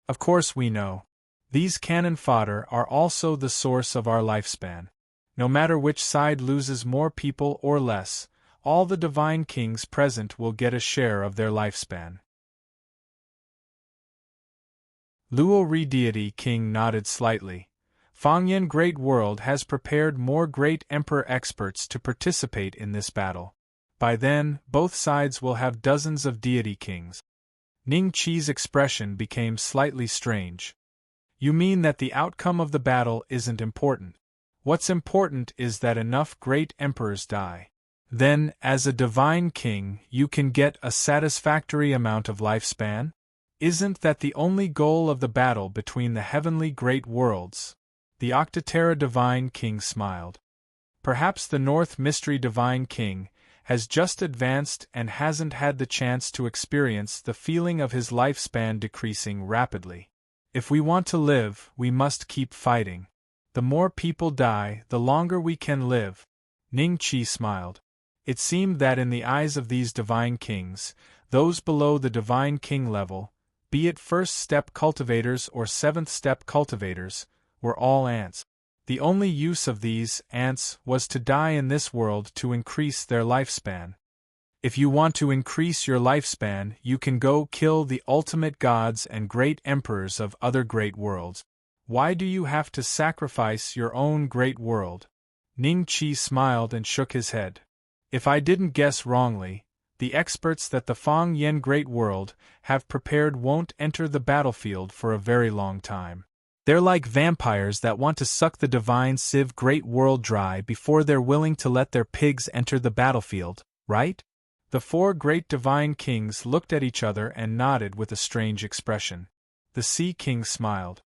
Of course we know. These cannon fodder are also the source of our lifespan. No matter which side loses more people or less, all the divine kings present will get a share of their lifespan. Luo Ri Deity King nodded slightly. Fangyan Great World has prepared more great emperor experts to participate in this battle. By then, both sides will have dozens of deity kings. Ning Qi's expression became slightly strange. You mean that the outcome of the battle isn't important? What's important is that enough great emperors die. Then, as a divine king, you can get a satisfactory amount of lifespan? Isn't that the only goal of the battle between the heavenly great worlds? The Octaterra Divine King smiled. Perhaps the North Mystery Divine King has just advanced and hasn't had the chance to experience the feeling of his lifespan decreasing rapidly. If we want to live, we must keep fighting. The more people die, the longer we can live. Ning Qi smiled. It seemed that in the eyes of these divine kings, those below the divine king level, be it first-step cultivators or seventh-step cultivators, were all ants. The only use of these ants was to die in this world to increase their lifespan. If you want to increase your lifespan, you can go kill the ultimate gods and great emperors of other great worlds. Why do you have to sacrifice your own great world? Ning Qi smiled and shook his head. If I didn't guess wrongly, the experts that the Fangyan Great World have prepared won't enter the battlefield for a very long time. They're like vampires that want to suck the divine Civ Great World dry before they're willing to let their pigs enter the battlefield, right? The 4 great divine kings looked at each other and nodded with a strange expression. The Sea King smiled.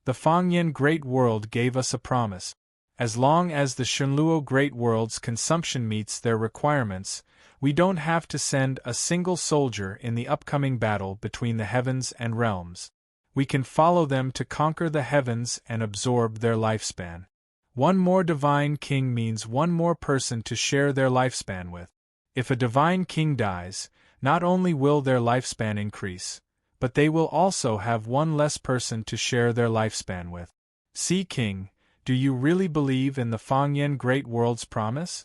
The Fangyan Great World gave us a promise. As long as the Shenluo Great World's consumption meets their requirements, We don't have to send a single soldier in the upcoming battle between the heavens and realms. We can follow them to conquer the heavens and absorb their lifespan. One more divine king means one more person to share their lifespan with. If a divine king dies, not only will their lifespan increase, but they will also have one less person to share their lifespan with. Sea King, do you really believe in the Fangyan Great World's promise?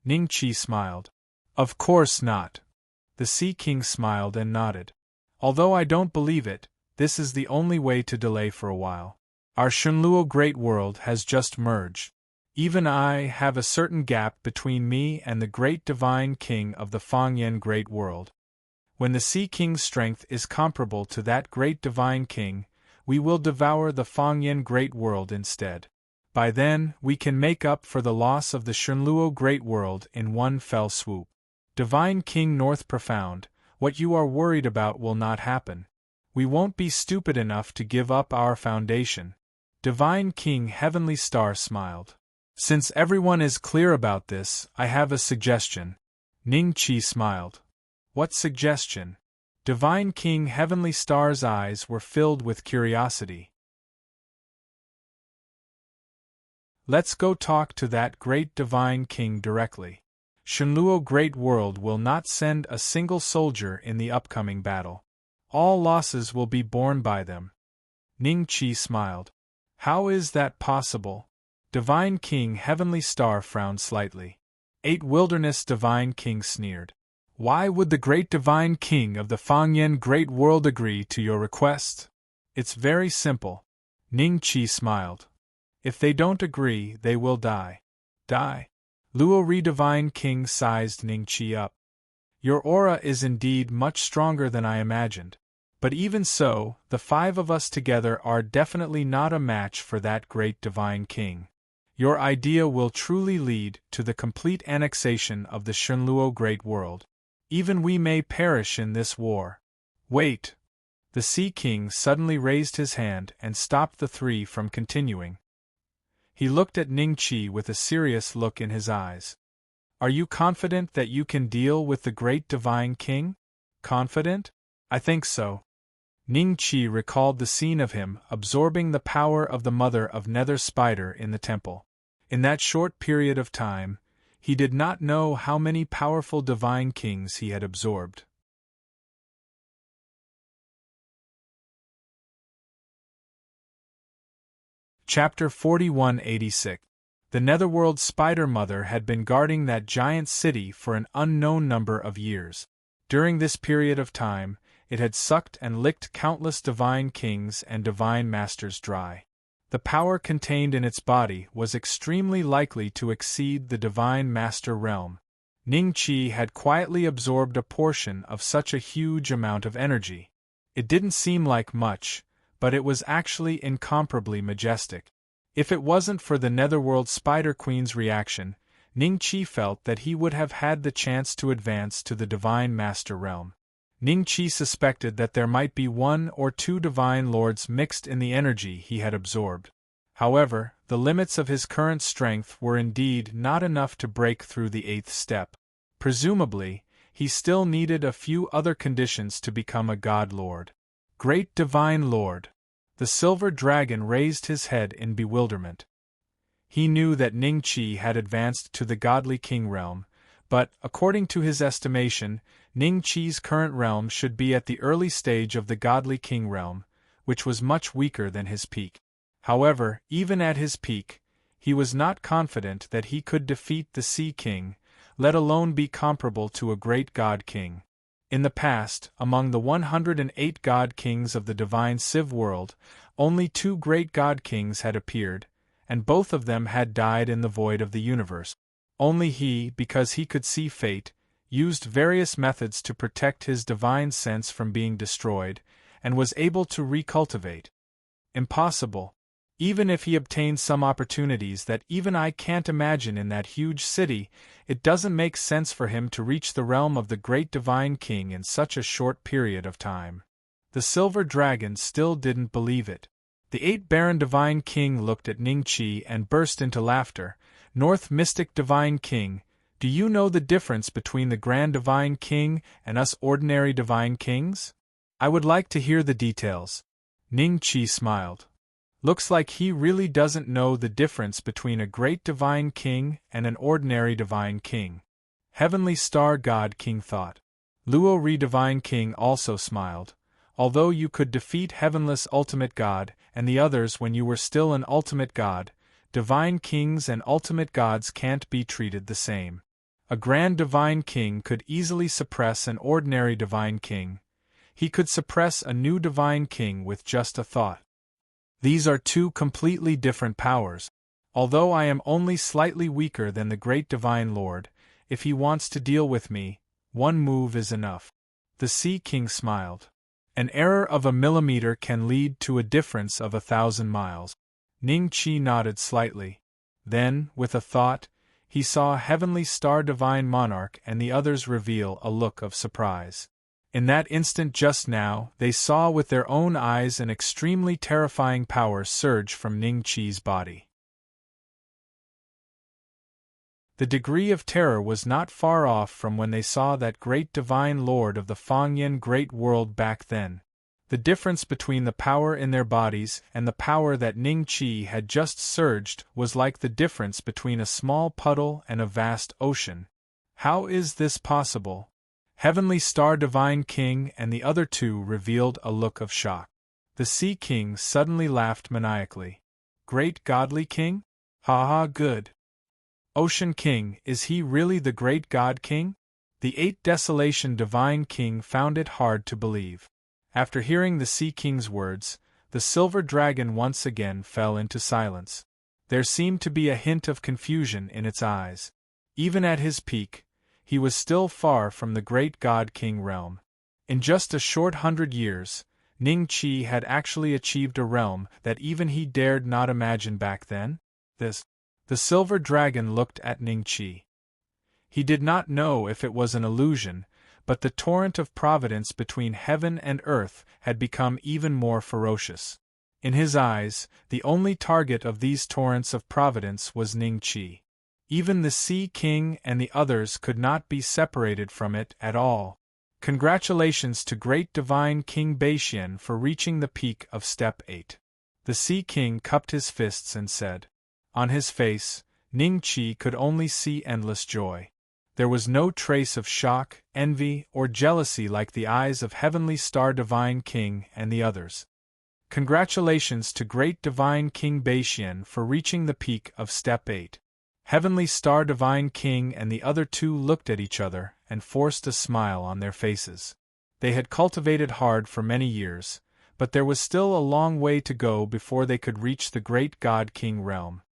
Ningqi smiled. Of course not. The Sea King smiled and nodded. Although I don't believe it, this is the only way to delay for a while. Our Shunluo Great World has just merged. Even I have a certain gap between me and the great divine king of the Fangyan Great World. When the Sea King's strength is comparable to that great divine king, we will devour the Fangyan Great World instead. By then, we can make up for the loss of the Shunluo Great World in one fell swoop. Divine King North Profound, what you are worried about will not happen. We won't be stupid enough to give up our foundation. Divine King Heavenly Star smiled. Since everyone is clear about this, I have a suggestion. Ningqi smiled. What suggestion? Divine King Heavenly Star's eyes were filled with curiosity. Let's go talk to that great divine king directly. Shunluo Great World will not send a single soldier in the upcoming battle. All losses will be borne by them. Ningqi smiled. How is that possible? Divine King Heavenly Star frowned slightly. 8 Wilderness Divine King sneered. Why would the great divine king of the Fangyan Great World agree to your request? It's very simple. Ningqi smiled. If they don't agree, they will die. Die. Luo Ri Divine King sized Ningqi up. Your aura is indeed much stronger than I imagined. But even so, the 5 of us together are definitely not a match for that great divine king. Your idea will truly lead to the complete annexation of the Shunluo Great World. Even we may perish in this war. Wait! The Sea King suddenly raised his hand and stopped the 3 from continuing. He looked at Ningqi with a serious look in his eyes. Are you confident that you can deal with the great divine king? Confident? I think so. Ningqi recalled the scene of him absorbing the power of the mother of Nether Spider in the temple. In that short period of time, he did not know how many powerful divine kings he had absorbed. Chapter 4186. The Netherworld Spider Mother had been guarding that giant city for an unknown number of years. During this period of time, it had sucked and licked countless divine kings and divine masters dry. The power contained in its body was extremely likely to exceed the divine master realm. Ningqi had quietly absorbed a portion of such a huge amount of energy. It didn't seem like much, but it was actually incomparably majestic. If it wasn't for the Netherworld Spider Queen's reaction, Ningqi felt that he would have had the chance to advance to the Divine Master Realm. Ningqi suspected that there might be 1 or 2 Divine Lords mixed in the energy he had absorbed. However, the limits of his current strength were indeed not enough to break through the 8th step. Presumably, he still needed a few other conditions to become a God Lord. Great Divine Lord! The Silver Dragon raised his head in bewilderment. He knew that Ningqi had advanced to the Godly King realm, but, according to his estimation, Ningqi's current realm should be at the early stage of the Godly King realm, which was much weaker than his peak. However, even at his peak, he was not confident that he could defeat the Sea King, let alone be comparable to a great God King. In the past, among the 108 God Kings of the Divine Civ world, only 2 great God Kings had appeared, and both of them had died in the void of the universe. Only he, because he could see fate, used various methods to protect his divine sense from being destroyed, and was able to recultivate. Impossible. Even if he obtained some opportunities that even I can't imagine in that huge city, it doesn't make sense for him to reach the realm of the great divine king in such a short period of time. The Silver Dragon still didn't believe it. The 8 Baron Divine King looked at Ningqi and burst into laughter. North Mystic Divine King, Do you know the difference between the Grand Divine King and us ordinary Divine Kings? I would like to hear the details. Ning-Chi smiled. Looks like he really doesn't know the difference between a great Divine King and an ordinary Divine King. Heavenly Star God King thought. Luo Ri Divine King also smiled. Although you could defeat Heavenless Ultimate God and the others when you were still an Ultimate God, Divine Kings and Ultimate Gods can't be treated the same. A Grand Divine King could easily suppress an ordinary Divine King. He could suppress a new Divine King with just a thought. These are two completely different powers. Although I am only slightly weaker than the Great Divine Lord, if he wants to deal with me, one move is enough. The Sea King smiled. An error of a millimeter can lead to a difference of 1,000 miles. Ning-Chi nodded slightly. Then, with a thought, he saw Heavenly Star Divine Monarch and the others reveal a look of surprise. In that instant just now, they saw with their own eyes an extremely terrifying power surge from Ning-Chi's body. The degree of terror was not far off from when they saw that great Divine Lord of the Fangyan Great World back then. The difference between the power in their bodies and the power that Ning-Chi had just surged was like the difference between a small puddle and a vast ocean. How is this possible? Heavenly Star Divine King and the other two revealed a look of shock. The Sea King suddenly laughed maniacally. Great Godly King? Ha ha, good. Ocean King, is he really the Great God King? The Eight Desolation Divine King found it hard to believe. After hearing the Sea King's words, the silver dragon once again fell into silence. There seemed to be a hint of confusion in its eyes. Even at his peak, he was still far from the Great God King realm. In just a short 100 years, Ning-Chi had actually achieved a realm that even he dared not imagine back then. The silver dragon looked at Ning-Chi. He did not know if it was an illusion, but the torrent of providence between heaven and earth had become even more ferocious. In his eyes, the only target of these torrents of providence was Ning-Chi. Even the Sea King and the others could not be separated from it at all. Congratulations to Great Divine King Beixian for reaching the peak of Step 8. The Sea King cupped his fists and said. On his face, Ning-Chi could only see endless joy. There was no trace of shock, envy, or jealousy like the eyes of Heavenly Star Divine King and the others. Congratulations to Great Divine King Beixian for reaching the peak of Step 8. Heavenly Star Divine King and the other two looked at each other and forced a smile on their faces. They had cultivated hard for many years, but there was still a long way to go before they could reach the Great God King realm.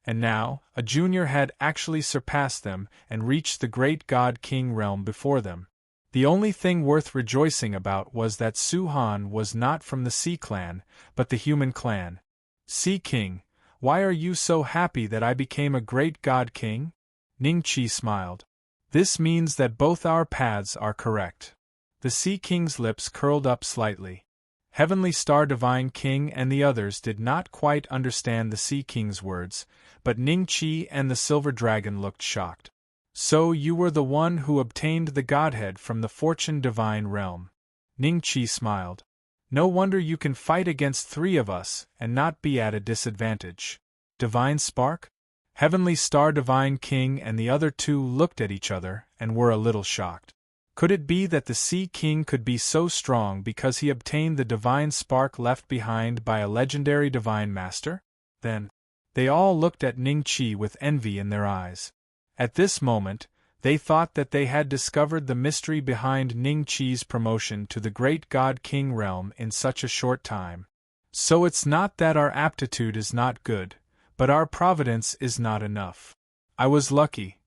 And now, a junior had actually surpassed them and reached the Great God King realm before them. The only thing worth rejoicing about was that Su-Han was not from the Sea Clan, but the Human Clan. Sea King, why are you so happy that I became a Great God King? Ning-Chi smiled. This means that both our paths are correct. The Sea King's lips curled up slightly. Heavenly Star Divine King and the others did not quite understand the Sea King's words, but Ning-Chi and the Silver Dragon looked shocked. So you were the one who obtained the Godhead from the Fortune Divine realm. Ning-Chi smiled. No wonder you can fight against 3 of us and not be at a disadvantage. Divine Spark? Heavenly Star Divine King and the other two looked at each other and were a little shocked. Could it be that the Sea King could be so strong because he obtained the divine spark left behind by a legendary divine master? Then, they all looked at Ning-Chi with envy in their eyes. At this moment, they thought that they had discovered the mystery behind Ning-Chi's promotion to the Great God King realm in such a short time. So it's not that our aptitude is not good, but our providence is not enough. I was lucky.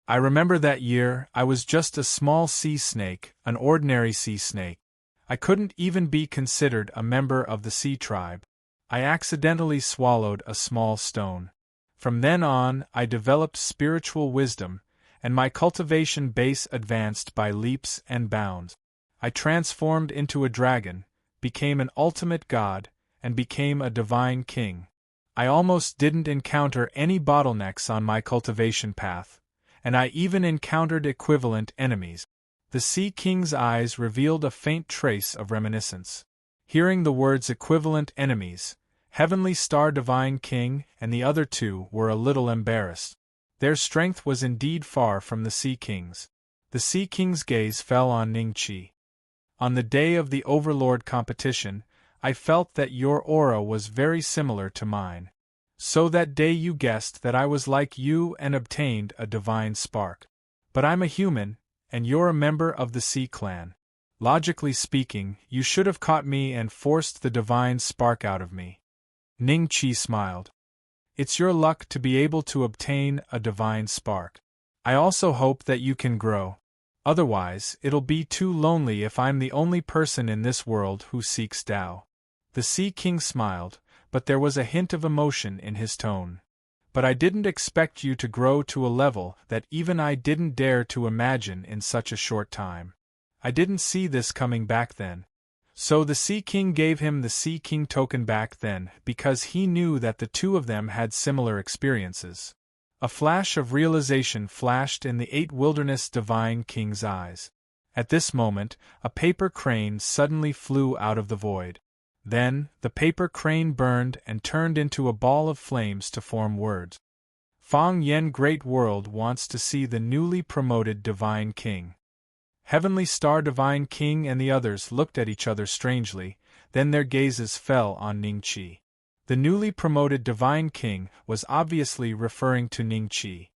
I remember that year, I was just a small sea snake, an ordinary sea snake. I couldn't even be considered a member of the sea tribe. I accidentally swallowed a small stone. From then on, I developed spiritual wisdom, and my cultivation base advanced by leaps and bounds. I transformed into a dragon, became an ultimate god, and became a divine king. I almost didn't encounter any bottlenecks on my cultivation path, and I even encountered equivalent enemies. The Sea King's eyes revealed a faint trace of reminiscence. Hearing the words equivalent enemies, Heavenly Star Divine King and the other two were a little embarrassed. Their strength was indeed far from the Sea King's. The Sea King's gaze fell on Ningqi. On the day of the Overlord competition, I felt that your aura was very similar to mine. So that day you guessed that I was like you and obtained a divine spark. But I'm a human, and you're a member of the Sea Clan. Logically speaking, you should have caught me and forced the divine spark out of me. Ningqi smiled. It's your luck to be able to obtain a divine spark. I also hope that you can grow. Otherwise, it'll be too lonely if I'm the only person in this world who seeks Tao. The Sea King smiled, but there was a hint of emotion in his tone. But I didn't expect you to grow to a level that even I didn't dare to imagine in such a short time. I didn't see this coming back then. So the Sea King gave him the Sea King token back then because he knew that the two of them had similar experiences. A flash of realization flashed in the 8 Wilderness Divine King's eyes. At this moment, a paper crane suddenly flew out of the void. Then, the paper crane burned and turned into a ball of flames to form words. Fang Yen Great World wants to see the newly promoted Divine King. Heavenly Star Divine King and the others looked at each other strangely, then their gazes fell on Ningqi. The newly promoted Divine King was obviously referring to Ningqi.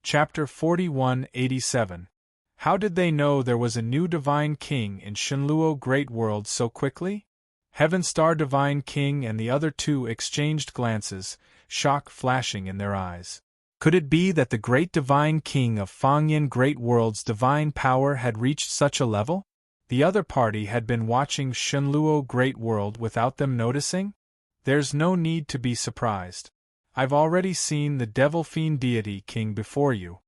Chapter 4187. How did they know there was a new Divine King in Shenluo Great World so quickly? Heaven Star Divine King and the other two exchanged glances, shock flashing in their eyes. Could it be that the great Divine King of Fangyan Great World's divine power had reached such a level? The other party had been watching Shenluo Great World without them noticing? There's no need to be surprised. I've already seen the Devil Fiend Deity King before you.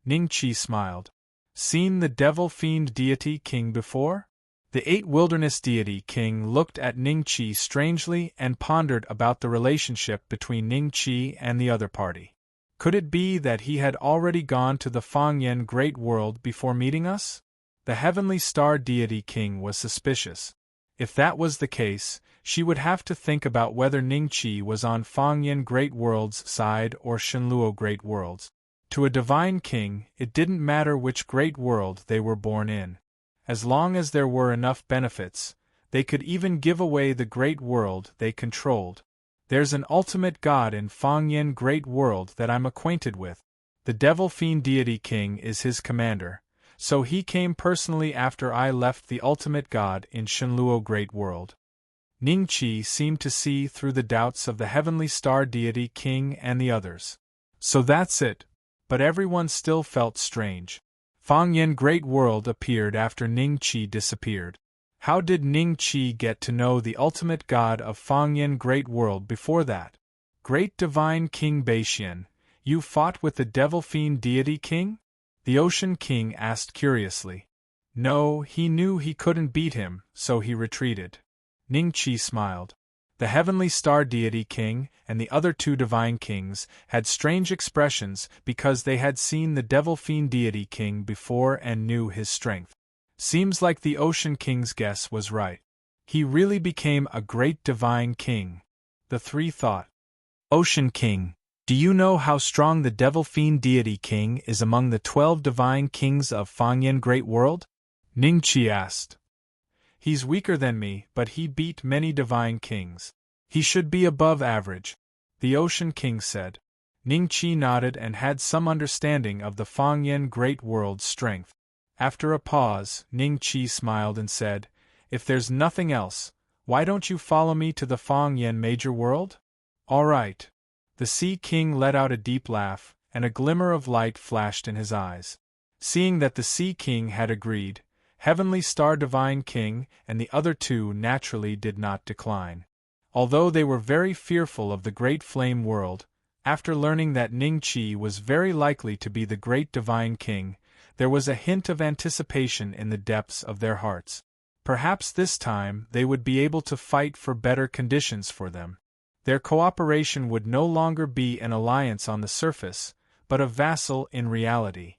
Ningqi smiled. Seen the Devil Fiend Deity King before? The 8 Wilderness Deity King looked at Ningqi strangely and pondered about the relationship between Ningqi and the other party. Could it be that he had already gone to the Fangyan Great World before meeting us? The Heavenly Star Deity King was suspicious. If that was the case, she would have to think about whether Ningqi was on Fangyan Great World's side or Shenluo Great World's. To a Divine King, it didn't matter which great world they were born in. As long as there were enough benefits, they could even give away the great world they controlled. There's an ultimate god in Fangyan Great World that I'm acquainted with. The Devil Fiend Deity King is his commander, so he came personally after I left the ultimate god in Shenluo Great World. Ningqi seemed to see through the doubts of the Heavenly Star Deity King and the others. So that's it. But everyone still felt strange. Fangyan Great World appeared after Ningqi disappeared. How did Ningqi get to know the ultimate god of Fangyan Great World before that? Great Divine King Beixian, you fought with the Devil Fiend Deity King? The Ocean King asked curiously. No, he knew he couldn't beat him, so he retreated. Ningqi smiled. The Heavenly Star Deity King and the other two Divine Kings had strange expressions because they had seen the Devil Fiend Deity King before and knew his strength. Seems like the Ocean King's guess was right. He really became a great Divine King. The three thought. Ocean King, do you know how strong the Devil Fiend Deity King is among the 12 Divine Kings of Fangyan Great World? Ningqi asked. He's weaker than me, but he beat many Divine Kings. He should be above average, the Ocean King said. Ningqi nodded and had some understanding of the Fangyan Great World's strength. After a pause, Ningqi smiled and said, If there's nothing else, why don't you follow me to the Fangyan Major World? All right. The Sea King let out a deep laugh, and a glimmer of light flashed in his eyes. Seeing that the Sea King had agreed, Heavenly Star Divine King and the other two naturally did not decline. Although they were very fearful of the Great Flame World, after learning that Ningqi was very likely to be the Great Divine King, There was a hint of anticipation in the depths of their hearts. Perhaps this time they would be able to fight for better conditions for them. Their cooperation would no longer be an alliance on the surface, but a vassal in reality.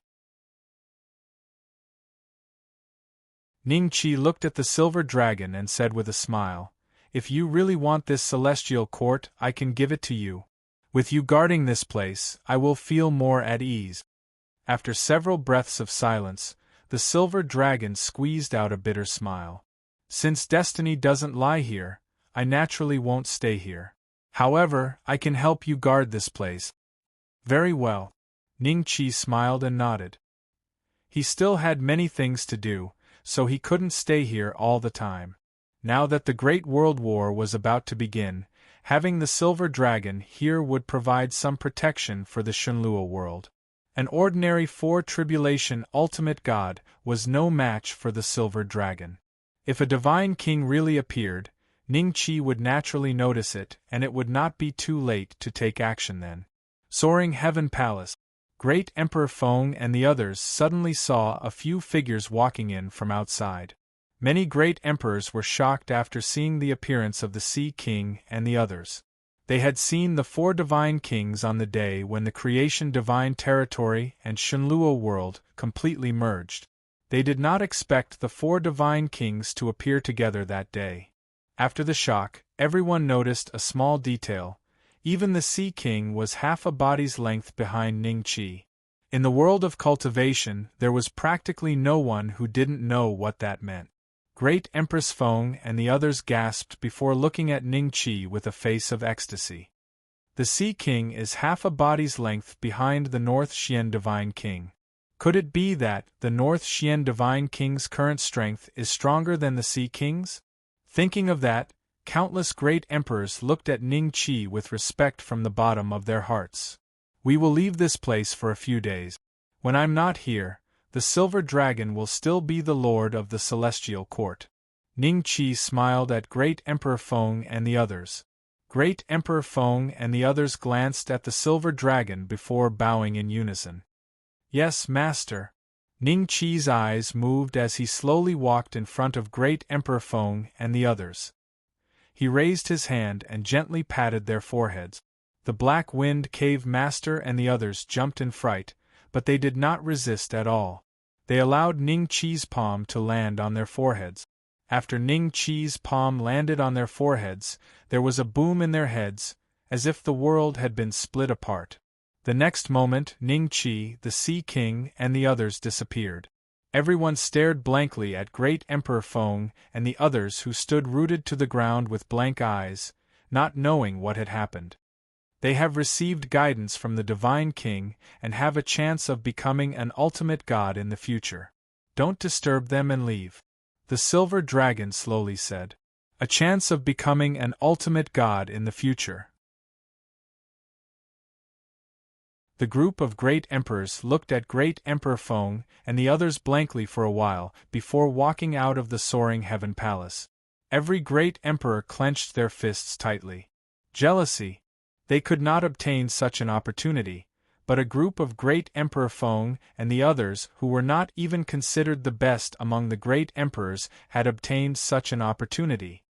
Ningqi looked at the silver dragon and said with a smile, "If you really want this celestial court, I can give it to you. With you guarding this place, I will feel more at ease." After several breaths of silence, the silver dragon squeezed out a bitter smile. "Since destiny doesn't lie here, I naturally won't stay here. However, I can help you guard this place." "Very well." Ningqi smiled and nodded. He still had many things to do, so he couldn't stay here all the time. Now that the Great World War was about to begin, having the Silver Dragon here would provide some protection for the Shenluo world. An ordinary four-tribulation ultimate god was no match for the Silver Dragon. If a divine king really appeared, Ningqi would naturally notice it, and it would not be too late to take action then. Soaring Heaven Palace. Great Emperor Feng and the others suddenly saw a few figures walking in from outside. Many great emperors were shocked after seeing the appearance of the Sea King and the others. They had seen the four divine kings on the day when the creation divine territory and Shenluo world completely merged. They did not expect the four divine kings to appear together that day. After the shock, everyone noticed a small detail. Even the Sea King was half a body's length behind Ningqi. In the world of cultivation, there was practically no one who didn't know what that meant. Great Empress Feng and the others gasped before looking at Ningqi with a face of ecstasy. The Sea King is half a body's length behind the North Xian Divine King. Could it be that the North Xian Divine King's current strength is stronger than the Sea King's? Thinking of that, countless great emperors looked at Ningqi with respect from the bottom of their hearts. "We will leave this place for a few days. When I'm not here, the Silver Dragon will still be the lord of the Celestial Court." Ningqi smiled at Great Emperor Feng and the others. Great Emperor Feng and the others glanced at the Silver Dragon before bowing in unison. "Yes, Master." Ningqi's eyes moved as he slowly walked in front of Great Emperor Feng and the others. He raised his hand and gently patted their foreheads. The Black Wind Cave Master and the others jumped in fright, but they did not resist at all. They allowed Ningqi's palm to land on their foreheads. After Ningqi's palm landed on their foreheads, there was a boom in their heads, as if the world had been split apart. The next moment, Ningqi, the Sea King, and the others disappeared. Everyone stared blankly at Great Emperor Feng and the others who stood rooted to the ground with blank eyes, not knowing what had happened. They have received guidance from the Divine King and have a chance of becoming an ultimate god in the future. Don't disturb them and leave. The Silver Dragon slowly said. A chance of becoming an ultimate god in the future. The group of great emperors looked at Great Emperor Feng and the others blankly for a while before walking out of the Soaring Heaven Palace. Every great emperor clenched their fists tightly. Jealousy. They could not obtain such an opportunity, but a group of Great Emperor Feng and the others who were not even considered the best among the great emperors had obtained such an opportunity.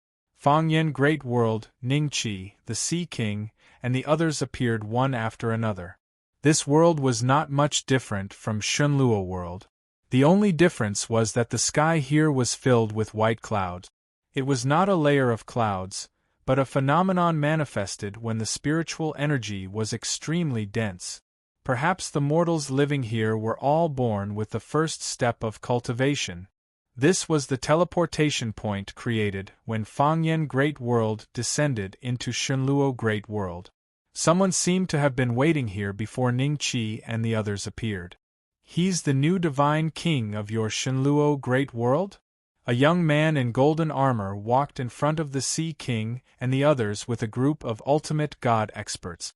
Fangyan Great World, Ningqi, the Sea King, and the others appeared one after another. This world was not much different from Shenluo world. The only difference was that the sky here was filled with white clouds. It was not a layer of clouds, but a phenomenon manifested when the spiritual energy was extremely dense. Perhaps the mortals living here were all born with the first step of cultivation. This was the teleportation point created when Fangyan Great World descended into Shenluo Great World. Someone seemed to have been waiting here before Ningqi and the others appeared. "He's the new divine king of your Shenluo Great World?" A young man in golden armor walked in front of the Sea King and the others with a group of ultimate god experts.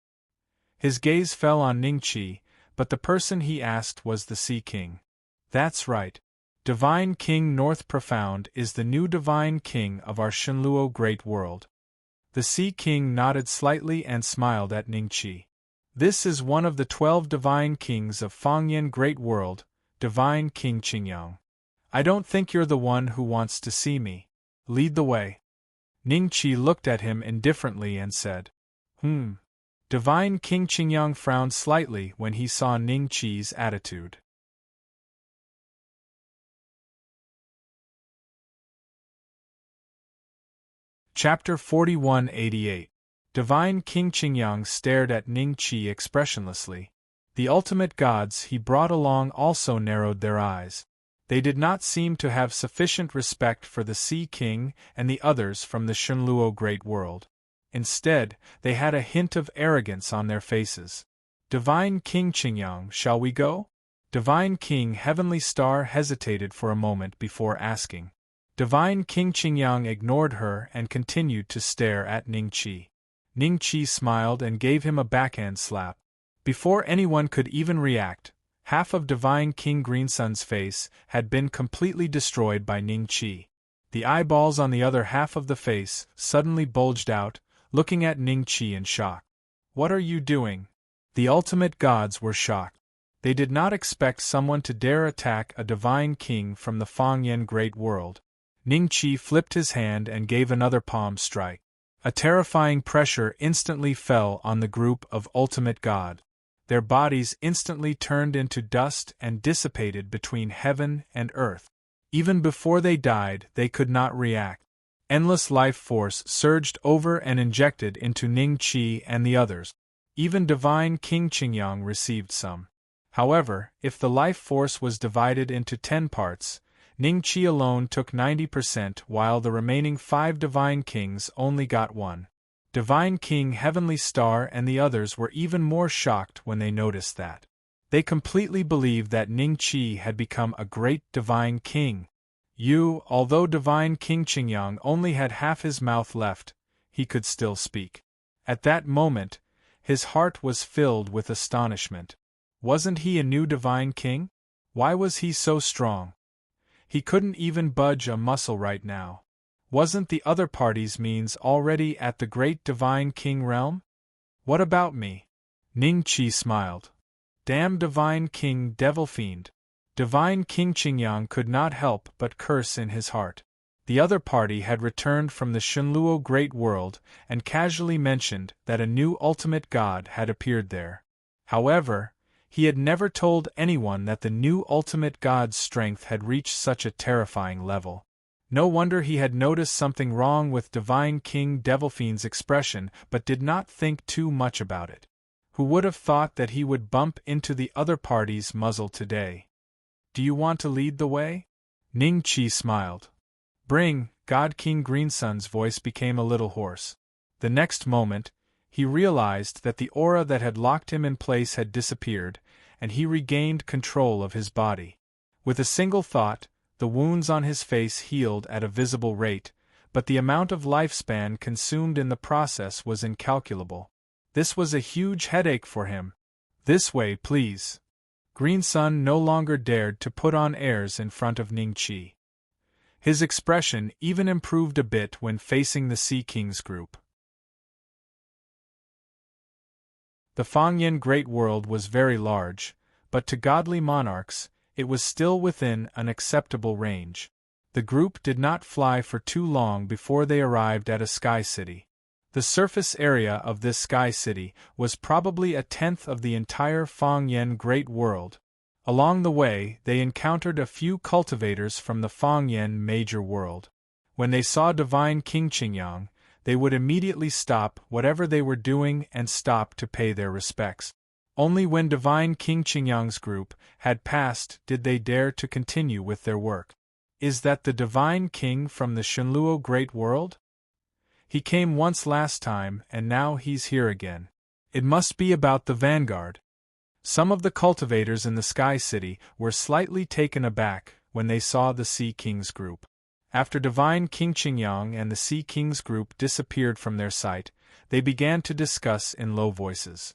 His gaze fell on Ningqi, but the person he asked was the Sea King. "That's right. Divine King North Profound is the new divine king of our Shenluo Great World." The Sea King nodded slightly and smiled at Ningqi. "This is one of the 12 divine kings of Fangyan Great World, Divine King Qingyang. I don't think you're the one who wants to see me. Lead the way. Ningqi looked at him indifferently and said, Divine King Qingyang frowned slightly when he saw Ningqi's attitude. Chapter 4188. Divine King Qingyang stared at Ningqi expressionlessly. The ultimate gods he brought along also narrowed their eyes. They did not seem to have sufficient respect for the Sea King and the others from the Shenluo Great World. Instead, they had a hint of arrogance on their faces. Divine King Qingyang, shall we go? Divine King Heavenly Star hesitated for a moment before asking. Divine King Qingyang ignored her and continued to stare at Ningqi. Ningqi smiled and gave him a backhand slap. Before anyone could even react, half of Divine King Greensun's face had been completely destroyed by Ningqi. The eyeballs on the other half of the face suddenly bulged out, looking at Ningqi in shock. What are you doing? The ultimate gods were shocked. They did not expect someone to dare attack a divine king from the Fangyan Great World. Ningqi flipped his hand and gave another palm strike. A terrifying pressure instantly fell on the group of ultimate god. Their bodies instantly turned into dust and dissipated between heaven and earth. Even before they died, they could not react. Endless life force surged over and injected into Ningqi and the others. Even Divine King Qingyang received some. However, if the life force was divided into 10 parts, Ningqi alone took 90% while the remaining 5 Divine Kings only got 1. Divine King Heavenly Star and the others were even more shocked when they noticed that. They completely believed that Ningqi had become a great Divine King. Although Divine King Qingyang only had half his mouth left, he could still speak. At that moment, his heart was filled with astonishment. Wasn't he a new Divine King? Why was he so strong? He couldn't even budge a muscle right now. Wasn't the other party's means already at the great Divine King realm? What about me? Ningqi smiled. Damn Divine King Devil Fiend. Divine King Qingyang could not help but curse in his heart. The other party had returned from the Shenluo Great World and casually mentioned that a new ultimate god had appeared there. However, he had never told anyone that the new ultimate god's strength had reached such a terrifying level. No wonder he had noticed something wrong with Divine King Devilfiend's expression but did not think too much about it. Who would have thought that he would bump into the other party's muzzle today? Do you want to lead the way? Ningqi smiled. Bring, God King Greensun's voice became a little hoarse. The next moment, he realized that the aura that had locked him in place had disappeared, and he regained control of his body. With a single thought, the wounds on his face healed at a visible rate, but the amount of lifespan consumed in the process was incalculable. This was a huge headache for him. This way, please. Greensun no longer dared to put on airs in front of Ningqi. His expression even improved a bit when facing the Sea King's group. The Fangyan Great World was very large, but to godly monarchs, it was still within an acceptable range. The group did not fly for too long before they arrived at a sky city. The surface area of this sky city was probably 1/10 of the entire Fangyan Great World. Along the way, they encountered a few cultivators from the Fangyan Major World. When they saw Divine King Qingyang, they would immediately stop whatever they were doing and stop to pay their respects. Only when Divine King Qingyang's group had passed did they dare to continue with their work. Is that the Divine King from the Shenluo Great World? He came once last time and now he's here again. It must be about the vanguard. Some of the cultivators in the Sky City were slightly taken aback when they saw the Sea King's group. After Divine King Qingyang and the Sea King's group disappeared from their sight, they began to discuss in low voices.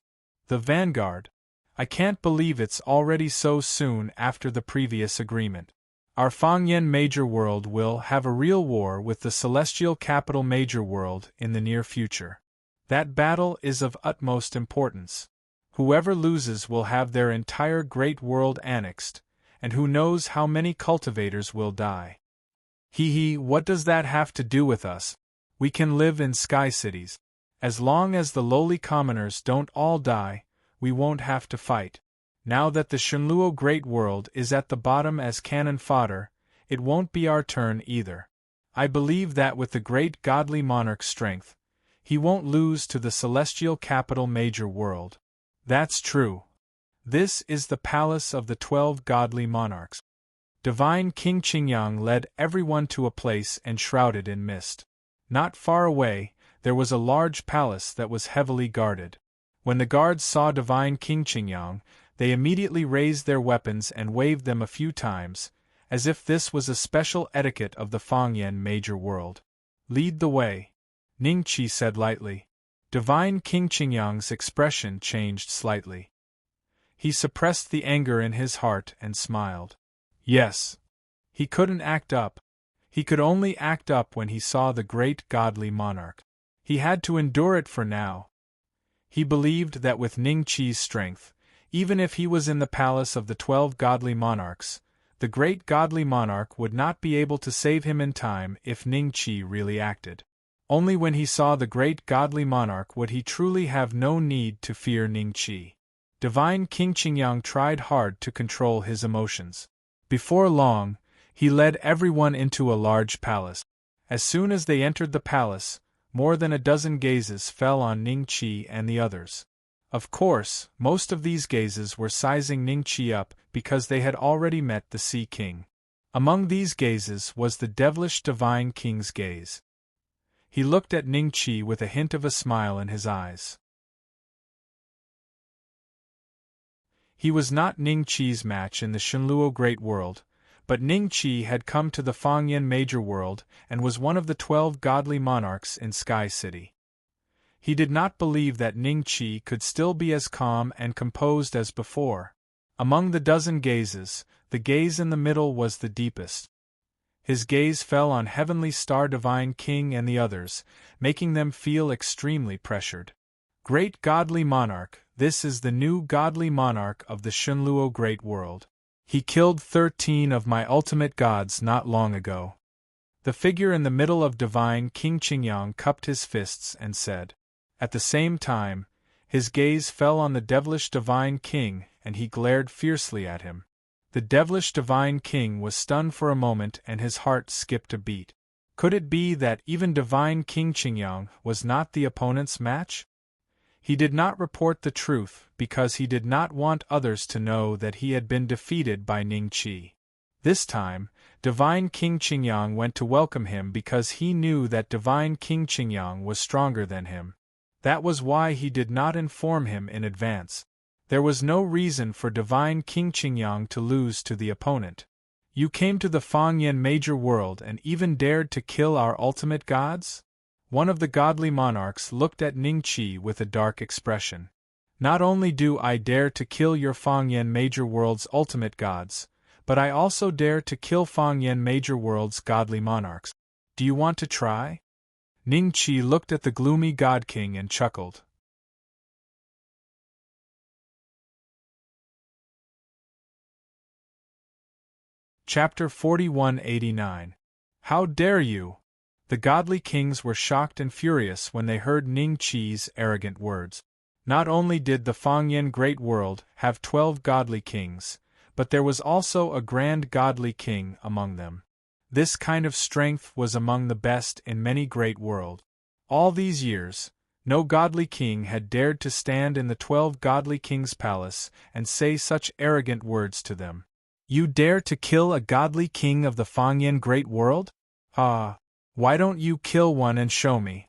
The vanguard. I can't believe it's already so soon after the previous agreement. Our Fangyan Major World will have a real war with the Celestial Capital Major World in the near future. That battle is of utmost importance. Whoever loses will have their entire Great World annexed, and who knows how many cultivators will die. Hee, what does that have to do with us? We can live in sky cities. As long as the lowly commoners don't all die, we won't have to fight. Now that the Shenluo Great World is at the bottom as cannon fodder, it won't be our turn either. I believe that with the great godly monarch's strength, he won't lose to the celestial capital major world. That's true. This is the palace of the 12 godly monarchs. Divine King Qingyang led everyone to a place enshrouded in mist. Not far away, there was a large palace that was heavily guarded. When the guards saw Divine King Qingyang, they immediately raised their weapons and waved them a few times, as if this was a special etiquette of the Fangyan major world. Lead the way, Ning Qi said lightly. Divine King Qingyang's expression changed slightly. He suppressed the anger in his heart and smiled. Yes. He couldn't act up. He could only act up when he saw the great godly monarch. He had to endure it for now. He believed that with Ning Qi's strength, even if he was in the palace of the 12 godly monarchs, the great godly monarch would not be able to save him in time if Ning Qi really acted. Only when he saw the great godly monarch would he truly have no need to fear Ning Qi. Divine King Qingyang tried hard to control his emotions. Before long, he led everyone into a large palace. As soon as they entered the palace, more than a dozen gazes fell on Ning Qi and the others. Of course, most of these gazes were sizing Ning Qi up because they had already met the Sea King. Among these gazes was the devilish Divine King's gaze. He looked at Ning Qi with a hint of a smile in his eyes. He was not Ning Qi's match in the Shenluo Great World, but Ning Qi had come to the Fangyan Major World and was one of the 12 godly monarchs in Sky City. He did not believe that Ning Qi could still be as calm and composed as before. Among the dozen gazes, the gaze in the middle was the deepest. His gaze fell on Heavenly Star Divine King and the others, making them feel extremely pressured. Great godly monarch, this is the new godly monarch of the Shenluo Great World. He killed 13 of my ultimate gods not long ago. The figure in the middle of Divine King Qingyang cupped his fists and said. At the same time, his gaze fell on the devilish Divine King and he glared fiercely at him. The devilish Divine King was stunned for a moment and his heart skipped a beat. Could it be that even Divine King Qingyang was not the opponent's match? He did not report the truth because he did not want others to know that he had been defeated by Ning Qi. This time, Divine King Qingyang went to welcome him because he knew that Divine King Qingyang was stronger than him. That was why he did not inform him in advance. There was no reason for Divine King Qingyang to lose to the opponent. You came to the Fangyan Major World and even dared to kill our ultimate gods? One of the godly monarchs looked at Ning Qi with a dark expression. Not only do I dare to kill your Fangyan Major World's ultimate gods, but I also dare to kill Fangyan Major World's godly monarchs. Do you want to try? Ning Qi looked at the gloomy God King and chuckled. Chapter 4189. How dare you? The godly kings were shocked and furious when they heard Ning Qi's arrogant words. Not only did the Fangyan Great World have 12 godly kings, but there was also a grand godly king among them. This kind of strength was among the best in many great worlds. All these years, no godly king had dared to stand in the 12 godly kings' palace and say such arrogant words to them. You dare to kill a godly king of the Fangyan Great World? Ah! Why don't you kill one and show me?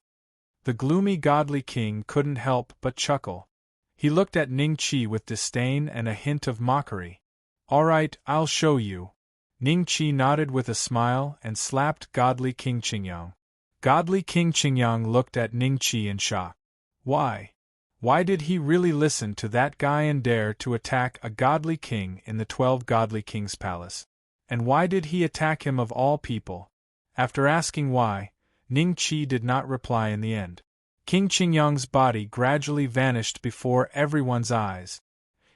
The gloomy godly king couldn't help but chuckle. He looked at Ning Qi with disdain and a hint of mockery. All right, I'll show you. Ning Qi nodded with a smile and slapped godly King Qingyang. Godly King Qingyang looked at Ning Qi in shock. Why? Why did he really listen to that guy and dare to attack a godly king in the 12 godly kings' palace? And why did he attack him of all people? After asking why, Ning Qi did not reply in the end. King Qingyang's body gradually vanished before everyone's eyes.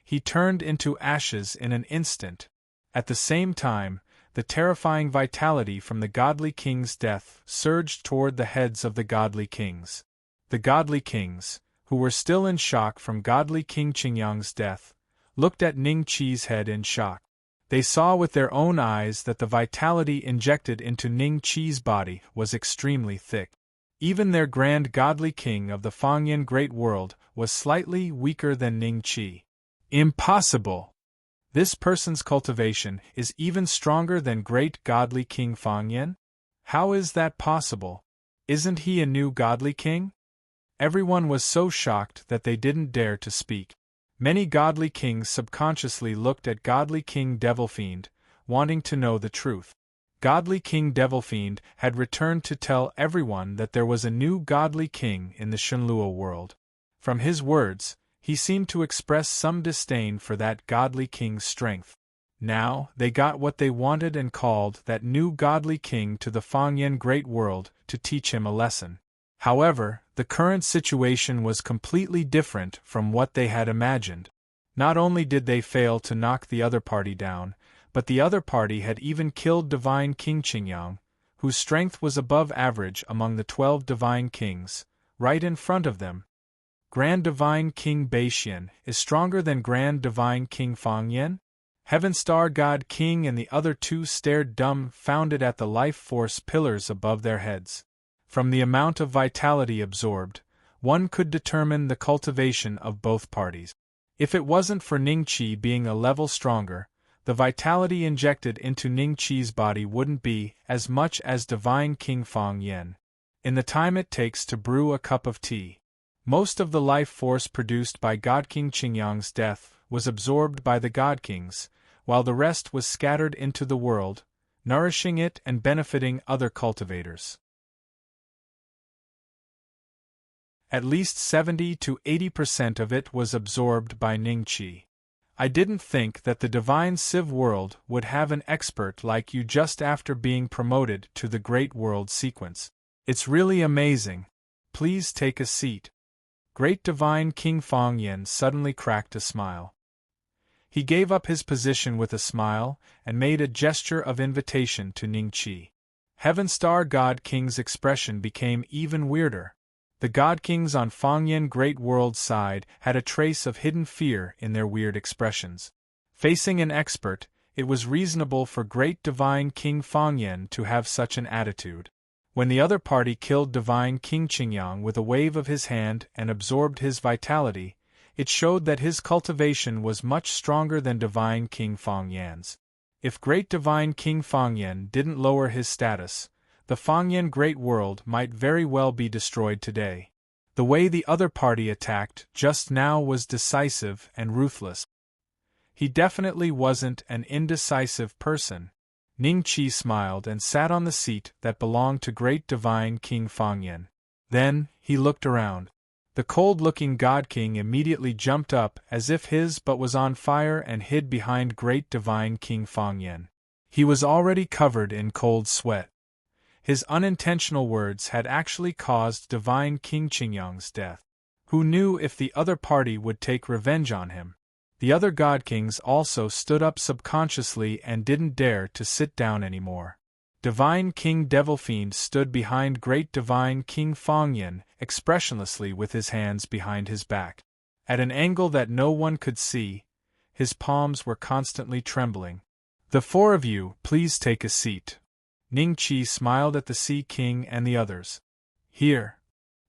He turned into ashes in an instant. At the same time, the terrifying vitality from the godly king's death surged toward the heads of the godly kings. The godly kings, who were still in shock from godly King Qingyang's death, looked at Ning Qi's head in shock. They saw with their own eyes that the vitality injected into Ning Qi's body was extremely thick. Even their grand godly king of the Fangyan Great World was slightly weaker than Ning Qi. Impossible! This person's cultivation is even stronger than great godly King Fangyan? How is that possible? Isn't he a new godly king? Everyone was so shocked that they didn't dare to speak. Many godly kings subconsciously looked at godly King Devilfiend, wanting to know the truth. Godly King Devilfiend had returned to tell everyone that there was a new godly king in the Shenlua world. From his words, he seemed to express some disdain for that godly king's strength. Now, they got what they wanted and called that new godly king to the Fangyan Great World to teach him a lesson. However, the current situation was completely different from what they had imagined. Not only did they fail to knock the other party down, but the other party had even killed Divine King Qingyang, whose strength was above average among the 12 divine kings, right in front of them. Grand Divine King Beixian is stronger than Grand Divine King Fangyan? Heaven Star God King and the other two stared dumbfounded at the life force pillars above their heads. From the amount of vitality absorbed, one could determine the cultivation of both parties. If it wasn't for Ning Qi being a level stronger, the vitality injected into Ning Qi's body wouldn't be as much as Divine King Fangyan. In the time it takes to brew a cup of tea, most of the life force produced by God King Qingyang's death was absorbed by the God Kings, while the rest was scattered into the world, nourishing it and benefiting other cultivators. At least 70 to 80% of it was absorbed by Ning Qi. I didn't think that the divine Civ world would have an expert like you just after being promoted to the Great World sequence. It's really amazing. Please take a seat. Great Divine King Fangyan suddenly cracked a smile. He gave up his position with a smile and made a gesture of invitation to Ning Qi. Heaven Star God King's expression became even weirder. The God Kings on Fangyan Great World's side had a trace of hidden fear in their weird expressions. Facing an expert, it was reasonable for Great Divine King Fangyan to have such an attitude. When the other party killed Divine King Qingyang with a wave of his hand and absorbed his vitality, it showed that his cultivation was much stronger than Divine King Fangyan's. If Great Divine King Fangyan didn't lower his status, the Fangyan Great World might very well be destroyed today. The way the other party attacked just now was decisive and ruthless. He definitely wasn't an indecisive person. Ning Qi smiled and sat on the seat that belonged to Great Divine King Fangyan. Then, he looked around. The cold-looking God King immediately jumped up as if his butt was on fire and hid behind Great Divine King Fangyan. He was already covered in cold sweat. His unintentional words had actually caused Divine King Qingyang's death. Who knew if the other party would take revenge on him? The other God Kings also stood up subconsciously and didn't dare to sit down anymore. Divine King Devilfiend stood behind Great Divine King Fangyan, expressionlessly with his hands behind his back. At an angle that no one could see, his palms were constantly trembling. "The four of you, please take a seat." Ning Qi smiled at the Sea King and the others. "Here."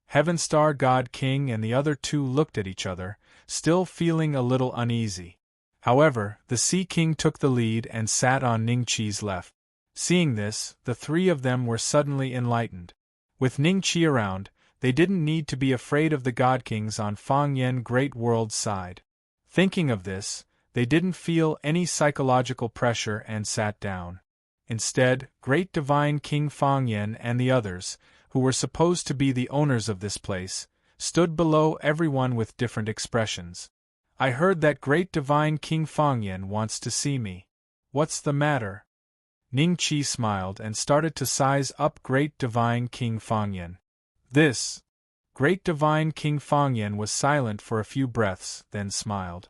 Heaven Star God King and the other two looked at each other, still feeling a little uneasy. However, the Sea King took the lead and sat on Ning Qi's left. Seeing this, the three of them were suddenly enlightened. With Ning Qi around, they didn't need to be afraid of the God Kings on Fangyan Great World's side. Thinking of this, they didn't feel any psychological pressure and sat down. Instead, Great Divine King Fangyan and the others, who were supposed to be the owners of this place, stood below everyone with different expressions. "I heard that Great Divine King Fangyan wants to see me. What's the matter?" Ning Qi smiled and started to size up Great Divine King Fangyan. "This." Great Divine King Fangyan was silent for a few breaths, then smiled.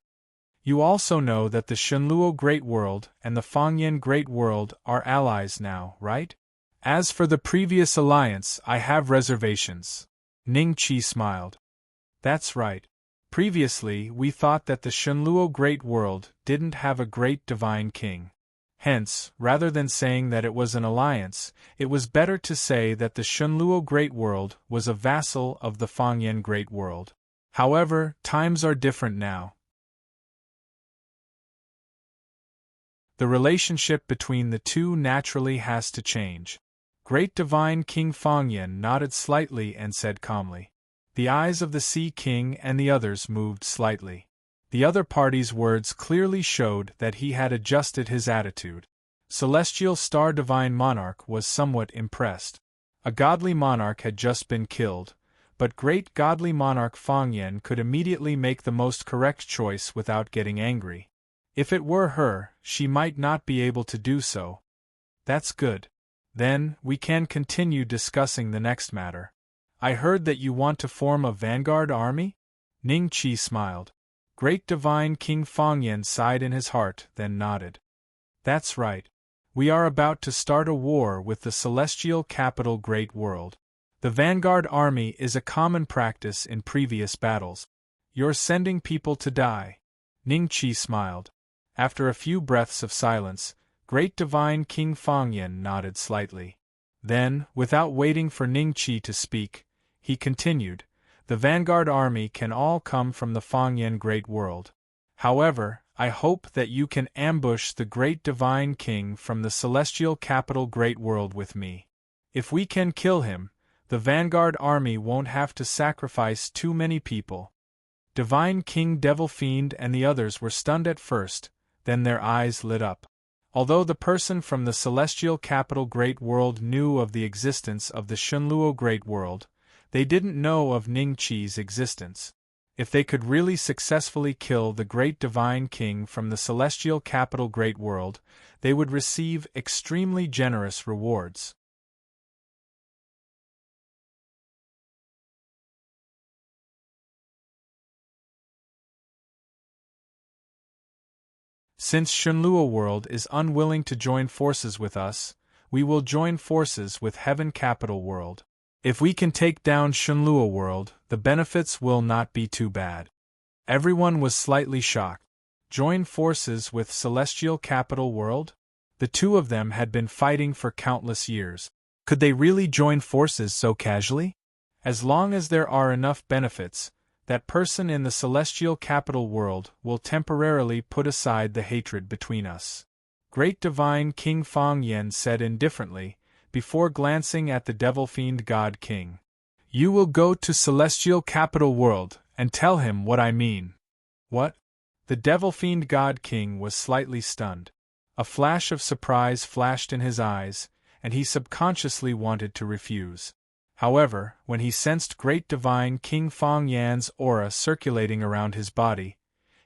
You also know that the Shenluo Great World and the Fangyan Great World are allies now, right? As for the previous alliance, I have reservations. Ning Qi smiled. That's right. Previously, we thought that the Shenluo Great World didn't have a great divine king. Hence, rather than saying that it was an alliance, it was better to say that the Shenluo Great World was a vassal of the Fangyan Great World. However, times are different now. The relationship between the two naturally has to change. Great Divine King Fangyan nodded slightly and said calmly. The eyes of the Sea King and the others moved slightly. The other party's words clearly showed that he had adjusted his attitude. Celestial Star Divine Monarch was somewhat impressed. A godly monarch had just been killed, but Great Godly Monarch Fangyan could immediately make the most correct choice without getting angry. If it were her, she might not be able to do so. That's good. Then, we can continue discussing the next matter. I heard that you want to form a vanguard army? Ning Qi smiled. Great Divine King Fangyan sighed in his heart, then nodded. That's right. We are about to start a war with the celestial capital Great World. The vanguard army is a common practice in previous battles. You're sending people to die. Ning Qi smiled. After a few breaths of silence, Great Divine King Fangyan nodded slightly. Then, without waiting for Ning Qi to speak, he continued, the vanguard army can all come from the Fangyan Great World. However, I hope that you can ambush the Great Divine King from the celestial capital Great World with me. If we can kill him, the vanguard army won't have to sacrifice too many people. Divine King Devil Fiend and the others were stunned at first, then their eyes lit up. Although the person from the celestial capital Great World knew of the existence of the Shenluo Great World, they didn't know of Ning Qi's existence. If they could really successfully kill the Great Divine King from the celestial capital Great World, they would receive extremely generous rewards. Since Shenluo World is unwilling to join forces with us, we will join forces with Heaven Capital World. If we can take down Shenluo World, the benefits will not be too bad. Everyone was slightly shocked. Join forces with Celestial Capital World? The two of them had been fighting for countless years. Could they really join forces so casually? As long as there are enough benefits, that person in the celestial capital world will temporarily put aside the hatred between us. Great Divine King Fangyan said indifferently, before glancing at the Devil Fiend God King. You will go to celestial capital world, and tell him what I mean. What? The Devil Fiend God King was slightly stunned. A flash of surprise flashed in his eyes, and he subconsciously wanted to refuse. However, when he sensed Great Divine King Fangyan's aura circulating around his body,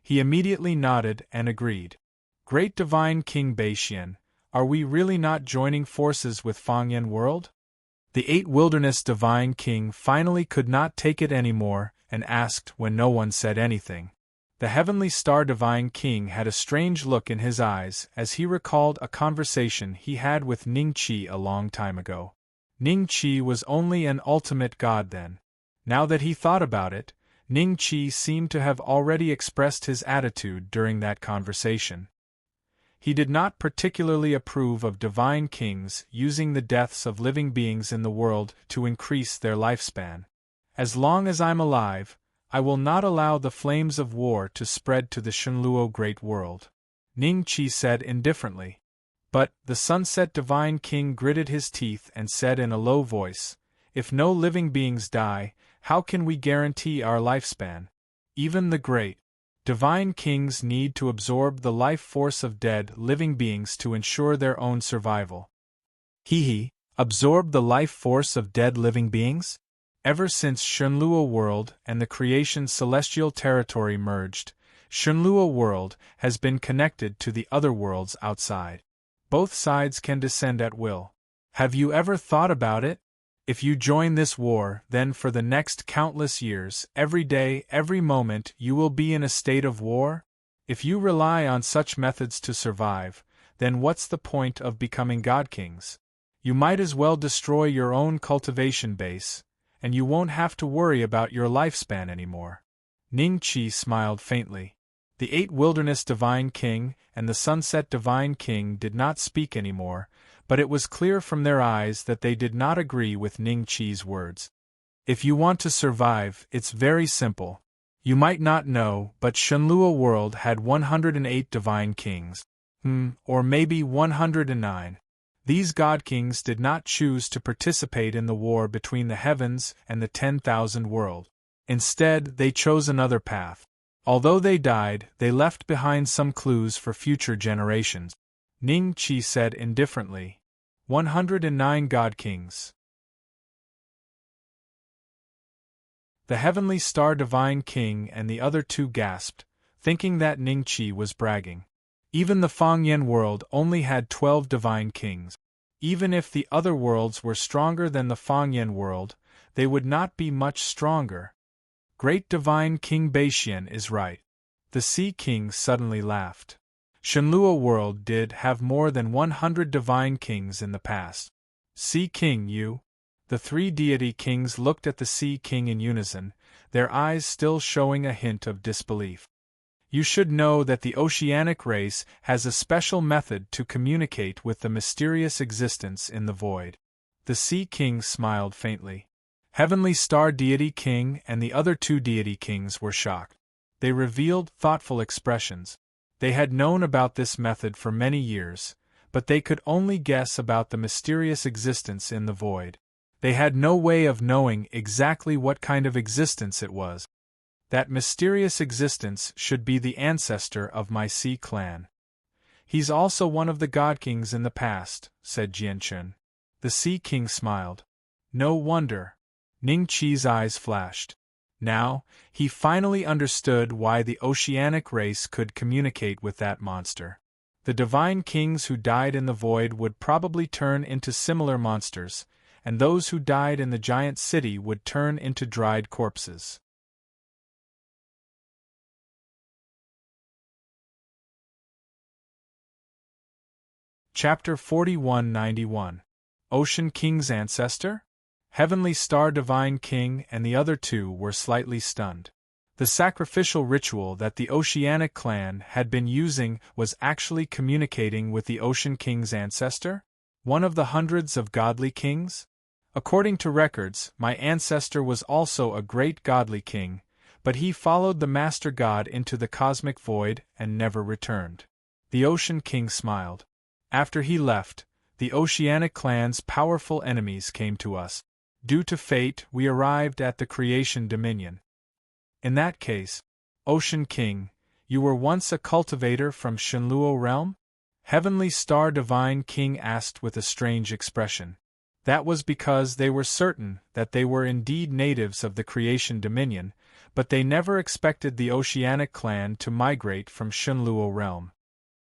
he immediately nodded and agreed. Great Divine King Beixian, are we really not joining forces with Fangyan World? The Eight Wilderness Divine King finally could not take it anymore and asked when no one said anything. The Heavenly Star Divine King had a strange look in his eyes as he recalled a conversation he had with Ning Qi a long time ago. Ning Qi was only an ultimate god then. Now that he thought about it, Ning Qi seemed to have already expressed his attitude during that conversation. He did not particularly approve of divine kings using the deaths of living beings in the world to increase their lifespan. As long as I'm alive, I will not allow the flames of war to spread to the Shenluo Great World. Ning Qi said indifferently. But the Sunset Divine King gritted his teeth and said in a low voice, if no living beings die, how can we guarantee our lifespan? Even the great divine kings need to absorb the life force of dead living beings to ensure their own survival. Absorb the life force of dead living beings? Ever since Shenluo World and the creation celestial territory merged, Shenluo World has been connected to the other worlds outside. Both sides can descend at will. Have you ever thought about it? If you join this war, then for the next countless years, every day, every moment, you will be in a state of war? If you rely on such methods to survive, then what's the point of becoming god kings? You might as well destroy your own cultivation base, and you won't have to worry about your lifespan anymore. Ning Qi smiled faintly. The 8 Wilderness Divine King and the Sunset Divine King did not speak anymore, but it was clear from their eyes that they did not agree with Ning Qi's words. If you want to survive, it's very simple. You might not know, but Shenlua World had 108 Divine Kings. Or maybe 109. These God Kings did not choose to participate in the war between the heavens and the 10,000 world. Instead, they chose another path. Although they died, they left behind some clues for future generations. Ning Qi said indifferently. 109 God Kings. The Heavenly Star Divine King and the other 2 gasped, thinking that Ning Qi was bragging. Even the Fangyan world only had 12 Divine Kings. Even if the other worlds were stronger than the Fangyan world, they would not be much stronger. Great Divine King Baixian is right. The Sea King suddenly laughed. Shenlua World did have more than 100 Divine Kings in the past. Sea King, you? The 3 deity kings looked at the Sea King in unison, their eyes still showing a hint of disbelief. You should know that the oceanic race has a special method to communicate with the mysterious existence in the void. The Sea King smiled faintly. Heavenly Star Deity King and the other 2 deity kings were shocked. They revealed thoughtful expressions. They had known about this method for many years, but they could only guess about the mysterious existence in the void. They had no way of knowing exactly what kind of existence it was. That mysterious existence should be the ancestor of my Sea clan. He's also one of the God Kings in the past, said Jianchun. The Sea King smiled. No wonder. Ning Qi's eyes flashed. Now, he finally understood why the oceanic race could communicate with that monster. The Divine Kings who died in the void would probably turn into similar monsters, and those who died in the giant city would turn into dried corpses. Chapter 4191. Ocean King's Ancestor? Heavenly Star Divine King and the other 2 were slightly stunned. The sacrificial ritual that the Oceanic clan had been using was actually communicating with the Ocean King's ancestor? One of the hundreds of godly kings? According to records, my ancestor was also a great godly king, but he followed the Master God into the cosmic void and never returned. The Ocean King smiled. After he left, the Oceanic clan's powerful enemies came to us. Due to fate, we arrived at the Creation Dominion. In that case, Ocean King, you were once a cultivator from Shenluo realm? Heavenly Star Divine King asked with a strange expression. That was because they were certain that they were indeed natives of the Creation Dominion, but they never expected the Oceanic clan to migrate from Shenluo realm.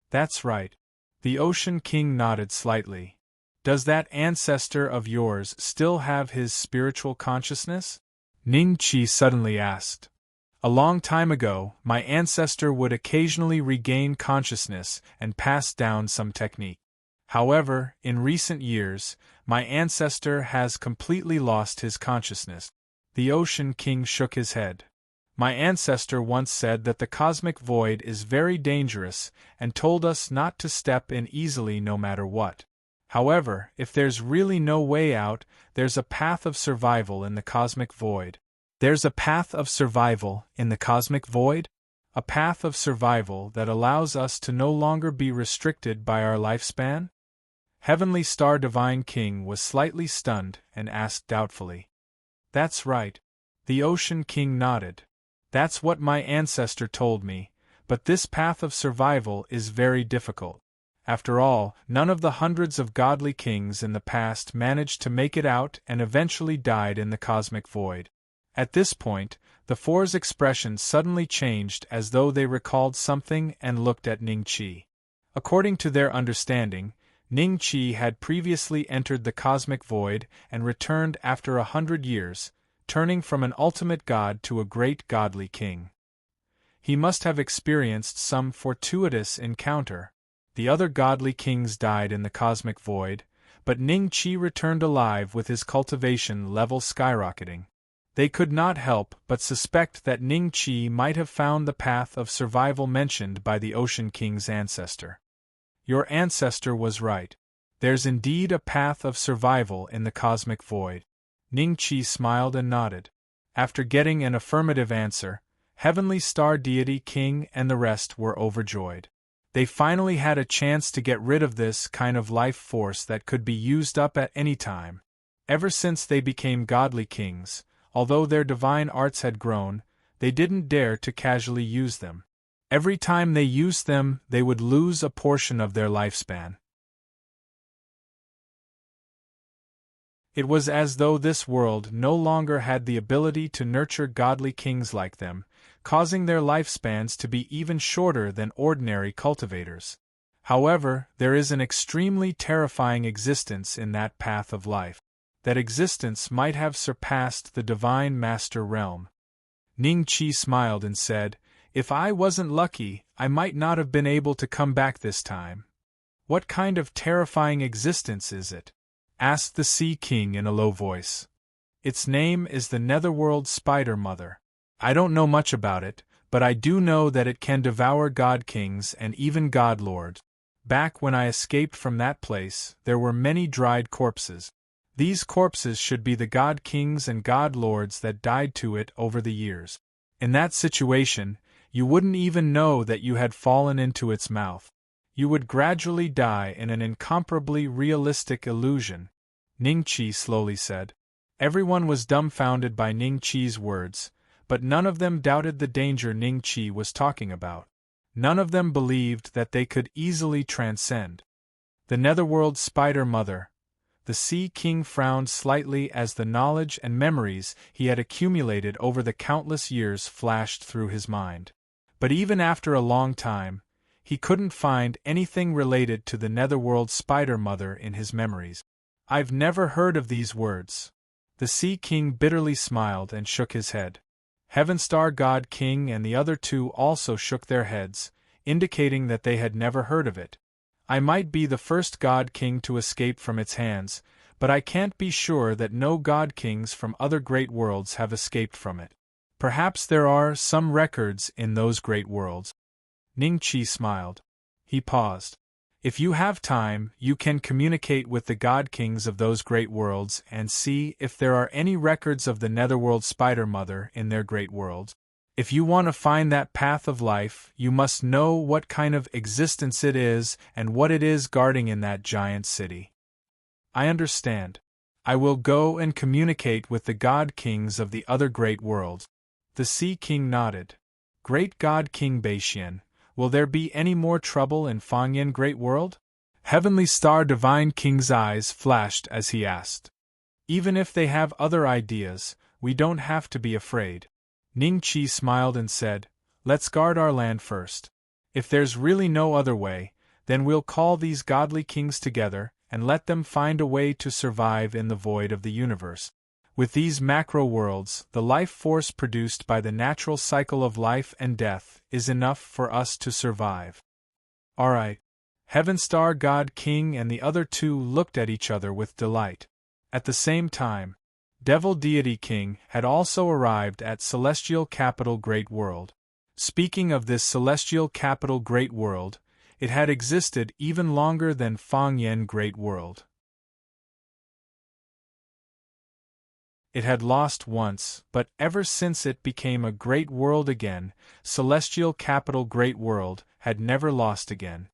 That's right. The Ocean King nodded slightly. Does that ancestor of yours still have his spiritual consciousness? Ning Qi suddenly asked. A long time ago, my ancestor would occasionally regain consciousness and pass down some technique. However, in recent years, my ancestor has completely lost his consciousness. The Ocean King shook his head. My ancestor once said that the cosmic void is very dangerous and told us not to step in easily no matter what. However, if there's really no way out, there's a path of survival in the cosmic void. There's a path of survival in the cosmic void? A path of survival that allows us to no longer be restricted by our lifespan? Heavenly Star Divine King was slightly stunned and asked doubtfully. That's right. The Ocean King nodded. That's what my ancestor told me, but this path of survival is very difficult. After all, none of the hundreds of godly kings in the past managed to make it out and eventually died in the cosmic void. At this point, the 4's expression suddenly changed as though they recalled something and looked at Ning Qi. According to their understanding, Ning Qi had previously entered the cosmic void and returned after 100 years, turning from an ultimate god to a great godly king. He must have experienced some fortuitous encounter. The other godly kings died in the cosmic void, but Ning Qi returned alive with his cultivation level skyrocketing. They could not help but suspect that Ning Qi might have found the path of survival mentioned by the Ocean King's ancestor. Your ancestor was right. There's indeed a path of survival in the cosmic void. Ning Qi smiled and nodded. After getting an affirmative answer, Heavenly Star Deity King and the rest were overjoyed. They finally had a chance to get rid of this kind of life force that could be used up at any time. Ever since they became godly kings, although their divine arts had grown, they didn't dare to casually use them. Every time they used them, they would lose a portion of their lifespan. It was as though this world no longer had the ability to nurture godly kings like them, causing their lifespans to be even shorter than ordinary cultivators. However, there is an extremely terrifying existence in that path of life. That existence might have surpassed the divine master realm. Ning Qi smiled and said, "If I wasn't lucky, I might not have been able to come back this time." "What kind of terrifying existence is it?" asked the Sea King in a low voice. "Its name is the Netherworld Spider Mother. I don't know much about it, but I do know that it can devour god kings and even god lords. Back when I escaped from that place, there were many dried corpses. These corpses should be the god kings and god lords that died to it over the years. In that situation, you wouldn't even know that you had fallen into its mouth. You would gradually die in an incomparably realistic illusion," Ning Qi slowly said. Everyone was dumbfounded by Ning Qi's words, but none of them doubted the danger Ning Qi was talking about. None of them believed that they could easily transcend. The Netherworld Spider Mother. The Sea King frowned slightly as the knowledge and memories he had accumulated over the countless years flashed through his mind. But even after a long time, he couldn't find anything related to the Netherworld Spider Mother in his memories. "I've never heard of these words." The Sea King bitterly smiled and shook his head. Heavenstar God King and the other two also shook their heads, indicating that they had never heard of it. "I might be the first God King to escape from its hands, but I can't be sure that no God Kings from other great worlds have escaped from it. Perhaps there are some records in those great worlds." Ning Qi smiled. He paused. "If you have time, you can communicate with the God Kings of those great worlds and see if there are any records of the Netherworld Spider Mother in their great worlds. If you want to find that path of life, you must know what kind of existence it is and what it is guarding in that giant city." "I understand. I will go and communicate with the God Kings of the other great worlds." The Sea King nodded. "Great God King Beixian, will there be any more trouble in Fangyan Great World?" Heavenly Star Divine King's eyes flashed as he asked. "Even if they have other ideas, we don't have to be afraid." Ning Qi smiled and said, "Let's guard our land first. If there's really no other way, then we'll call these godly kings together and let them find a way to survive in the void of the universe. With these macro worlds, the life force produced by the natural cycle of life and death is enough for us to survive." "All right." Heavenstar God King and the other two looked at each other with delight. At the same time, Devil Deity King had also arrived at Celestial Capital Great World. Speaking of this Celestial Capital Great World, it had existed even longer than Fangyan Great World. It had lost once, but ever since it became a great world again, Celestial Capital Great World had never lost again.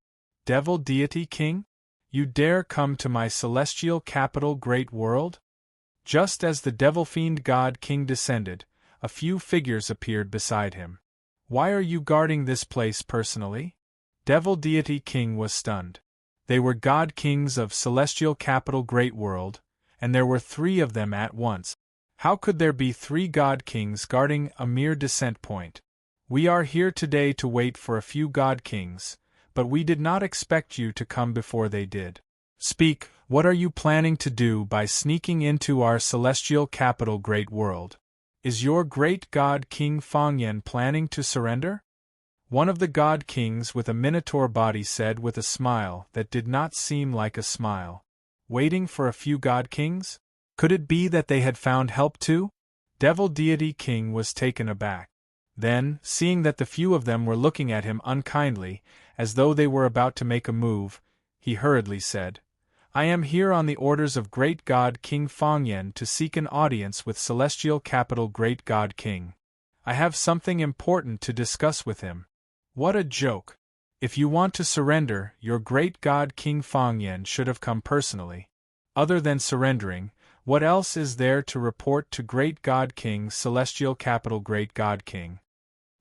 "Devil Deity King? You dare come to my Celestial Capital Great World?" Just as the Devil Fiend God King descended, a few figures appeared beside him. "Why are you guarding this place personally?" Devil Deity King was stunned. They were God Kings of Celestial Capital Great World, and there were 3 of them at once. How could there be 3 God Kings guarding a mere descent point? "We are here today to wait for a few God Kings, but we did not expect you to come before they did. Speak, what are you planning to do by sneaking into our Celestial Capital Great World? Is your great God King Fangyan planning to surrender?" One of the god kings with a minotaur body said with a smile that did not seem like a smile. Waiting for a few god kings? Could it be that they had found help too? Devil Deity King was taken aback. Then, seeing that the few of them were looking at him unkindly, as though they were about to make a move, he hurriedly said, I am here on the orders of Great God King Fangyan to seek an audience with Celestial Capital Great God King. I have something important to discuss with him. What a joke! If you want to surrender, your Great God King Fangyan should have come personally. Other than surrendering, what else is there to report to Great God King Celestial Capital Great God King?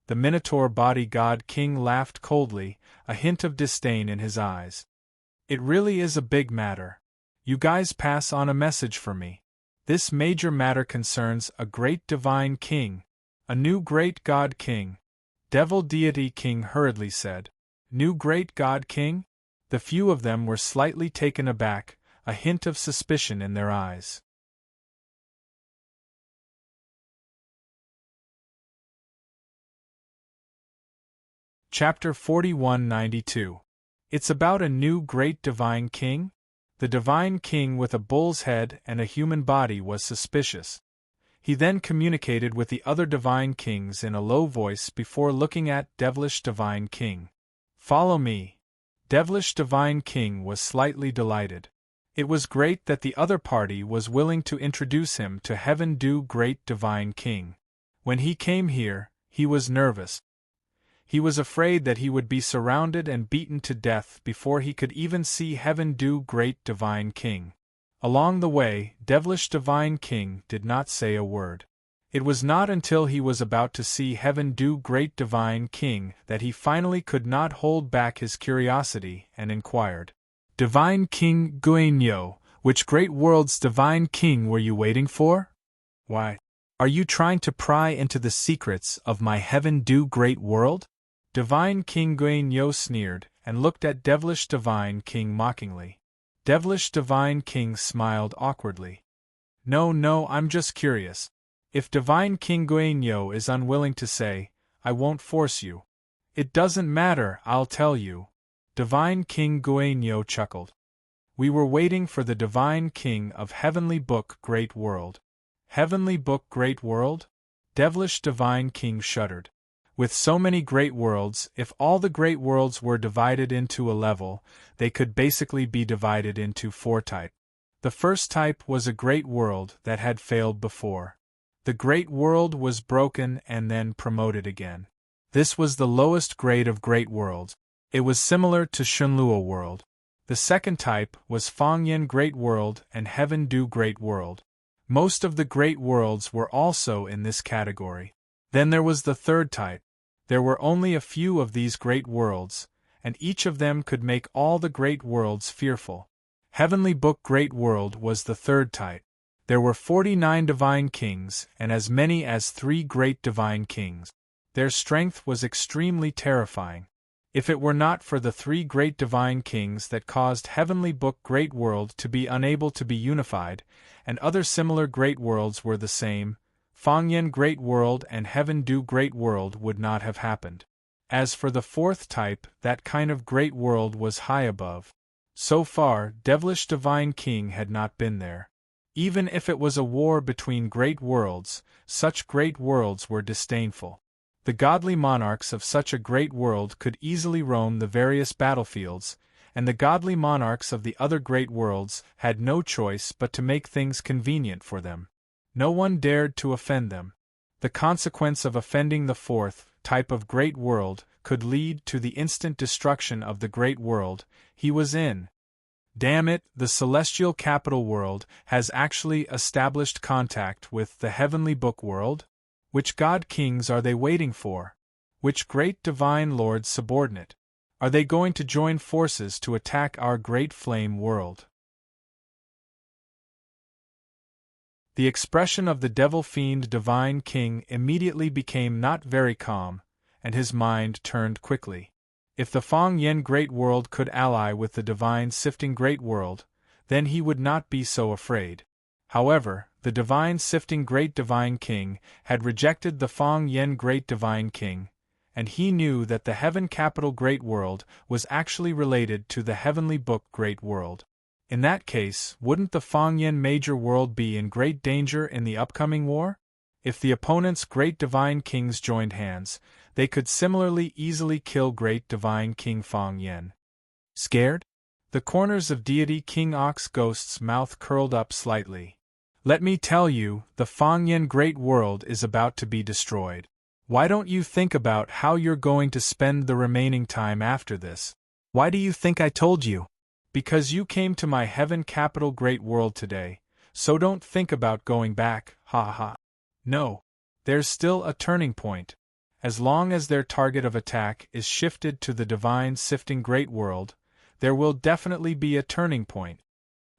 The Minotaur Body God King laughed coldly, a hint of disdain in his eyes. It really is a big matter. You guys pass on a message for me. This major matter concerns a great divine king, a new great god king. Devil Deity King hurriedly said. New great god king? The few of them were slightly taken aback, a hint of suspicion in their eyes. Chapter 4192. It's about a new great divine king? The divine king with a bull's head and a human body was suspicious. He then communicated with the other divine kings in a low voice before looking at Devilish Divine King. Follow me. Devilish Divine King was slightly delighted. It was great that the other party was willing to introduce him to Heaven Due Great Divine King. When he came here, he was nervous. He was afraid that he would be surrounded and beaten to death before he could even see Heaven Due Great Divine King. Along the way, Devilish Divine King did not say a word. It was not until he was about to see Heaven Due Great Divine King that he finally could not hold back his curiosity and inquired, Divine King Guanyo, which great world's Divine King were you waiting for? Why, are you trying to pry into the secrets of my Heaven Due Great World? Divine King Guanyo sneered, and looked at Devilish Divine King mockingly. Devilish Divine King smiled awkwardly. No, I'm just curious. If Divine King Guanyo is unwilling to say, I won't force you. It doesn't matter, I'll tell you. Divine King Guanyo chuckled. We were waiting for the Divine King of Heavenly Book Great World. Heavenly Book Great World? Devilish Divine King shuddered. With so many great worlds, if all the great worlds were divided into a level, they could basically be divided into 4 types. The first type was a great world that had failed before. The great world was broken and then promoted again. This was the lowest grade of great worlds. It was similar to Shunluo World. The second type was Fangyan Great World and Heaven Due Great World. Most of the great worlds were also in this category. Then there was the third type. There were only a few of these great worlds, and each of them could make all the great worlds fearful. Heavenly Book Great World was the third type. There were 49 divine kings and as many as 3 great divine kings. Their strength was extremely terrifying. If it were not for the 3 great divine kings that caused Heavenly Book Great World to be unable to be unified, and other similar great worlds were the same, Fangyan Great World and Heaven Due Great World would not have happened. As for the fourth type, that kind of great world was high above. So far, Devilish Divine King had not been there. Even if it was a war between great worlds, such great worlds were disdainful. The godly monarchs of such a great world could easily roam the various battlefields, and the godly monarchs of the other great worlds had no choice but to make things convenient for them. No one dared to offend them. The consequence of offending the fourth type of great world could lead to the instant destruction of the great world he was in. Damn it, the celestial capital world has actually established contact with the heavenly book world? Which god kings are they waiting for? Which great divine lords subordinate? Are they going to join forces to attack our great flame world? The expression of the devil-fiend divine king immediately became not very calm, and his mind turned quickly. If the Fang Yen Great World could ally with the divine sifting Great World, then he would not be so afraid. However, the divine sifting Great Divine King had rejected the Fang Yen Great Divine King, and he knew that the heaven capital Great World was actually related to the heavenly book Great World. In that case, wouldn't the Fangyan major world be in great danger in the upcoming war? If the opponent's great divine kings joined hands, they could similarly easily kill great divine King Fangyan. Scared? The corners of deity King Ox Ghost's mouth curled up slightly. Let me tell you, the Fangyan Great World is about to be destroyed. Why don't you think about how you're going to spend the remaining time after this? Why do you think I told you? Because you came to my heaven capital Great World today, so don't think about going back, ha ha. No. There's still a turning point. As long as their target of attack is shifted to the divine sifting Great World, there will definitely be a turning point.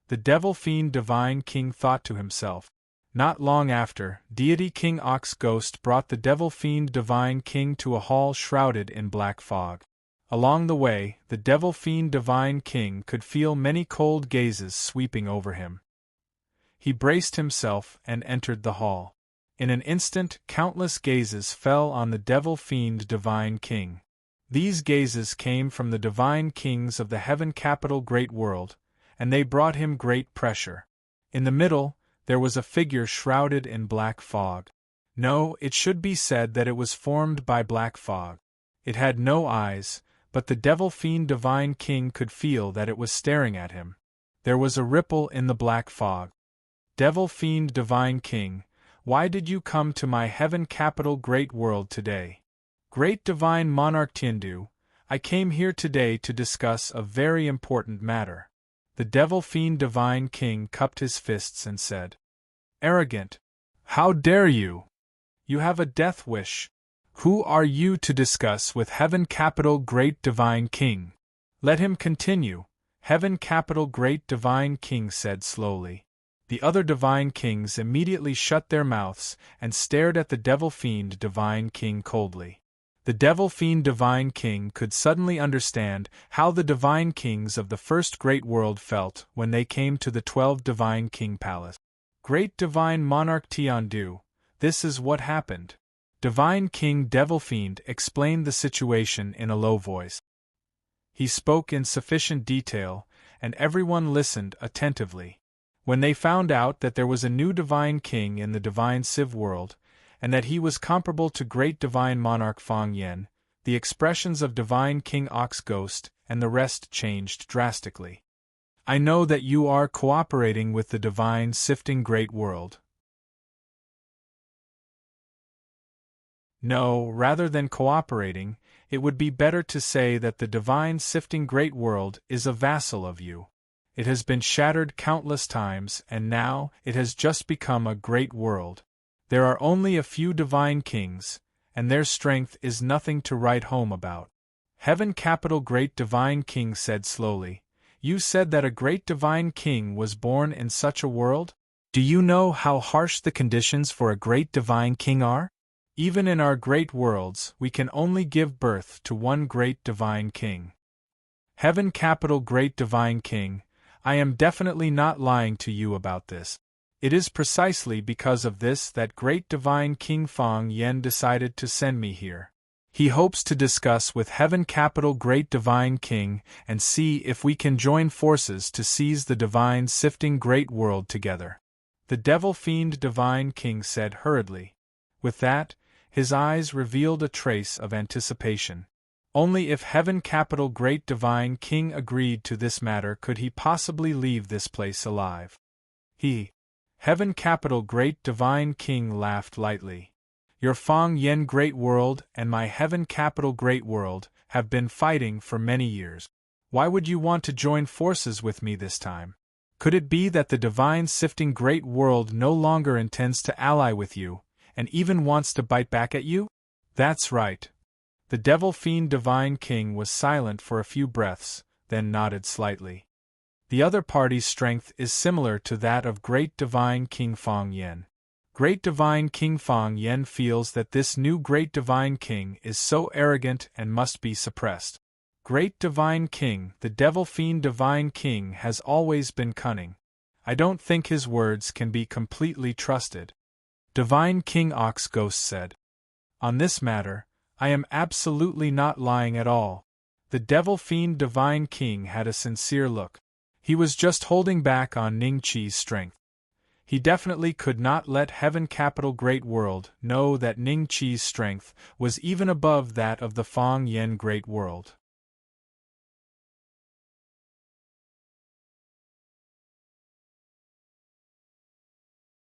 The devil fiend divine king thought to himself. Not long after, deity King Ox Ghost brought the devil fiend divine king to a hall shrouded in black fog. Along the way, the devil fiend divine king could feel many cold gazes sweeping over him. He braced himself and entered the hall. In an instant, countless gazes fell on the devil fiend divine king. These gazes came from the divine kings of the heaven capital Great World, and they brought him great pressure. In the middle, there was a figure shrouded in black fog. No, it should be said that it was formed by black fog. It had no eyes, but the devil fiend divine king could feel that it was staring at him. There was a ripple in the black fog. Devil fiend divine king, why did you come to my heaven capital Great World today? Great divine monarch Tiandu, I came here today to discuss a very important matter. The devil fiend divine king cupped his fists and said, Arrogant! How dare you? You have a death wish. Who are you to discuss with heaven capital Great Divine King? Let him continue, heaven capital Great Divine King said slowly. The other divine kings immediately shut their mouths and stared at the devil fiend divine king coldly. The devil fiend divine king could suddenly understand how the divine kings of the first great world felt when they came to the 12 divine king palace. Great divine monarch Tiandu, this is what happened. Divine king devil fiend explained the situation in a low voice. He spoke in sufficient detail, and everyone listened attentively. When they found out that there was a new divine king in the divine Civ world, and that he was comparable to great divine monarch Fang Yen, the expressions of divine King Ox Ghost and the rest changed drastically. I know that you are cooperating with the divine sifting great world. No, rather than cooperating, it would be better to say that the divine sifting great world is a vassal of you. It has been shattered countless times, and now it has just become a great world. There are only a few divine kings, and their strength is nothing to write home about. Heaven capital Great Divine King said slowly, You said that a great divine king was born in such a world? Do you know how harsh the conditions for a great divine king are? Even in our great worlds, we can only give birth to one great divine king. Heaven capital Great Divine King, I am definitely not lying to you about this. It is precisely because of this that Great Divine King Fang Yen decided to send me here. He hopes to discuss with Heaven Capital Great Divine King and see if we can join forces to seize the divine sifting great world together. The devil fiend Divine King said hurriedly. With that, his eyes revealed a trace of anticipation. Only if Heaven Capital Great Divine King agreed to this matter could he possibly leave this place alive. Heaven Capital Great Divine King laughed lightly. Your Fang Yen Great World and my Heaven Capital Great World have been fighting for many years. Why would you want to join forces with me this time? Could it be that the divine sifting Great World no longer intends to ally with you, and even wants to bite back at you? That's right. The devil fiend Divine King was silent for a few breaths, then nodded slightly. The other party's strength is similar to that of Great Divine King Fang Yen. Great Divine King Fang Yen feels that this new Great Divine King is so arrogant and must be suppressed. Great Divine King, the devil fiend Divine King has always been cunning. I don't think his words can be completely trusted. Divine King Ox Ghost said. On this matter, I am absolutely not lying at all. The devil-fiend Divine King had a sincere look. He was just holding back on Ning Qi's strength. He definitely could not let Heaven Capital Great World know that Ning Qi's strength was even above that of the Fang Yen Great World.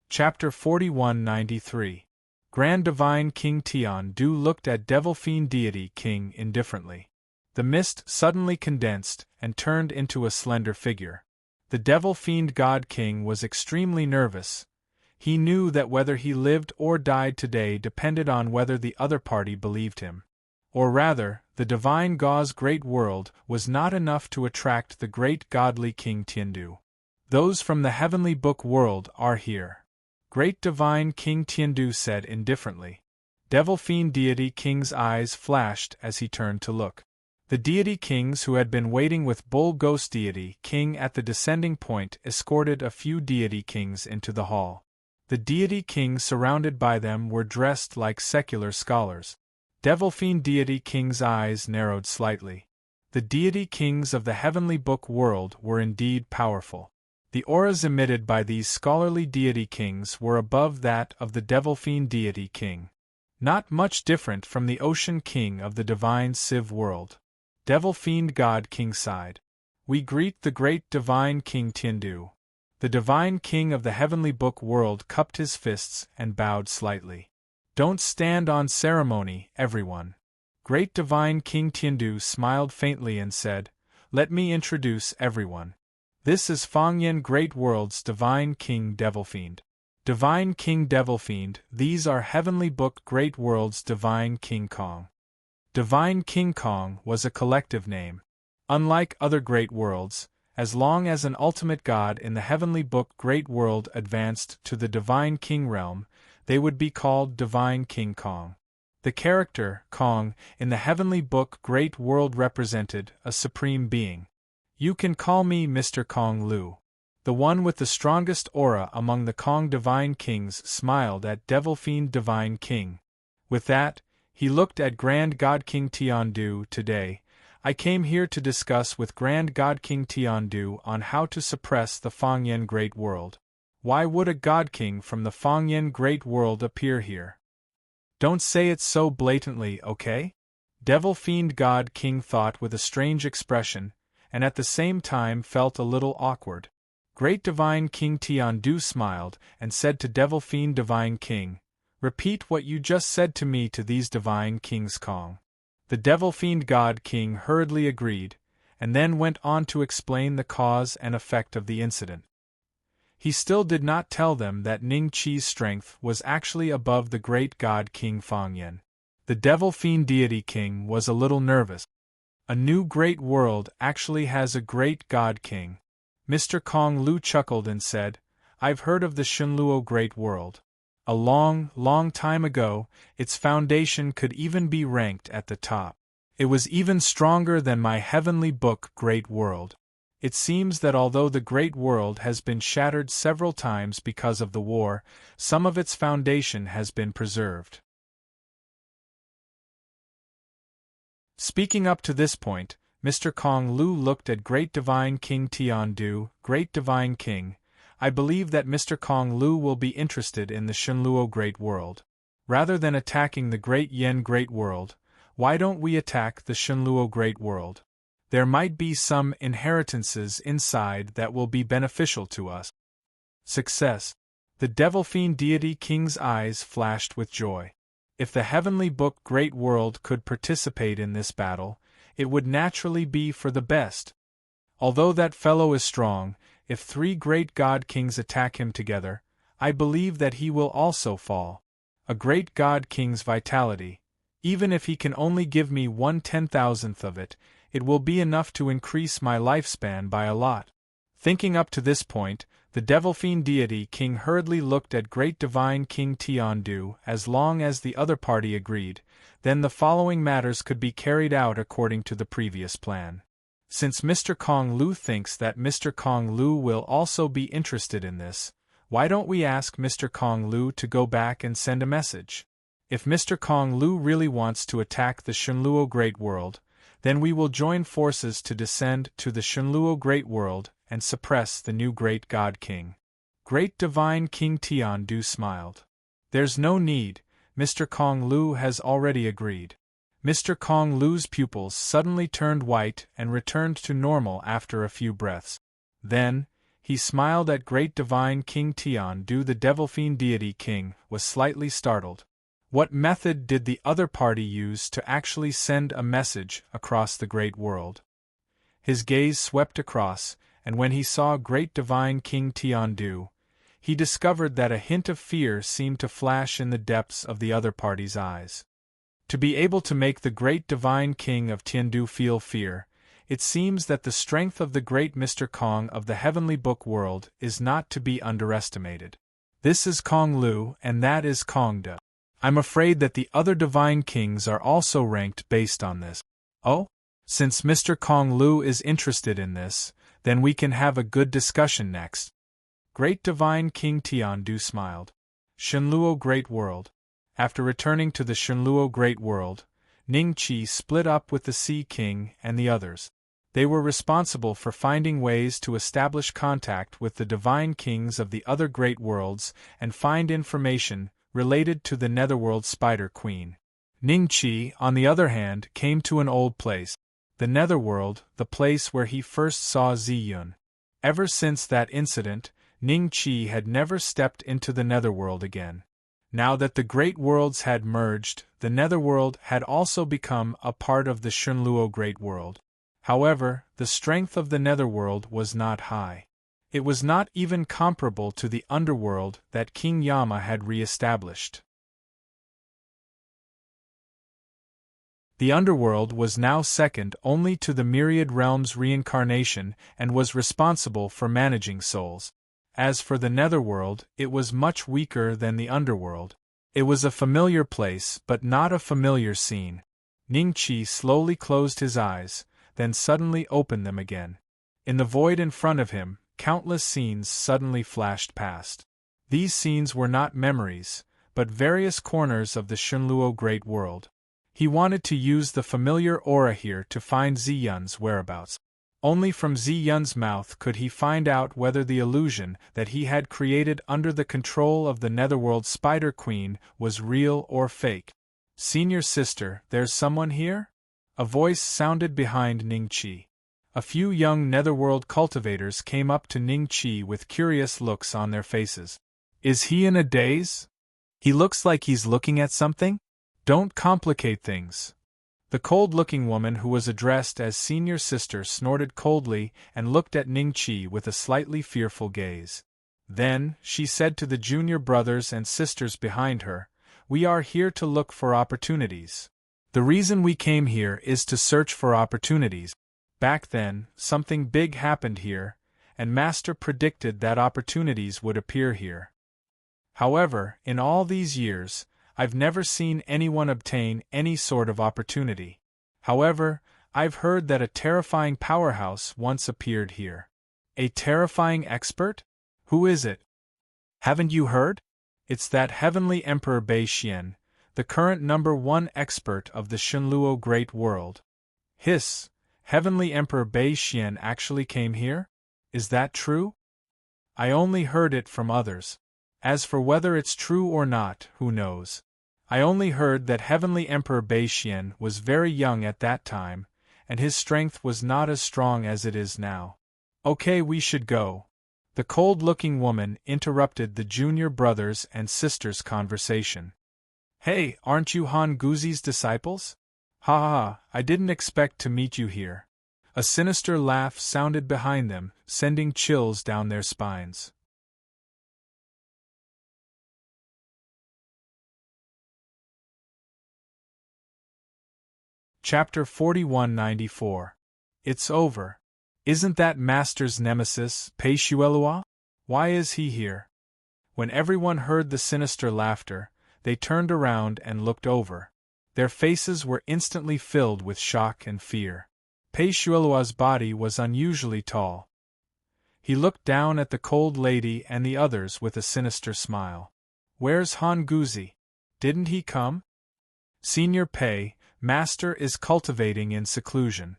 Chapter 4193. Grand Divine King Tian Du looked at Devil Fiend Deity King indifferently. The mist suddenly condensed and turned into a slender figure. The Devil Fiend God King was extremely nervous. He knew that whether he lived or died today depended on whether the other party believed him. Or rather, the Divine Gauze Great World was not enough to attract the great godly King Tiandu. Those from the Heavenly Book World are here. Great Divine King Tiandu said indifferently. Devil Fiend Deity King's eyes flashed as he turned to look. The deity kings who had been waiting with Bull Ghost Deity King at the descending point escorted a few deity kings into the hall. The deity kings surrounded by them were dressed like secular scholars. Devil Fiend Deity King's eyes narrowed slightly. The deity kings of the Heavenly Book World were indeed powerful. The auras emitted by these scholarly deity kings were above that of the Devil Fiend Deity King. Not much different from the Ocean King of the Divine Civ World. Devil Fiend God King sighed. We greet the great Divine King Tiandu. The Divine King of the Heavenly Book World cupped his fists and bowed slightly. Don't stand on ceremony, everyone. Great Divine King Tiandu smiled faintly and said, Let me introduce everyone. This is Fang Yen Great World's Divine King Devil Fiend. Divine King Devil Fiend, these are Heavenly Book Great World's Divine King Kong. Divine King Kong was a collective name. Unlike other great worlds, as long as an ultimate god in the Heavenly Book Great World advanced to the Divine King realm, they would be called Divine King Kong. The character, Kong, in the Heavenly Book Great World represented a supreme being. You can call me Mr. Kong Lu. The one with the strongest aura among the Kong Divine Kings smiled at Devil Fiend Divine King. With that, he looked at Grand God King Tiandu. Today, I came here to discuss with Grand God King Tiandu on how to suppress the Fang Yen Great World. Why would a God King from the Fang Yen Great World appear here? Don't say it so blatantly, okay? Devil Fiend God King thought with a strange expression, and at the same time felt a little awkward. Great Divine King Tiandu smiled and said to Devil Fiend Divine King, Repeat what you just said to me to these Divine Kings Kong. The Devil Fiend God King hurriedly agreed, and then went on to explain the cause and effect of the incident. He still did not tell them that Ning Qi's strength was actually above the great God King Fang Yen. The Devil Fiend Deity King was a little nervous. A new great world actually has a great God King. Mr. Kong Lu chuckled and said, I've heard of the Shenluo Great World. A long, long time ago, its foundation could even be ranked at the top. It was even stronger than my Heavenly Book Great World. It seems that although the Great World has been shattered several times because of the war, some of its foundation has been preserved. Speaking up to this point, Mr. Kong Lu looked at Great Divine King Tiandu. Great Divine King, I believe that Mr. Kong Lu will be interested in the Shenluo Great World. Rather than attacking the Great Yen Great World, why don't we attack the Shenluo Great World? There might be some inheritances inside that will be beneficial to us. Success. The Devil Fiend Deity King's eyes flashed with joy. If the Heavenly Book Great World could participate in this battle, it would naturally be for the best. Although that fellow is strong, if 3 great God Kings attack him together, I believe that he will also fall. A great God King's vitality, even if he can only give me 1/10,000th of it, it will be enough to increase my lifespan by a lot. Thinking up to this point, the Devil Fiend Deity King hurriedly looked at Great Divine King Tiandu. As long as the other party agreed, then the following matters could be carried out according to the previous plan. Since Mr. Kong Lu thinks that Mr. Kong Lu will also be interested in this, why don't we ask Mr. Kong Lu to go back and send a message? If Mr. Kong Lu really wants to attack the Shenluo Great World, then we will join forces to descend to the Shenluo Great World and suppress the new Great God King. Great Divine King Tian Du smiled. There's no need, Mr. Kong Lu has already agreed. Mr. Kong Lu's pupils suddenly turned white and returned to normal after a few breaths. Then, he smiled at Great Divine King Tian Du. The Devil-Fiend Deity King was slightly startled. What method did the other party use to actually send a message across the Great World? His gaze swept across, and when he saw Great Divine King Tian Du, he discovered that a hint of fear seemed to flash in the depths of the other party's eyes. To be able to make the Great Divine King of Tiandu feel fear, it seems that the strength of the great Mr. Kong of the Heavenly Book World is not to be underestimated. This is Kong Lu and that is Kong De. I'm afraid that the other Divine Kings are also ranked based on this. Oh? Since Mr. Kong Lu is interested in this, then we can have a good discussion next. Great Divine King Tian Du smiled. Shenluo Great World. After returning to the Shenluo Great World, Ning Qi split up with the Sea King and the others. They were responsible for finding ways to establish contact with the Divine Kings of the other Great Worlds and find information related to the Netherworld Spider Queen. Ning Qi, on the other hand, came to an old place, the Netherworld, the place where he first saw Zi Yun. Ever since that incident, Ning Qi had never stepped into the Netherworld again. Now that the Great Worlds had merged, the Netherworld had also become a part of the Shenluo Great World. However, the strength of the Netherworld was not high. It was not even comparable to the underworld that King Yama had re-established. The underworld was now second only to the Myriad Realm's reincarnation and was responsible for managing souls. As for the Netherworld, it was much weaker than the underworld. It was a familiar place but not a familiar scene. Ning Qi slowly closed his eyes, then suddenly opened them again. In the void in front of him, countless scenes suddenly flashed past. These scenes were not memories, but various corners of the Shenluo Great World. He wanted to use the familiar aura here to find Zi Yun's whereabouts. Only from Zi Yun's mouth could he find out whether the illusion that he had created under the control of the Netherworld Spider Queen was real or fake. "Senior sister, there's someone here?" A voice sounded behind Ning Qi. A few young Netherworld cultivators came up to Ning Qi with curious looks on their faces. "Is he in a daze? He looks like he's looking at something? Don't complicate things." The cold-looking woman who was addressed as senior sister snorted coldly and looked at Ning Qi with a slightly fearful gaze. Then, she said to the junior brothers and sisters behind her, "We are here to look for opportunities. The reason we came here is to search for opportunities. Back then, something big happened here, and Master predicted that opportunities would appear here. However, in all these years, I've never seen anyone obtain any sort of opportunity. However, I've heard that a terrifying powerhouse once appeared here." "A terrifying expert? Who is it?" "Haven't you heard? It's that Heavenly Emperor Bei Xian, the current #1 expert of the Shenluo Great World." "Hiss, Heavenly Emperor Bei Xian actually came here? Is that true?" "I only heard it from others. As for whether it's true or not, who knows? I only heard that Heavenly Emperor Bei Xian was very young at that time, and his strength was not as strong as it is now." "Okay, we should go." The cold-looking woman interrupted the junior brothers and sisters' conversation. "Hey, aren't you Han Guzi's disciples? Ha ha ha, I didn't expect to meet you here." A sinister laugh sounded behind them, sending chills down their spines. Chapter 4194. It's over. Isn't that Master's nemesis, Pei Shuelua? Why is he here? When everyone heard the sinister laughter, they turned around and looked over. Their faces were instantly filled with shock and fear. Pei Shuelua's body was unusually tall. He looked down at the cold lady and the others with a sinister smile. "Where's Han Guzi?" Didn't he come? Senior Pei, Master is cultivating in seclusion.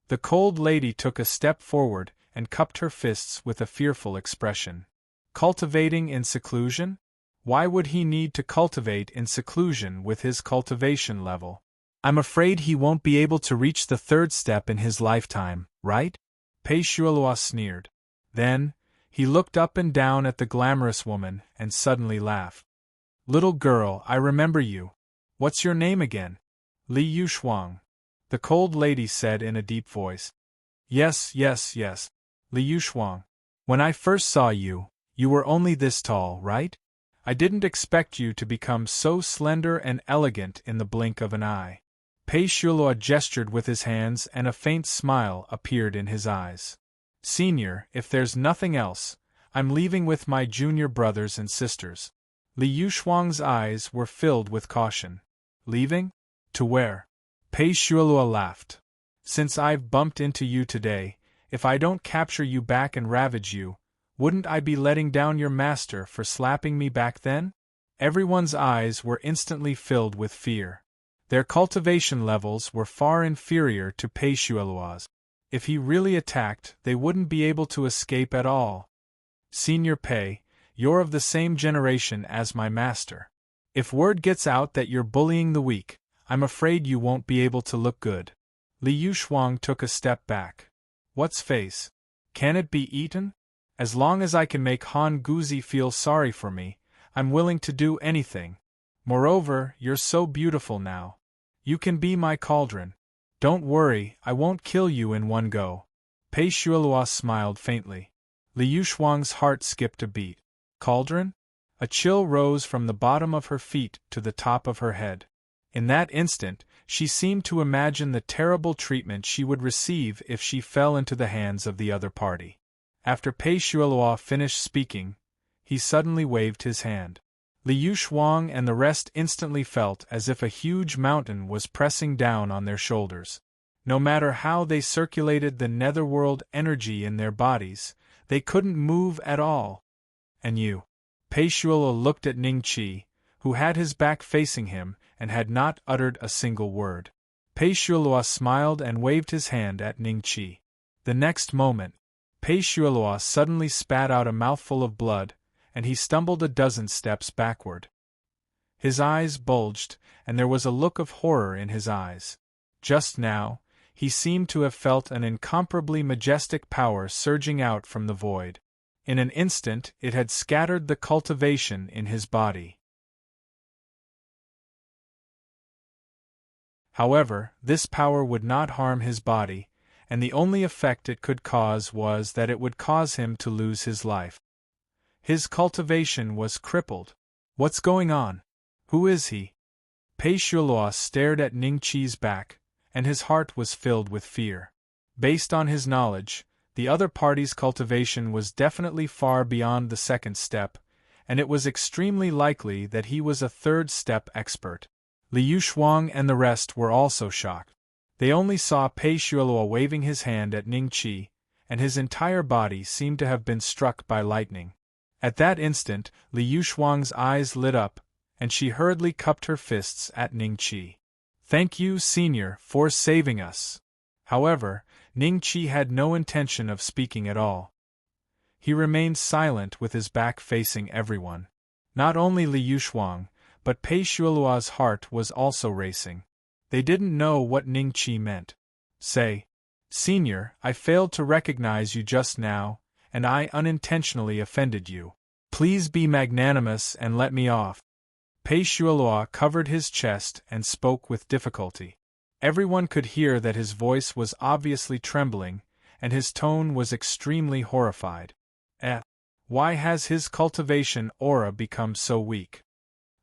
The cold lady took a step forward and cupped her fists with a fearful expression. Cultivating in seclusion? Why would he need to cultivate in seclusion with his cultivation level? I'm afraid he won't be able to reach the third step in his lifetime, right? Pei Shuoluo sneered. Then, he looked up and down at the glamorous woman and suddenly laughed. Little girl, I remember you. What's your name again? Li Yushuang. The cold lady said in a deep voice. Yes, Li Yushuang. When I first saw you, you were only this tall, right? I didn't expect you to become so slender and elegant in the blink of an eye. Pei Shuoluo gestured with his hands and a faint smile appeared in his eyes. Senior, if there's nothing else, I'm leaving with my junior brothers and sisters. Li Yushuang's eyes were filled with caution. Leaving? To where? Pei Shuoluo laughed. Since I've bumped into you today, if I don't capture you back and ravage you, wouldn't I be letting down your master for slapping me back then? Everyone's eyes were instantly filled with fear. Their cultivation levels were far inferior to Pei Shuoluo's. If he really attacked, they wouldn't be able to escape at all. Senior Pei, you're of the same generation as my master. If word gets out that you're bullying the weak, I'm afraid you won't be able to look good. Li Yushuang took a step back. What's face? Can it be eaten? As long as I can make Han Guzi feel sorry for me, I'm willing to do anything. Moreover, you're so beautiful now. You can be my cauldron. Don't worry, I won't kill you in one go. Pei Shuoluo smiled faintly. Li Yushuang's heart skipped a beat. Cauldron? A chill rose from the bottom of her feet to the top of her head. In that instant, she seemed to imagine the terrible treatment she would receive if she fell into the hands of the other party. After Pei Shuoluo finished speaking, he suddenly waved his hand. Li Yushuang and the rest instantly felt as if a huge mountain was pressing down on their shoulders. No matter how they circulated the netherworld energy in their bodies, they couldn't move at all. And you? Pei Shuoluo looked at Ning Qi, who had his back facing him and had not uttered a single word. Pei Shuoluo smiled and waved his hand at Ning Qi. The next moment, Pei Shuoluo suddenly spat out a mouthful of blood, and he stumbled a dozen steps backward. His eyes bulged, and there was a look of horror in his eyes. Just now, he seemed to have felt an incomparably majestic power surging out from the void. In an instant, it had scattered the cultivation in his body. However, this power would not harm his body, and the only effect it could cause was that it would cause him to lose his life. His cultivation was crippled. What's going on? Who is he? Pei Shuoluo stared at Ning Qi's back, and his heart was filled with fear. Based on his knowledge, the other party's cultivation was definitely far beyond the second step, and it was extremely likely that he was a third-step expert. Li Yushuang and the rest were also shocked. They only saw Pei Shuoluo waving his hand at Ning Qi, and his entire body seemed to have been struck by lightning. At that instant, Li Yushuang's eyes lit up, and she hurriedly cupped her fists at Ning Qi. Thank you, Senior, for saving us. However, Ning Qi had no intention of speaking at all. He remained silent with his back facing everyone. Not only Li Yushuang, but Pei Shuoluo's heart was also racing. They didn't know what Ning Qi meant. Say, Senior, I failed to recognize you just now, and I unintentionally offended you. Please be magnanimous and let me off. Pei Shuoluo covered his chest and spoke with difficulty. Everyone could hear that his voice was obviously trembling, and his tone was extremely horrified. Why has his cultivation aura become so weak?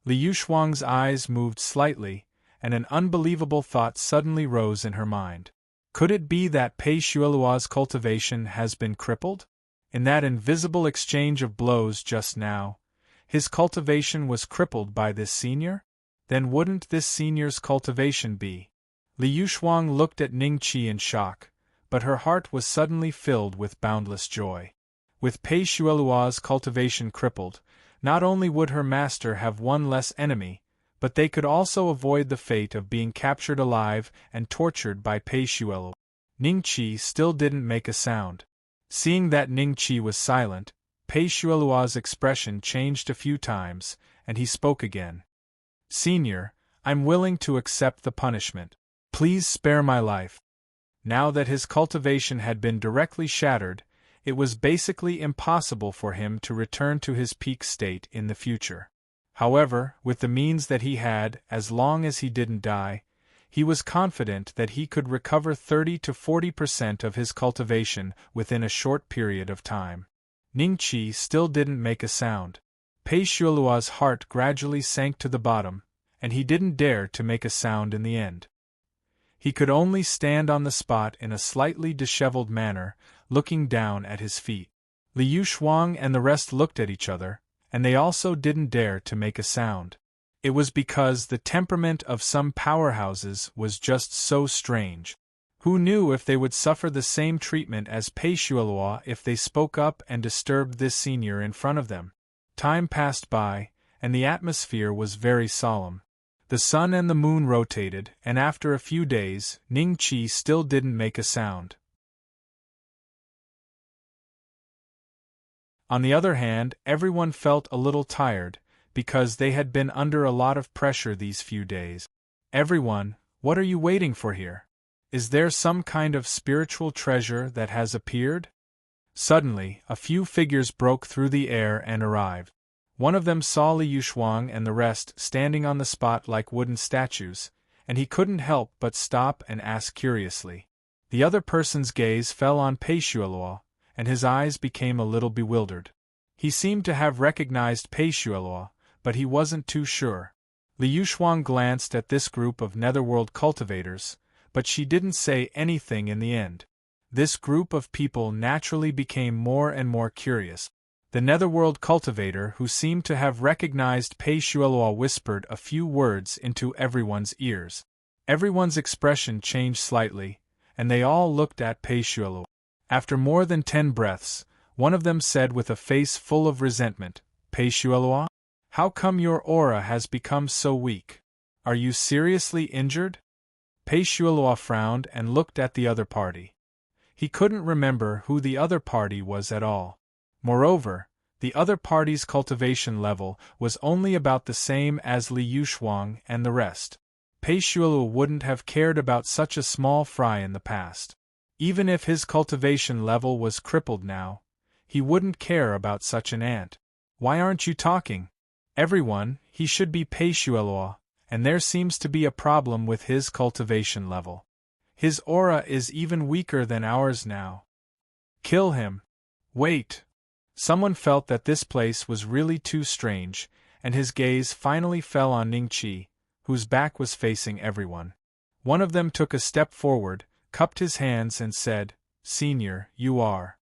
Li Yushuang's eyes moved slightly, and an unbelievable thought suddenly rose in her mind. Could it be that Pei Shuoluo's cultivation has been crippled? In that invisible exchange of blows just now, his cultivation was crippled by this senior? Then wouldn't this senior's cultivation be? Li Yushuang looked at Ning Qi in shock, but her heart was suddenly filled with boundless joy. With Pei Shuoluo's cultivation crippled, not only would her master have one less enemy, but they could also avoid the fate of being captured alive and tortured by Pei Shuelu. Ning Qi still didn't make a sound. Seeing that Ning Qi was silent, Pei Shuelua's expression changed a few times, and he spoke again. "Senior, I'm willing to accept the punishment. Please spare my life." Now that his cultivation had been directly shattered, it was basically impossible for him to return to his peak state in the future. However, with the means that he had, as long as he didn't die, he was confident that he could recover 30 to 40% of his cultivation within a short period of time. Ning Qi still didn't make a sound. Pei Shuelua's heart gradually sank to the bottom, and he didn't dare to make a sound in the end. He could only stand on the spot in a slightly disheveled manner, looking down at his feet. Liu Shuang and the rest looked at each other, and they also didn't dare to make a sound. It was because the temperament of some powerhouses was just so strange. Who knew if they would suffer the same treatment as Pei Shuelua if they spoke up and disturbed this senior in front of them? Time passed by, and the atmosphere was very solemn. The sun and the moon rotated, and after a few days, Ning Qi still didn't make a sound. On the other hand, everyone felt a little tired, because they had been under a lot of pressure these few days. "Everyone, what are you waiting for here? Is there some kind of spiritual treasure that has appeared?" Suddenly, a few figures broke through the air and arrived. One of them saw Liu Shuang and the rest standing on the spot like wooden statues, and he couldn't help but stop and ask curiously. The other person's gaze fell on Pei Shuelua, and his eyes became a little bewildered. He seemed to have recognized Pei Shuelua, but he wasn't too sure. Liu Shuang glanced at this group of netherworld cultivators, but she didn't say anything in the end. This group of people naturally became more and more curious. The netherworld cultivator who seemed to have recognized Pei Shuelua whispered a few words into everyone's ears. Everyone's expression changed slightly, and they all looked at Pei Shuelua. After more than 10 breaths, one of them said with a face full of resentment, "Pei Shuelua? How come your aura has become so weak? Are you seriously injured?" Pei Shuelua frowned and looked at the other party. He couldn't remember who the other party was at all. Moreover, the other party's cultivation level was only about the same as Liu Shuang and the rest. Pei Shuelua wouldn't have cared about such a small fry in the past. Even if his cultivation level was crippled now, he wouldn't care about such an ant. "Why aren't you talking? Everyone, he should be Pei Shuelua, and there seems to be a problem with his cultivation level. His aura is even weaker than ours now. Kill him." "Wait." Someone felt that this place was really too strange, and his gaze finally fell on Ning Qi, whose back was facing everyone. One of them took a step forward, cupped his hands and said, "Senior, you are."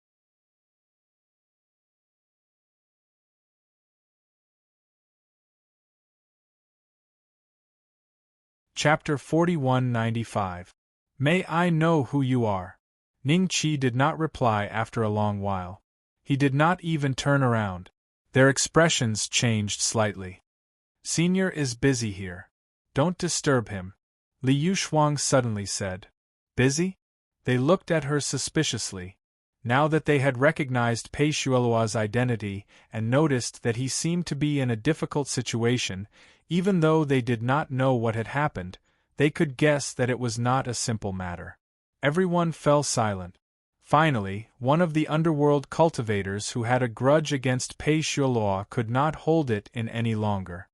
Chapter 4195. May I know who you are? Ning Qi did not reply after a long while. He did not even turn around. Their expressions changed slightly. "Senior is busy here. Don't disturb him," Liu Shuang suddenly said. "Busy?" They looked at her suspiciously. Now that they had recognized Pei Shuelua's identity and noticed that he seemed to be in a difficult situation, even though they did not know what had happened, they could guess that it was not a simple matter. Everyone fell silent. Finally, one of the underworld cultivators who had a grudge against Pei Shuelua could not hold it in any longer.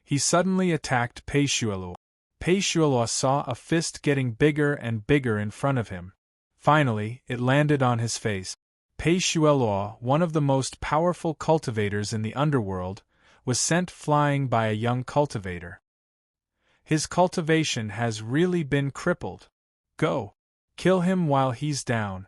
He suddenly attacked Pei Shuelua. Pei Shuelua saw a fist getting bigger and bigger in front of him. Finally, it landed on his face. Pei Shuelua, one of the most powerful cultivators in the underworld, was sent flying by a young cultivator. His cultivation has really been crippled. Go. Kill him while he's down.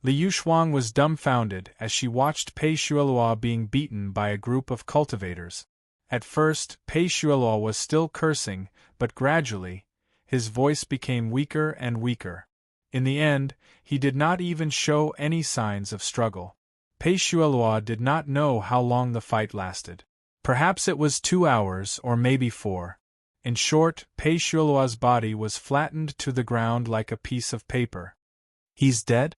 Liu Shuang was dumbfounded as she watched Pei Shuelua being beaten by a group of cultivators. At first, Pei Shuelua was still cursing, but gradually, his voice became weaker and weaker. In the end, he did not even show any signs of struggle. Pei Shuelua did not know how long the fight lasted. Perhaps it was 2 hours or maybe 4. In short, Pei Shuolua's body was flattened to the ground like a piece of paper. He's dead?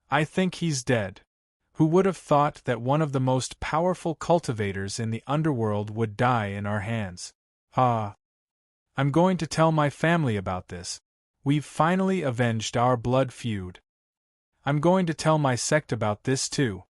I think he's dead. Who would have thought that one of the most powerful cultivators in the underworld would die in our hands? Ah! I'm going to tell my family about this. We've finally avenged our blood feud. I'm going to tell my sect about this too.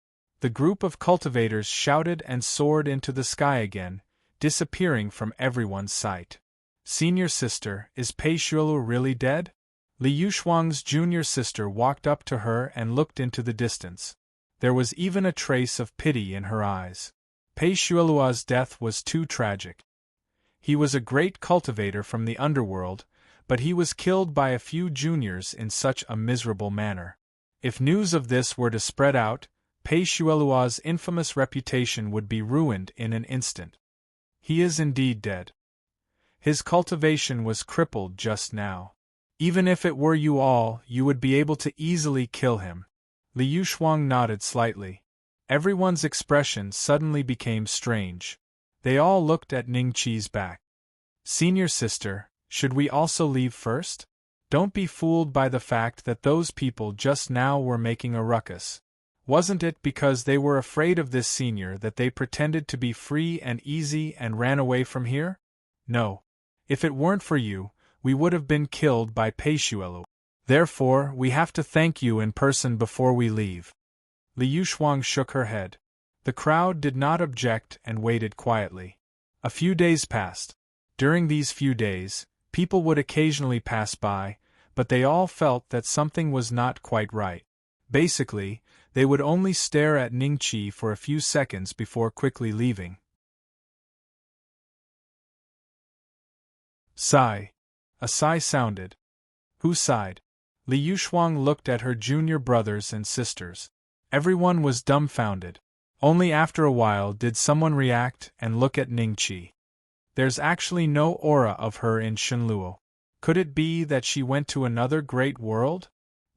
The group of cultivators shouted and soared into the sky again, disappearing from everyone's sight. Senior sister, is Pei Shuolu really dead? Li Yushuang's junior sister walked up to her and looked into the distance. There was even a trace of pity in her eyes. Pei Shuolua's death was too tragic. He was a great cultivator from the underworld, but he was killed by a few juniors in such a miserable manner. If news of this were to spread out, Pei Shuolua's infamous reputation would be ruined in an instant. He is indeed dead. His cultivation was crippled just now. Even if it were you all, you would be able to easily kill him. Li Yushuang nodded slightly. Everyone's expression suddenly became strange. They all looked at Ningqi's back. Senior sister, should we also leave first? Don't be fooled by the fact that those people just now were making a ruckus. Wasn't it because they were afraid of this senior that they pretended to be free and easy and ran away from here? No. If it weren't for you, we would have been killed by Pei Shuolu. Therefore, we have to thank you in person before we leave. Li Yushuang shook her head. The crowd did not object and waited quietly. A few days passed. During these few days, people would occasionally pass by, but they all felt that something was not quite right. Basically, they would only stare at Ningqi for a few seconds before quickly leaving. Sigh. A sigh sounded. Who sighed? Li Yushuang looked at her junior brothers and sisters. Everyone was dumbfounded. Only after a while did someone react and look at Ningqi. There's actually no aura of her in Shenluo. Could it be that she went to another great world?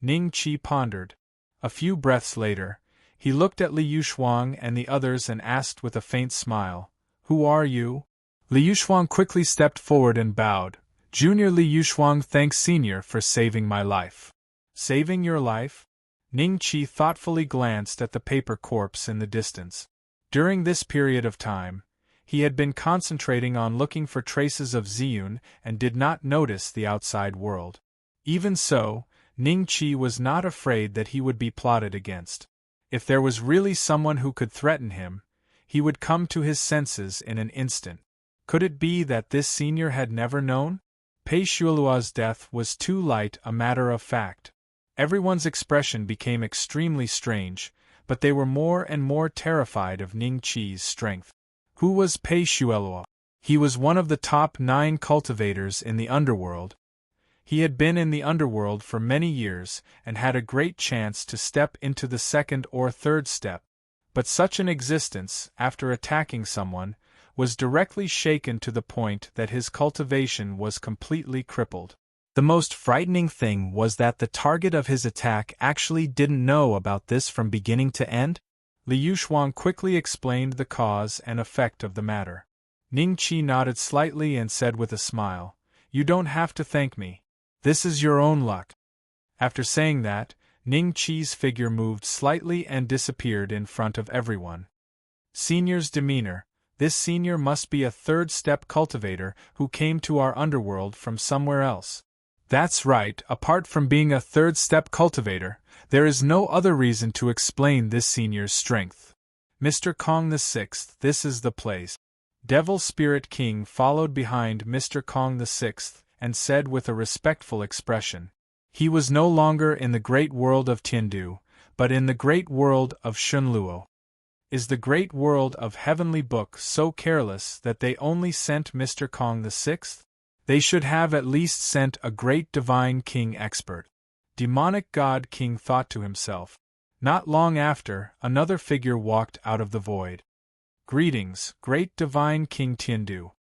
Ningqi pondered. A few breaths later, he looked at Li Yushuang and the others and asked with a faint smile, "Who are you?" Li Yushuang quickly stepped forward and bowed. "Junior Li Yushuang thanks Senior for saving my life." Saving your life? Ningqi thoughtfully glanced at the paper corpse in the distance. During this period of time, he had been concentrating on looking for traces of Ziyun and did not notice the outside world. Even so, Ningqi was not afraid that he would be plotted against. If there was really someone who could threaten him, he would come to his senses in an instant. Could it be that this senior had never known? Pei Shuolua's death was too light a matter of fact. Everyone's expression became extremely strange, but they were more and more terrified of Ningqi's strength. Who was Pei Shuolua? He was one of the top 9 cultivators in the underworld. He had been in the underworld for many years and had a great chance to step into the second or third step, but such an existence, after attacking someone, was directly shaken to the point that his cultivation was completely crippled. The most frightening thing was that the target of his attack actually didn't know about this from beginning to end. Li Yushuang quickly explained the cause and effect of the matter. Ningqi nodded slightly and said with a smile, "You don't have to thank me. This is your own luck." After saying that, Ningqi's figure moved slightly and disappeared in front of everyone. Senior's demeanor. This senior must be a third-step cultivator who came to our underworld from somewhere else. That's right, apart from being a third-step cultivator, there is no other reason to explain this senior's strength. Mr. Kong VI, this is the place. Devil Spirit King followed behind Mr. Kong VI and said with a respectful expression. He was no longer in the great world of Tiandu, but in the great world of Shenluo. Is the great world of Heavenly Book so careless that they only sent Mr. Kong VI? They should have at least sent a great divine king expert. Demonic God King thought to himself. Not long after, another figure walked out of the void. "Greetings, great divine King Tiandu."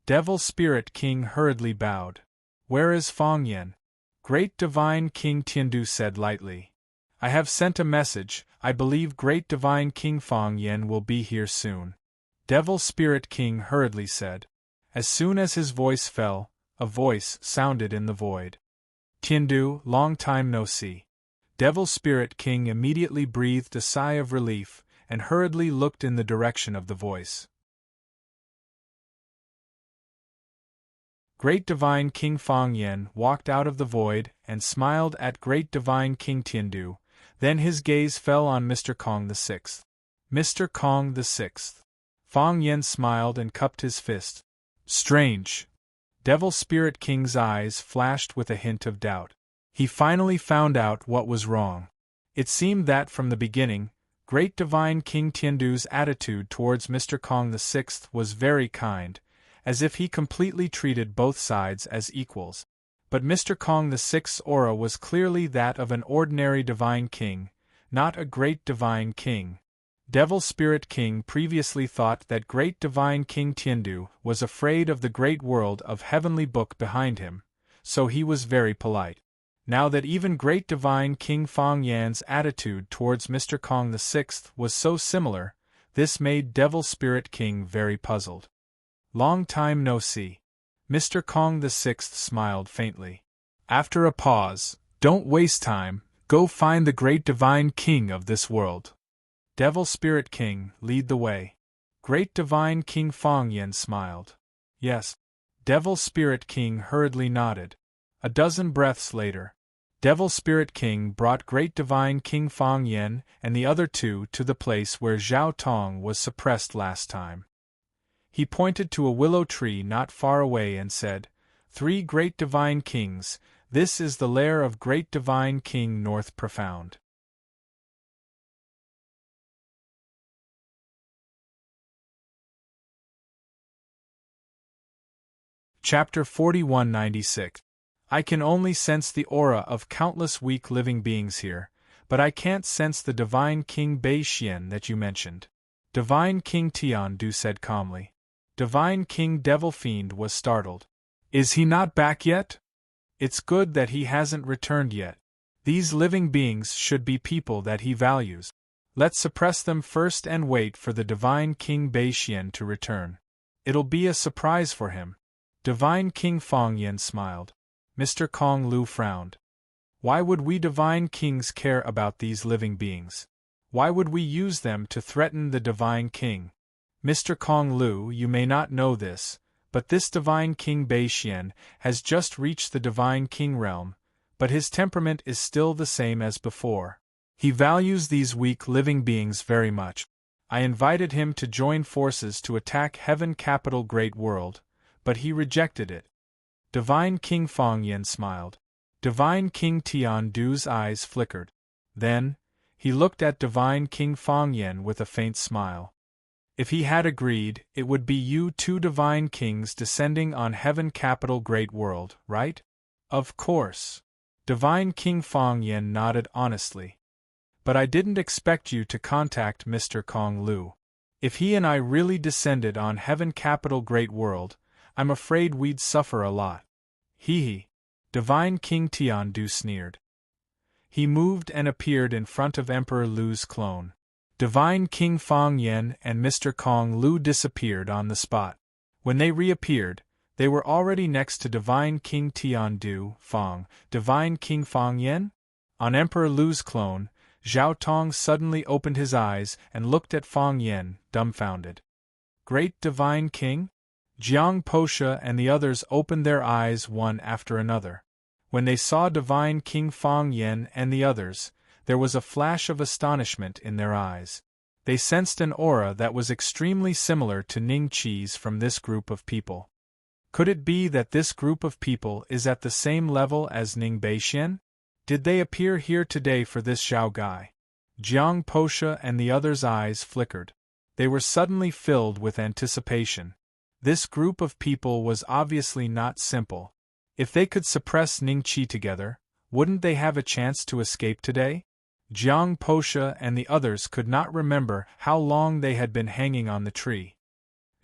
Devil Spirit King hurriedly bowed. "Where is Fong Yen?" Great divine King Tiandu said lightly. "I have sent a message. I believe great divine King Fong Yen will be here soon." Devil Spirit King hurriedly said. As soon as his voice fell, a voice sounded in the void. Tiandu, long time no see. Devil Spirit King immediately breathed a sigh of relief and hurriedly looked in the direction of the voice. Great Divine King Fang Yen walked out of the void and smiled at Great Divine King Tiandu. Then his gaze fell on Mr. Kong the Sixth. Mr. Kong the Sixth. Fang Yen smiled and cupped his fist. Strange. Devil Spirit King's eyes flashed with a hint of doubt. He finally found out what was wrong. It seemed that from the beginning, Great Divine King Tiandu's attitude towards Mr. Kong the Sixth was very kind, as if he completely treated both sides as equals. But Mr. Kong the Sixth's aura was clearly that of an ordinary Divine King, not a Great Divine King. Devil Spirit King previously thought that Great Divine King Tiandu was afraid of the great world of Heavenly Book behind him, so he was very polite. Now that even Great Divine King Fang Yan's attitude towards Mr. Kong the Sixth was so similar, this made Devil Spirit King very puzzled. Long time no see. Mr. Kong the Sixth smiled faintly. After a pause, don't waste time, go find the Great Divine King of this world. Devil Spirit King, lead the way. Great Divine King Fang Yen smiled. Yes. Devil Spirit King hurriedly nodded. A dozen breaths later, Devil Spirit King brought Great Divine King Fang Yen and the other two to the place where Zhao Tong was suppressed last time. He pointed to a willow tree not far away and said, "Three Great Divine Kings, this is the lair of Great Divine King North Profound." Chapter 4196. I can only sense the aura of countless weak living beings here, but I can't sense the Divine King Bei Xian that you mentioned. Divine King Tiandu said calmly. Divine King Devil Fiend was startled. Is he not back yet? It's good that he hasn't returned yet. These living beings should be people that he values. Let's suppress them first and wait for the Divine King Bei Xian to return. It'll be a surprise for him. Divine King Fang Yen smiled. Mr. Kong Lu frowned. Why would we Divine Kings care about these living beings? Why would we use them to threaten the Divine King? Mr. Kong Lu, you may not know this, but this Divine King Bei Xian has just reached the Divine King realm, but his temperament is still the same as before. He values these weak living beings very much. I invited him to join forces to attack Heaven Capital Great World, but he rejected it. Divine King Fang Yen smiled. Divine King Tiandu's eyes flickered. Then, he looked at Divine King Fang Yen with a faint smile. If he had agreed, it would be you two Divine Kings descending on Heaven Capital Great World, right? Of course. Divine King Fang Yen nodded honestly. But I didn't expect you to contact Mr. Kong Lu. If he and I really descended on Heaven Capital Great World, I'm afraid we'd suffer a lot. Hee. Divine King Tiandu sneered. He moved and appeared in front of Emperor Lu's clone. Divine King Fang Yen and Mr. Kong Lu disappeared on the spot. When they reappeared, they were already next to Divine King Tiandu, Fang. Divine King Fang Yen? On Emperor Lu's clone, Zhao Tong suddenly opened his eyes and looked at Fang Yen, dumbfounded. Great Divine King? Jiang Posha and the others opened their eyes one after another. When they saw Divine King Fang Yen and the others, there was a flash of astonishment in their eyes. They sensed an aura that was extremely similar to Ning Qi's from this group of people. Could it be that this group of people is at the same level as Ning Beixian? Did they appear here today for this Zhao guy? Jiang Posha and the others' eyes flickered. They were suddenly filled with anticipation. This group of people was obviously not simple. If they could suppress Ning Qi together, wouldn't they have a chance to escape today? Jiang Posha and the others could not remember how long they had been hanging on the tree.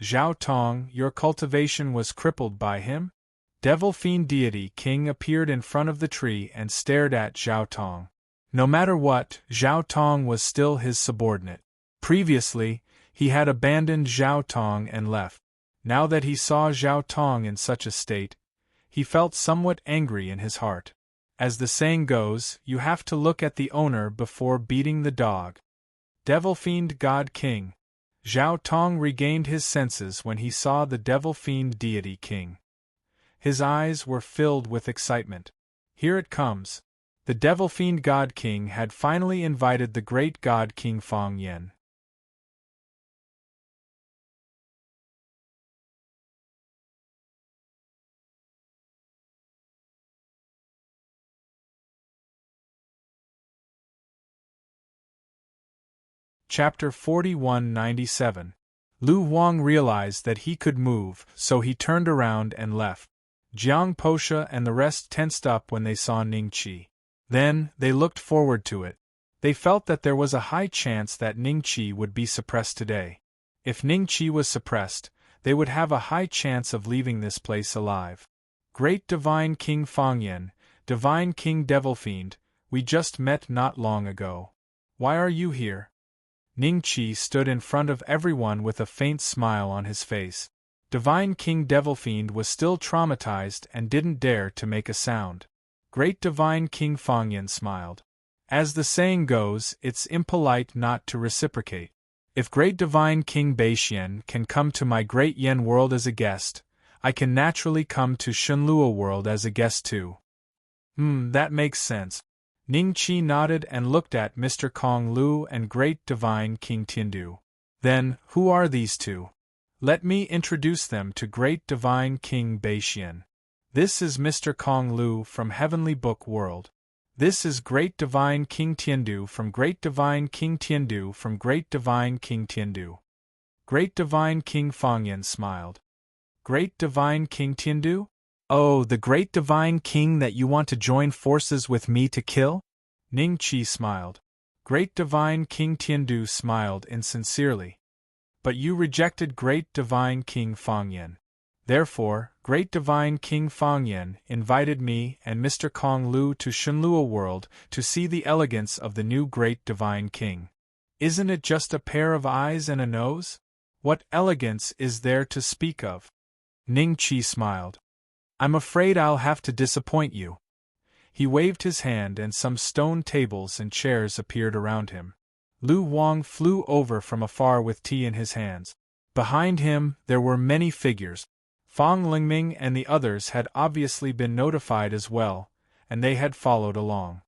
Zhao Tong, your cultivation was crippled by him? Devil Fiend Deity King appeared in front of the tree and stared at Zhao Tong. No matter what, Zhao Tong was still his subordinate. Previously, he had abandoned Zhao Tong and left. Now that he saw Zhao Tong in such a state, he felt somewhat angry in his heart. As the saying goes, you have to look at the owner before beating the dog. Devil Fiend God King. Zhao Tong regained his senses when he saw the Devil Fiend Deity King. His eyes were filled with excitement. Here it comes. The Devil Fiend God King had finally invited the great God King Fang Yen. Chapter 4197. Lu Huang realized that he could move, so he turned around and left. Jiang Posha and the rest tensed up when they saw Ning Qi. Then, they looked forward to it. They felt that there was a high chance that Ning Qi would be suppressed today. If Ning Qi was suppressed, they would have a high chance of leaving this place alive. Great Divine King Fang Yen, Divine King Devil Fiend, we just met not long ago. Why are you here? Ning Qi stood in front of everyone with a faint smile on his face. Divine King Devil Fiend was still traumatized and didn't dare to make a sound. Great Divine King Fang Yen smiled. As the saying goes, it's impolite not to reciprocate. If Great Divine King Beixian can come to my Great Yen world as a guest, I can naturally come to Shenlua world as a guest too. That makes sense. Ning Qi nodded and looked at Mr. Kong Lu and Great Divine King Tiandu. Then, who are these two? Let me introduce them to Great Divine King Beixian. This is Mr. Kong Lu from Heavenly Book World. This is Great Divine King Tiandu from Great Divine King Tiandu from Great Divine King Tiandu. Great Divine King Fang Yen smiled. Great Divine King Tiandu? Oh, the Great Divine King that you want to join forces with me to kill? Ning Qi smiled. Great Divine King Tiandu smiled insincerely. But you rejected Great Divine King Fang Yen. Therefore, Great Divine King Fang Yen invited me and Mr. Kong Lu to Shenlua World to see the elegance of the new Great Divine King. Isn't it just a pair of eyes and a nose? What elegance is there to speak of? Ning Qi smiled. I'm afraid I'll have to disappoint you. He waved his hand and some stone tables and chairs appeared around him. Lu Huang flew over from afar with tea in his hands. Behind him, there were many figures. Fang Lingming and the others had obviously been notified as well, and they had followed along.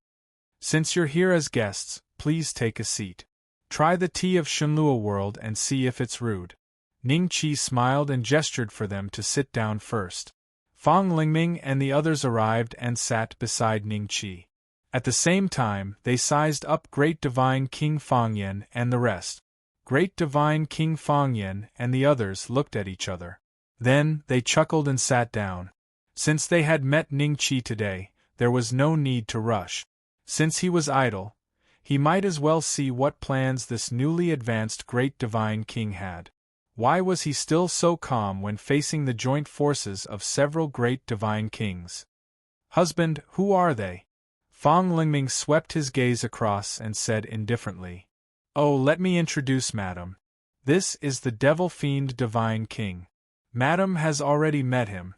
Since you're here as guests, please take a seat. Try the tea of Shenlua World and see if it's rude. Ning Qi smiled and gestured for them to sit down first. Fang Lingming and the others arrived and sat beside Ning Qi. At the same time, they sized up Great Divine King Fang Yen and the rest. Great Divine King Fang Yen and the others looked at each other. Then, they chuckled and sat down. Since they had met Ning Qi today, there was no need to rush. Since he was idle, he might as well see what plans this newly advanced Great Divine King had. Why was he still so calm when facing the joint forces of several Great Divine Kings? Husband, who are they? Fang Lingming swept his gaze across and said indifferently. Oh, let me introduce Madam. This is the Devil Fiend Divine King. Madam has already met him.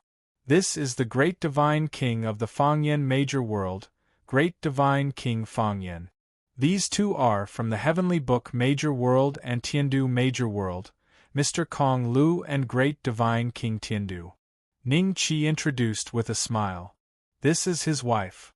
This is the Great Divine King of the Fang Yen Major World, Great Divine King Fang Yen. These two are from the Heavenly Book Major World and Tiandu Major World, Mr. Kong Lu and Great Divine King Tiandu. Ning Qi introduced with a smile. This is his wife.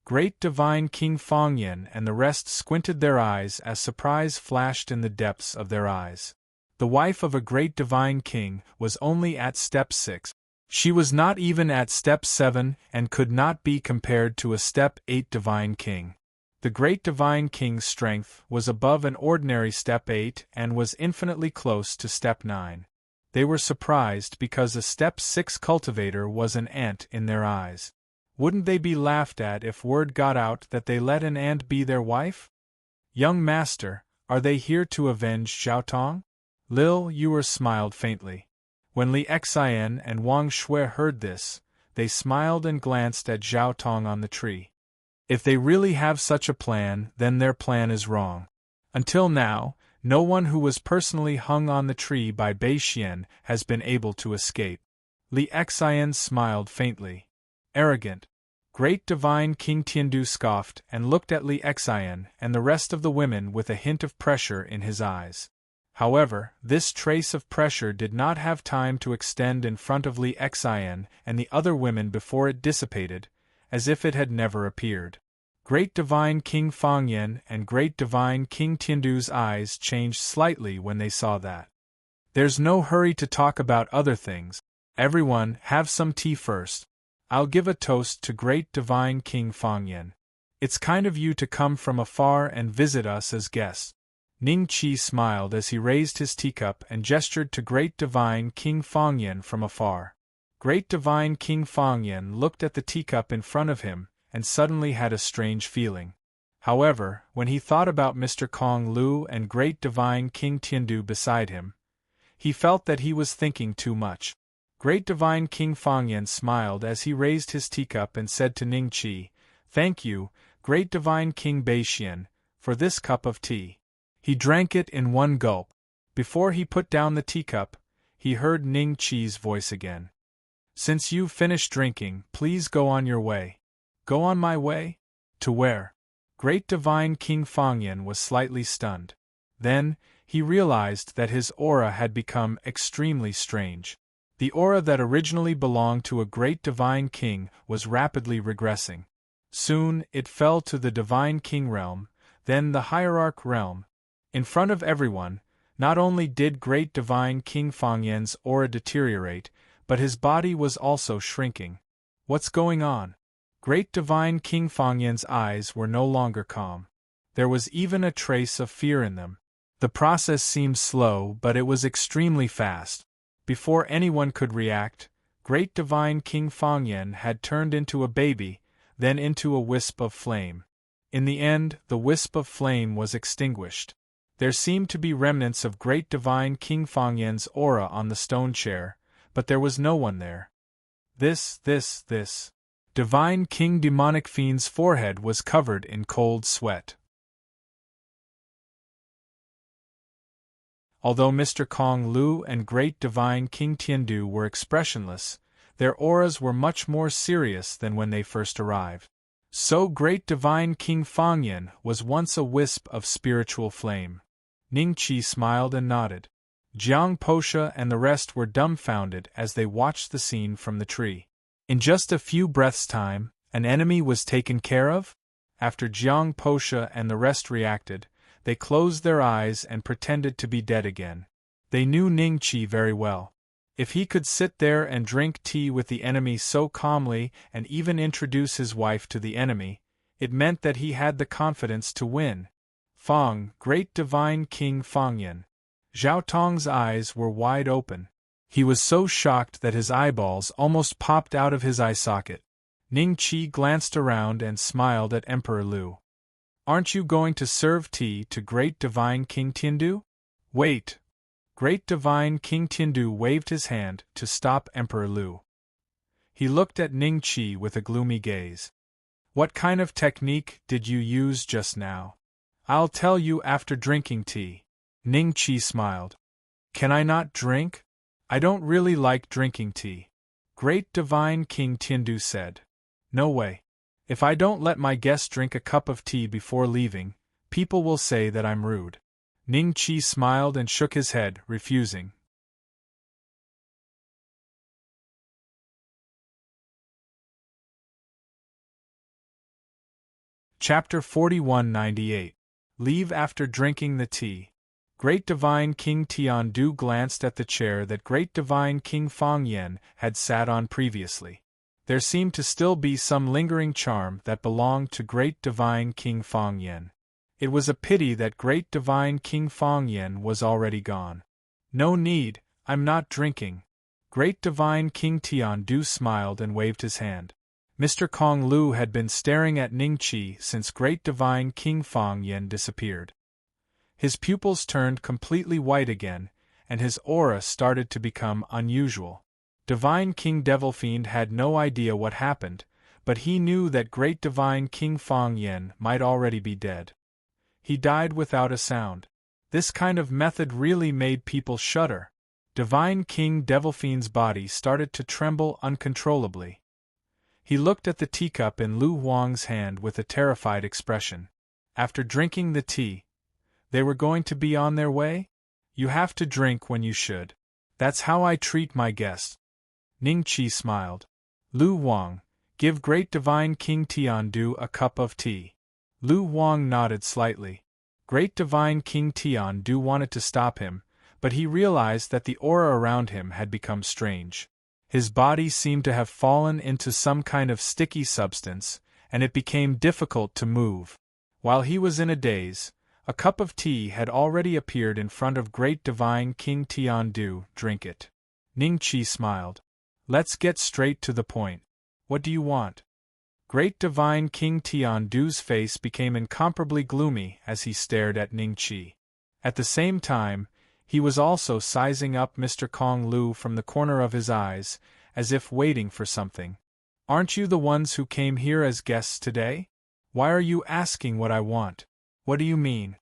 Great Divine King Fang Yen and the rest squinted their eyes as surprise flashed in the depths of their eyes. The wife of a Great Divine King was only at step 6. She was not even at step 7 and could not be compared to a step 8 Divine King. The Great Divine King's strength was above an ordinary step 8 and was infinitely close to step 9. They were surprised because a step 6 cultivator was an ant in their eyes. Wouldn't they be laughed at if word got out that they let an ant be their wife? Young master, are they here to avenge Zhao Tong? Lil Yuer smiled faintly. When Li Xian and Wang Shui heard this, they smiled and glanced at Zhao Tong on the tree. If they really have such a plan, then their plan is wrong. Until now, No one who was personally hung on the tree by Bei Xian has been able to escape. Li Xian smiled faintly. Arrogant. Great Divine King Tiandu scoffed and looked at Li Xian and the rest of the women with a hint of pressure in his eyes. However, this trace of pressure did not have time to extend in front of Li Xian and the other women before it dissipated, as if it had never appeared. Great Divine King Fangyan and Great Divine King Tiandu's eyes changed slightly when they saw that. There's no hurry to talk about other things. Everyone, have some tea first. I'll give a toast to Great Divine King Fangyan. It's kind of you to come from afar and visit us as guests. Ning Qi smiled as he raised his teacup and gestured to Great Divine King Fangyan from afar. Great Divine King Fangyan looked at the teacup in front of him and suddenly had a strange feeling. However, when he thought about Mr. Kong Lu and Great Divine King Tiandu beside him, he felt that he was thinking too much. Great Divine King Fangyan smiled as he raised his teacup and said to Ning Qi, "Thank you, Great Divine King Bei Xian, for this cup of tea." He drank it in one gulp. Before he put down the teacup, he heard Ning Qi's voice again. "Since you've finished drinking, please go on your way." "Go on my way? To where?" Great Divine King Fangyan was slightly stunned. Then, he realized that his aura had become extremely strange. The aura that originally belonged to a great divine king was rapidly regressing. Soon, it fell to the divine king realm, then the hierarch realm. In front of everyone, not only did great divine King Fangyan's aura deteriorate, but his body was also shrinking. What's going on? Great divine King Fangyan's eyes were no longer calm. There was even a trace of fear in them. The process seemed slow, but it was extremely fast. Before anyone could react, Great Divine King Fangyan had turned into a baby, then into a wisp of flame. In the end, the wisp of flame was extinguished. There seemed to be remnants of Great Divine King Fangyan's aura on the stone chair, but there was no one there. This. Divine King Demonic Fiend's forehead was covered in cold sweat. Although Mr. Kong Lu and Great Divine King Tiandu were expressionless, their auras were much more serious than when they first arrived. So Great Divine King Fangyan was once a wisp of spiritual flame. Ning Qi smiled and nodded. Jiang Posha and the rest were dumbfounded as they watched the scene from the tree. In just a few breaths' time, an enemy was taken care of? After Jiang Posha and the rest reacted, they closed their eyes and pretended to be dead again. They knew Ning Qi very well. If he could sit there and drink tea with the enemy so calmly and even introduce his wife to the enemy, it meant that he had the confidence to win. Fang, Great Divine King Fangyan. Zhao Tong's eyes were wide open. He was so shocked that his eyeballs almost popped out of his eye socket. Ning Qi glanced around and smiled at Emperor Lu. "Aren't you going to serve tea to Great Divine King Tiandu?" "Wait!" Great Divine King Tiandu waved his hand to stop Emperor Lu. He looked at Ning Qi with a gloomy gaze. "What kind of technique did you use just now?" "I'll tell you after drinking tea." Ning Qi smiled. "Can I not drink? I don't really like drinking tea." Great Divine King Tiandu said. "No way. If I don't let my guests drink a cup of tea before leaving, people will say that I'm rude." Ning Qi smiled and shook his head, refusing. Chapter 4198. Leave after drinking the tea. Great Divine King Tiandu glanced at the chair that Great Divine King Fangyan had sat on previously. There seemed to still be some lingering charm that belonged to Great Divine King Fangyan. It was a pity that Great Divine King Fangyan was already gone. "No need, I'm not drinking." Great Divine King Tiandu smiled and waved his hand. Mr. Kong Lu had been staring at Ning Qi since Great Divine King Fangyan disappeared. His pupils turned completely white again, and his aura started to become unusual. Divine King Devilfiend had no idea what happened, but he knew that Great Divine King Fangyan might already be dead. He died without a sound. This kind of method really made people shudder. Divine King Devilfiend's body started to tremble uncontrollably. He looked at the teacup in Lu Huang's hand with a terrified expression. After drinking the tea, they were going to be on their way? You have to drink when you should. That's how I treat my guests. Ning Qi smiled. Lu Huang, give Great Divine King Tiandu a cup of tea. Lu Huang nodded slightly. Great Divine King Tiandu wanted to stop him, but he realized that the aura around him had become strange. His body seemed to have fallen into some kind of sticky substance, and it became difficult to move. While he was in a daze, a cup of tea had already appeared in front of Great Divine King Tiandu. Drink it. Ning Qi smiled. Let's get straight to the point. What do you want? Great Divine King Tiandu's face became incomparably gloomy as he stared at Ning Qi. At the same time, he was also sizing up Mr. Kong Lu from the corner of his eyes, as if waiting for something. Aren't you the ones who came here as guests today? Why are you asking what I want? What do you mean?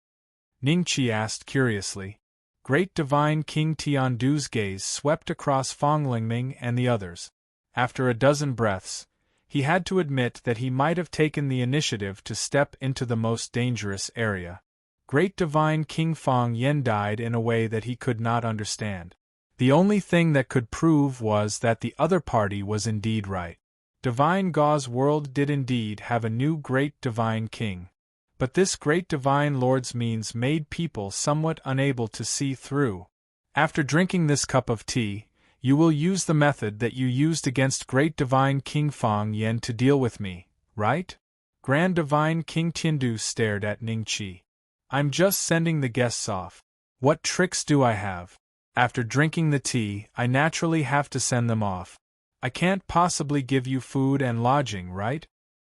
Ning Qi asked curiously. Great Divine King Tiandu's gaze swept across Fong Lingming and the others. After a dozen breaths, he had to admit that he might have taken the initiative to step into the most dangerous area. Great Divine King Fong Yen died in a way that he could not understand. The only thing that could prove was that the other party was indeed right. Divine Gau's world did indeed have a new Great Divine King. But this Great Divine Lord's means made people somewhat unable to see through. After drinking this cup of tea, you will use the method that you used against Great Divine King Fong Yen to deal with me, right? Grand Divine King Tiandu stared at Ning Qi. I'm just sending the guests off. What tricks do I have? After drinking the tea, I naturally have to send them off. I can't possibly give you food and lodging, right?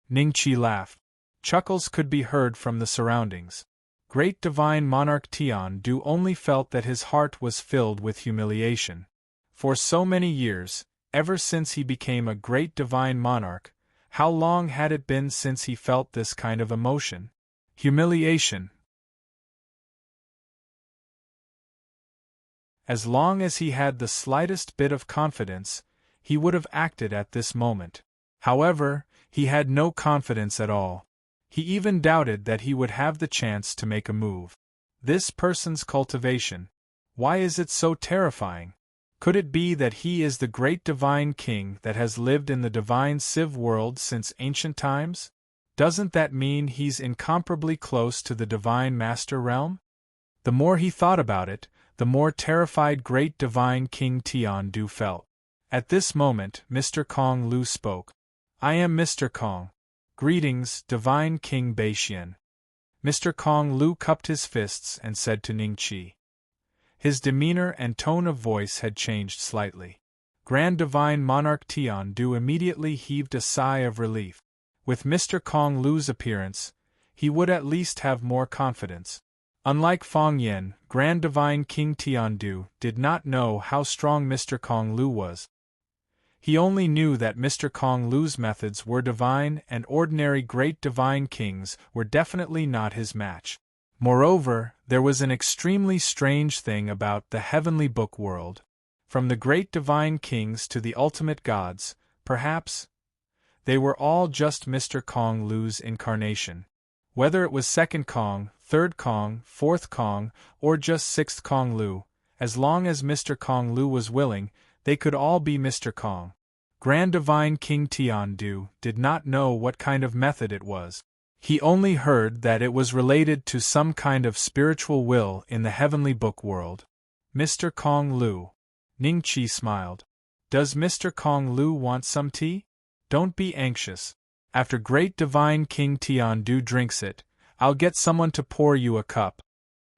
Ning Qi laughed. Chuckles could be heard from the surroundings. Great Divine Monarch Tiandu only felt that his heart was filled with humiliation. For so many years, ever since he became a Great Divine Monarch, how long had it been since he felt this kind of emotion? Humiliation. As long as he had the slightest bit of confidence, he would have acted at this moment. However, he had no confidence at all. He even doubted that he would have the chance to make a move. This person's cultivation. Why is it so terrifying? Could it be that he is the Great Divine King that has lived in the Divine Civ world since ancient times? Doesn't that mean he's incomparably close to the Divine Master realm? The more he thought about it, the more terrified Great Divine King Tiandu felt. At this moment, Mr. Kong Lu spoke. I am Mr. Kong. Greetings, Divine King Beixian. Mr. Kong Lu cupped his fists and said to Ning Qi. His demeanor and tone of voice had changed slightly. Grand Divine Monarch Tiandu immediately heaved a sigh of relief. With Mr. Kong Lu's appearance, he would at least have more confidence. Unlike Fong Yen, Grand Divine King Tiandu did not know how strong Mr. Kong Lu was. He only knew that Mr. Kong Lu's methods were divine and ordinary Great Divine Kings were definitely not his match. Moreover, there was an extremely strange thing about the Heavenly Book world. From the Great Divine Kings to the ultimate gods, perhaps, they were all just Mr. Kong Lu's incarnation. Whether it was Second Kong, Third Kong, Fourth Kong, or just Sixth Kong Lu, as long as Mr. Kong Lu was willing, they could all be Mr. Kong. Grand Divine King Tiandu did not know what kind of method it was. He only heard that it was related to some kind of spiritual will in the Heavenly Book world. Mr. Kong Lu. Ning Qi smiled. Does Mr. Kong Lu want some tea? Don't be anxious. After Great Divine King Tiandu drinks it, I'll get someone to pour you a cup.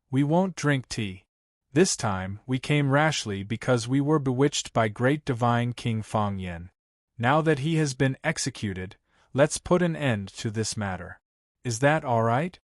We won't drink tea. This time, we came rashly because we were bewitched by Great Divine King Fong Yen. Now that he has been executed, let's put an end to this matter. Is that all right?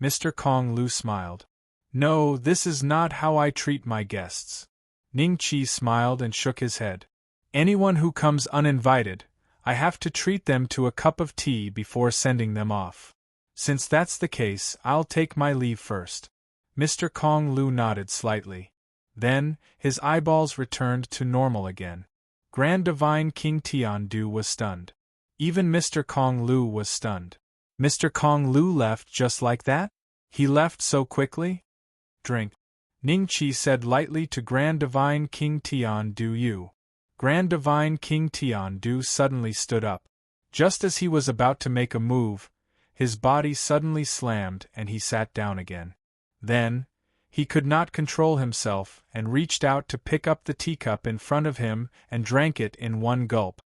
Mr. Kong Lu smiled. No, this is not how I treat my guests. Ning Qi smiled and shook his head. Anyone who comes uninvited, I have to treat them to a cup of tea before sending them off. Since that's the case, I'll take my leave first. Mr. Kong Lu nodded slightly. Then, his eyeballs returned to normal again. Grand Divine King Tian Du was stunned. Even Mr. Kong Lu was stunned. Mr. Kong Lu left just like that? He left so quickly? Drink. Ning Qi said lightly to Grand Divine King Tian Du Yu. Grand Divine King Tian Du suddenly stood up. Just as he was about to make a move, his body suddenly slammed and he sat down again. Then, he could not control himself and reached out to pick up the teacup in front of him and drank it in one gulp.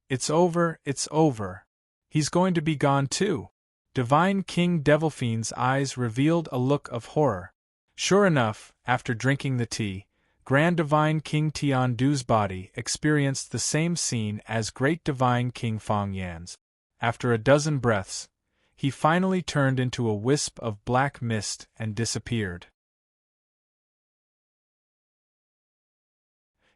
It's over, it's over. He's going to be gone too. Divine King Devilfiend's eyes revealed a look of horror. Sure enough, after drinking the tea, Grand Divine King Tian Du's body experienced the same scene as Great Divine King Fang Yan's. After a dozen breaths, he finally turned into a wisp of black mist and disappeared.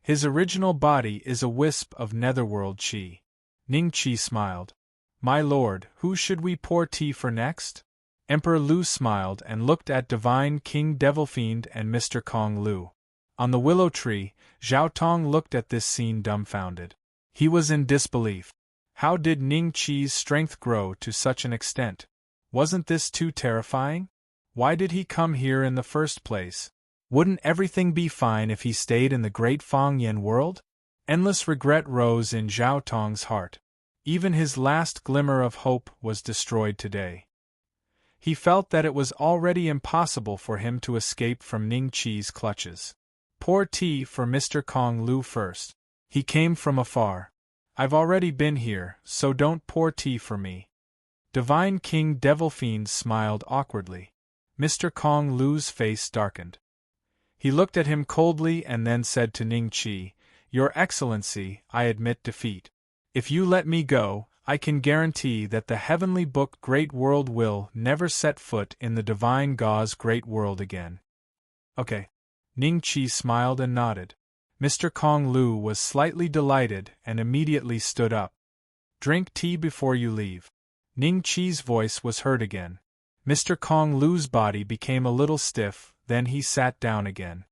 His original body is a wisp of netherworld qi. Ning Qi smiled. My lord, who should we pour tea for next? Emperor Lu smiled and looked at Divine King Devilfiend and Mr. Kong Lu. On the willow tree, Zhao Tong looked at this scene dumbfounded. He was in disbelief. How did Ning Qi's strength grow to such an extent? Wasn't this too terrifying? Why did he come here in the first place? Wouldn't everything be fine if he stayed in the great Fang Yen world? Endless regret rose in Zhao Tong's heart. Even his last glimmer of hope was destroyed today. He felt that it was already impossible for him to escape from Ning Qi's clutches. Pour tea for Mr. Kong Lu first. He came from afar. I've already been here, so don't pour tea for me. Divine King Devilfiend smiled awkwardly. Mr. Kong Lu's face darkened. He looked at him coldly and then said to Ning Qi, Your Excellency, I admit defeat. If you let me go, I can guarantee that the Heavenly Book Great World will never set foot in the Divine Gauze Great World again. Okay. Ning Qi smiled and nodded. Mr. Kong Lu was slightly delighted and immediately stood up. Drink tea before you leave. Ning Qi's voice was heard again. Mr. Kong Lu's body became a little stiff, then he sat down again.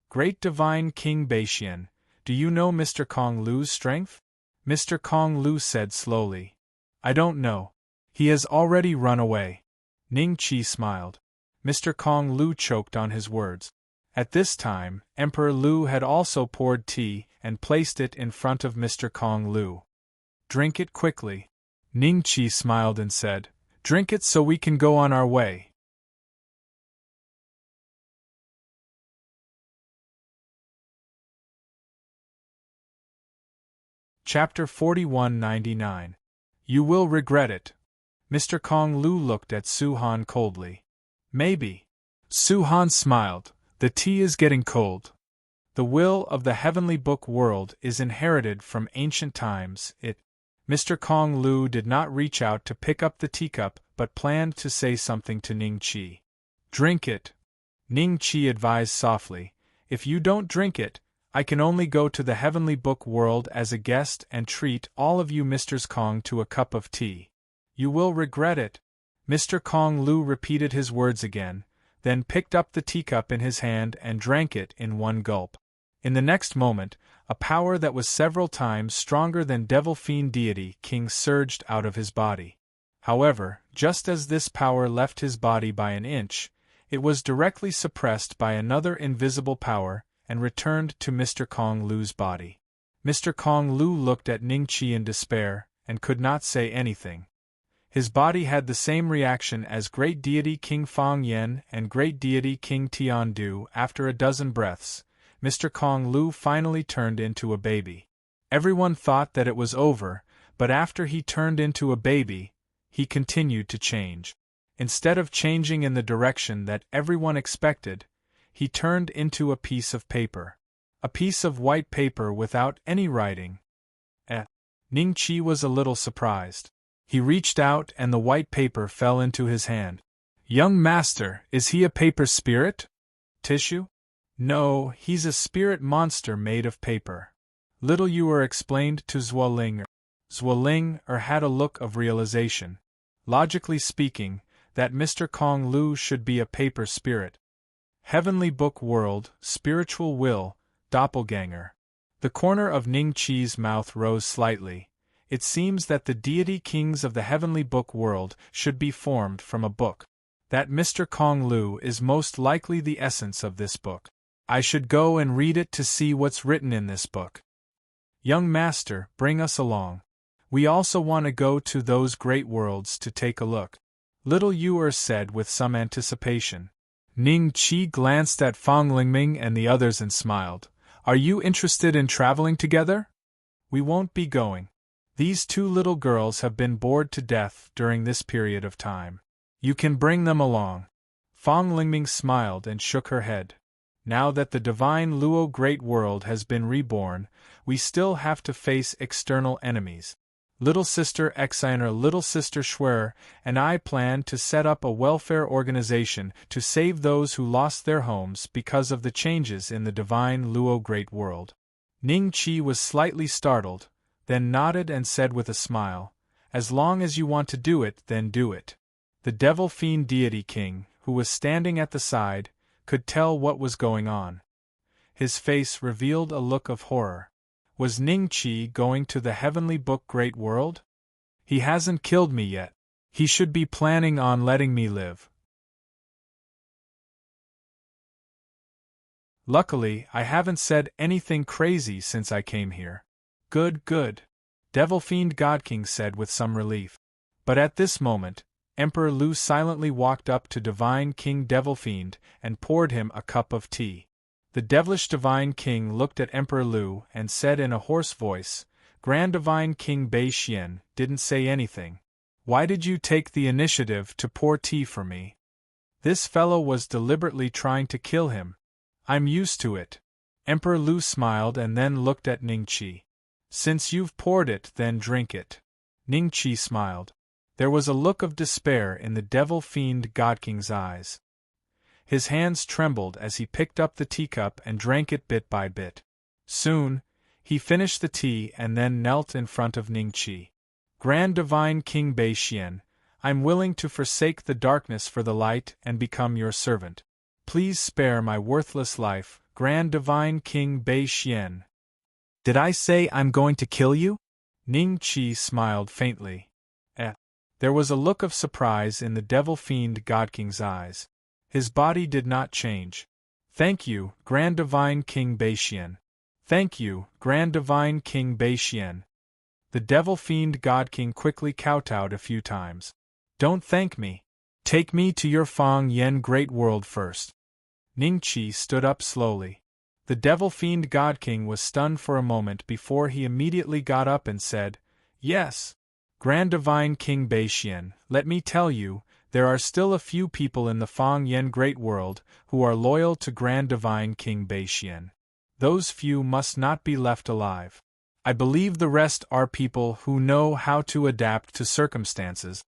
Great Divine King Beixian, do you know Mr. Kong Lu's strength? Mr. Kong Lu said slowly. I don't know. He has already run away. Ning Qi smiled. Mr. Kong Lu choked on his words. At this time, Emperor Lu had also poured tea and placed it in front of Mr. Kong Lu. Drink it quickly. Ning Qi smiled and said, Drink it so we can go on our way. Chapter 4199. You will regret it. Mr. Kong Lu looked at Su Han coldly. Maybe. Su Han smiled. The tea is getting cold. The will of the Heavenly Book world is inherited from ancient times. Mr. Kong Lu did not reach out to pick up the teacup but planned to say something to Ning Qi. Drink it. Ning Qi advised softly. If you don't drink it, I can only go to the Heavenly Book world as a guest and treat all of you Mr. Kong to a cup of tea. You will regret it. Mr. Kong Lu repeated his words again, then picked up the teacup in his hand and drank it in one gulp. In the next moment, a power that was several times stronger than Devil Fiend Deity King surged out of his body. However, just as this power left his body by an inch, it was directly suppressed by another invisible power and returned to Mr. Kong Lu's body. Mr. Kong Lu looked at Ning Qi in despair and could not say anything. His body had the same reaction as Great Deity King Fang Yen and Great Deity King Tian Du. After a dozen breaths, Mr. Kong Lu finally turned into a baby. Everyone thought that it was over, but after he turned into a baby, he continued to change. Instead of changing in the direction that everyone expected, he turned into a piece of paper. A piece of white paper without any writing. Ning Qi was a little surprised. He reached out and the white paper fell into his hand. Young master, is he a paper spirit? Tissue? No, he's a spirit monster made of paper. Little Yuer explained to Zuoling. Zuoling had a look of realization. Logically speaking, that Mr. Kong Lu should be a paper spirit. Heavenly Book World, Spiritual Will, Doppelganger. The corner of Ning Chi's mouth rose slightly. It seems that the deity kings of the Heavenly Book World should be formed from a book. That Mr. Kong Lu is most likely the essence of this book. I should go and read it to see what's written in this book. Young master, bring us along. We also want to go to those great worlds to take a look. Little Yuer said with some anticipation. Ning Chi glanced at Fang Lingming and the others and smiled. Are you interested in traveling together? We won't be going. These two little girls have been bored to death during this period of time. You can bring them along. Fang Lingming smiled and shook her head. Now that the divine Luo Great World has been reborn, we still have to face external enemies. Little Sister Exiner, Little Sister Schwer, and I plan to set up a welfare organization to save those who lost their homes because of the changes in the divine Luo Great World. Ning Chi was slightly startled, then nodded and said with a smile, As long as you want to do it, then do it. The Devil Fiend Deity King, who was standing at the side, could tell what was going on. His face revealed a look of horror. Was Ning Chi going to the Heavenly Book Great World? He hasn't killed me yet. He should be planning on letting me live. Luckily, I haven't said anything crazy since I came here. Good, good. Devil Fiend God King said with some relief. But at this moment, Emperor Lu silently walked up to Divine King Devil Fiend and poured him a cup of tea. The devilish Divine King looked at Emperor Lu and said in a hoarse voice, Grand Divine King Bei Xian didn't say anything. Why did you take the initiative to pour tea for me? This fellow was deliberately trying to kill him. I'm used to it. Emperor Lu smiled and then looked at Ning Chi. Since you've poured it, then drink it. Ning Chi smiled. There was a look of despair in the Devil Fiend God King's eyes. His hands trembled as he picked up the teacup and drank it bit by bit. Soon, he finished the tea and then knelt in front of Ning Chi. Grand Divine King Bei Xian, I'm willing to forsake the darkness for the light and become your servant. Please spare my worthless life, Grand Divine King Bei Xian. Did I say I'm going to kill you? Ning Chi smiled faintly. There was a look of surprise in the Devil Fiend God King's eyes. His body did not change. Thank you, Grand Divine King Bei Xian. Thank you, Grand Divine King Bei Xian. The Devil Fiend God King quickly kowtowed a few times. Don't thank me. Take me to your Fang Yen Great World first. Ning Chi stood up slowly. The Devil Fiend God King was stunned for a moment before he immediately got up and said, Yes. Grand Divine King Bei Xian, let me tell you, there are still a few people in the Fang Yen Great World who are loyal to Grand Divine King Bei Xian. Those few must not be left alive. I believe the rest are people who know how to adapt to circumstances.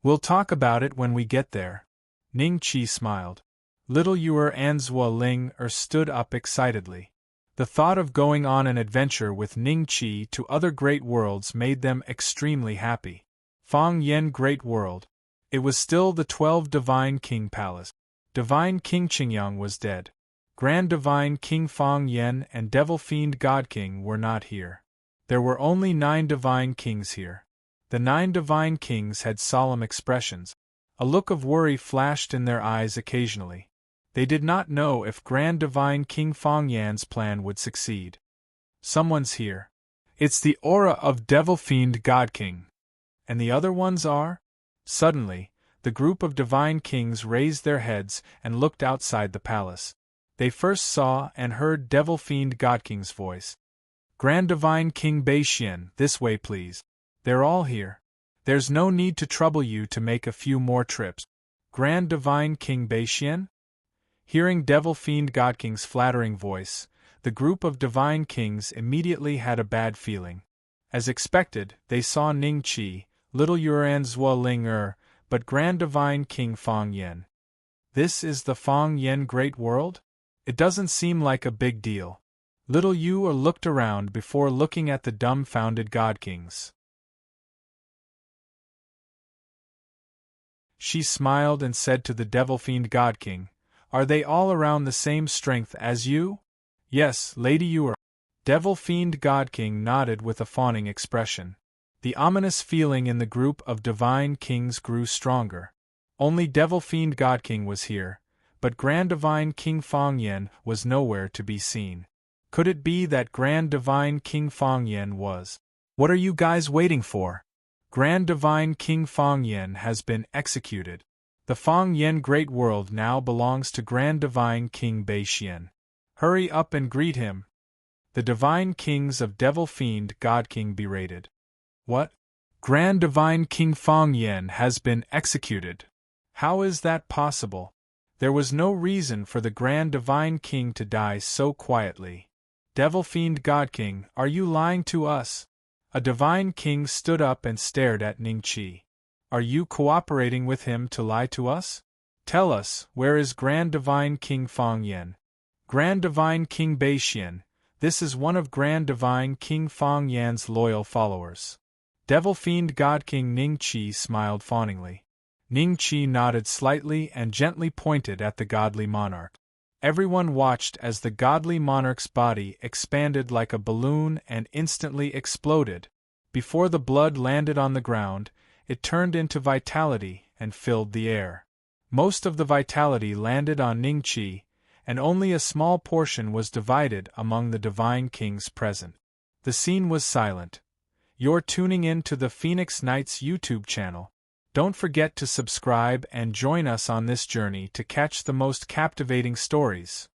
We'll talk about it when we get there. Ning Chi smiled. Little Yuer Anzua Ling stood up excitedly. The thought of going on an adventure with Ning Chi to other great worlds made them extremely happy. Fang Yen Great World. It was still the 12 Divine King Palace. Divine King Qingyang was dead. Grand Divine King Fang Yen and Devil Fiend God King were not here. There were only 9 Divine Kings here. The 9 Divine Kings had solemn expressions. A look of worry flashed in their eyes occasionally. They did not know if Grand Divine King Fang Yan's plan would succeed. Someone's here. It's the aura of Devil Fiend God King. And the other ones are? Suddenly, the group of Divine Kings raised their heads and looked outside the palace. They first saw and heard Devil Fiend God King's voice. Grand Divine King Bei Xian, this way please. They're all here. There's no need to trouble you to make a few more trips. Grand Divine King Bei Xian? Hearing Devil Fiend God King's flattering voice, the group of Divine Kings immediately had a bad feeling. As expected, they saw Ning Chi, Little Yuan Zua Ling but Grand Divine King Fang Yen. This is the Fang Yen Great World? It doesn't seem like a big deal. Little Yu looked around before looking at the dumbfounded God Kings. She smiled and said to the Devil Fiend God King, Are they all around the same strength as you? Yes, Lady, you are. Devil Fiend God King nodded with a fawning expression. The ominous feeling in the group of divine kings grew stronger. Only Devil Fiend God King was here, but Grand Divine King Fong Yen was nowhere to be seen. Could it be that Grand Divine King Fong Yen was? What are you guys waiting for? Grand Divine King Fong Yen has been executed. The Fong Yen Great World now belongs to Grand Divine King Bei Xian. Hurry up and greet him. The Divine Kings of Devil Fiend God King berated. What? Grand Divine King Fong Yen has been executed. How is that possible? There was no reason for the Grand Divine King to die so quietly. Devil Fiend God King, are you lying to us? A Divine King stood up and stared at Ning Qi. Are you cooperating with him to lie to us? Tell us, where is Grand Divine King Fong Yen? Grand Divine King Bei Xian, this is one of Grand Divine King Fong Yan's loyal followers. Devil Fiend God King Ning Qi smiled fawningly. Ning Qi nodded slightly and gently pointed at the godly monarch. Everyone watched as the godly monarch's body expanded like a balloon and instantly exploded. Before the blood landed on the ground, it turned into vitality and filled the air. Most of the vitality landed on Ning Qi, and only a small portion was divided among the divine kings present. The scene was silent. You're tuning in to the Phoenix Knights YouTube channel. Don't forget to subscribe and join us on this journey to catch the most captivating stories.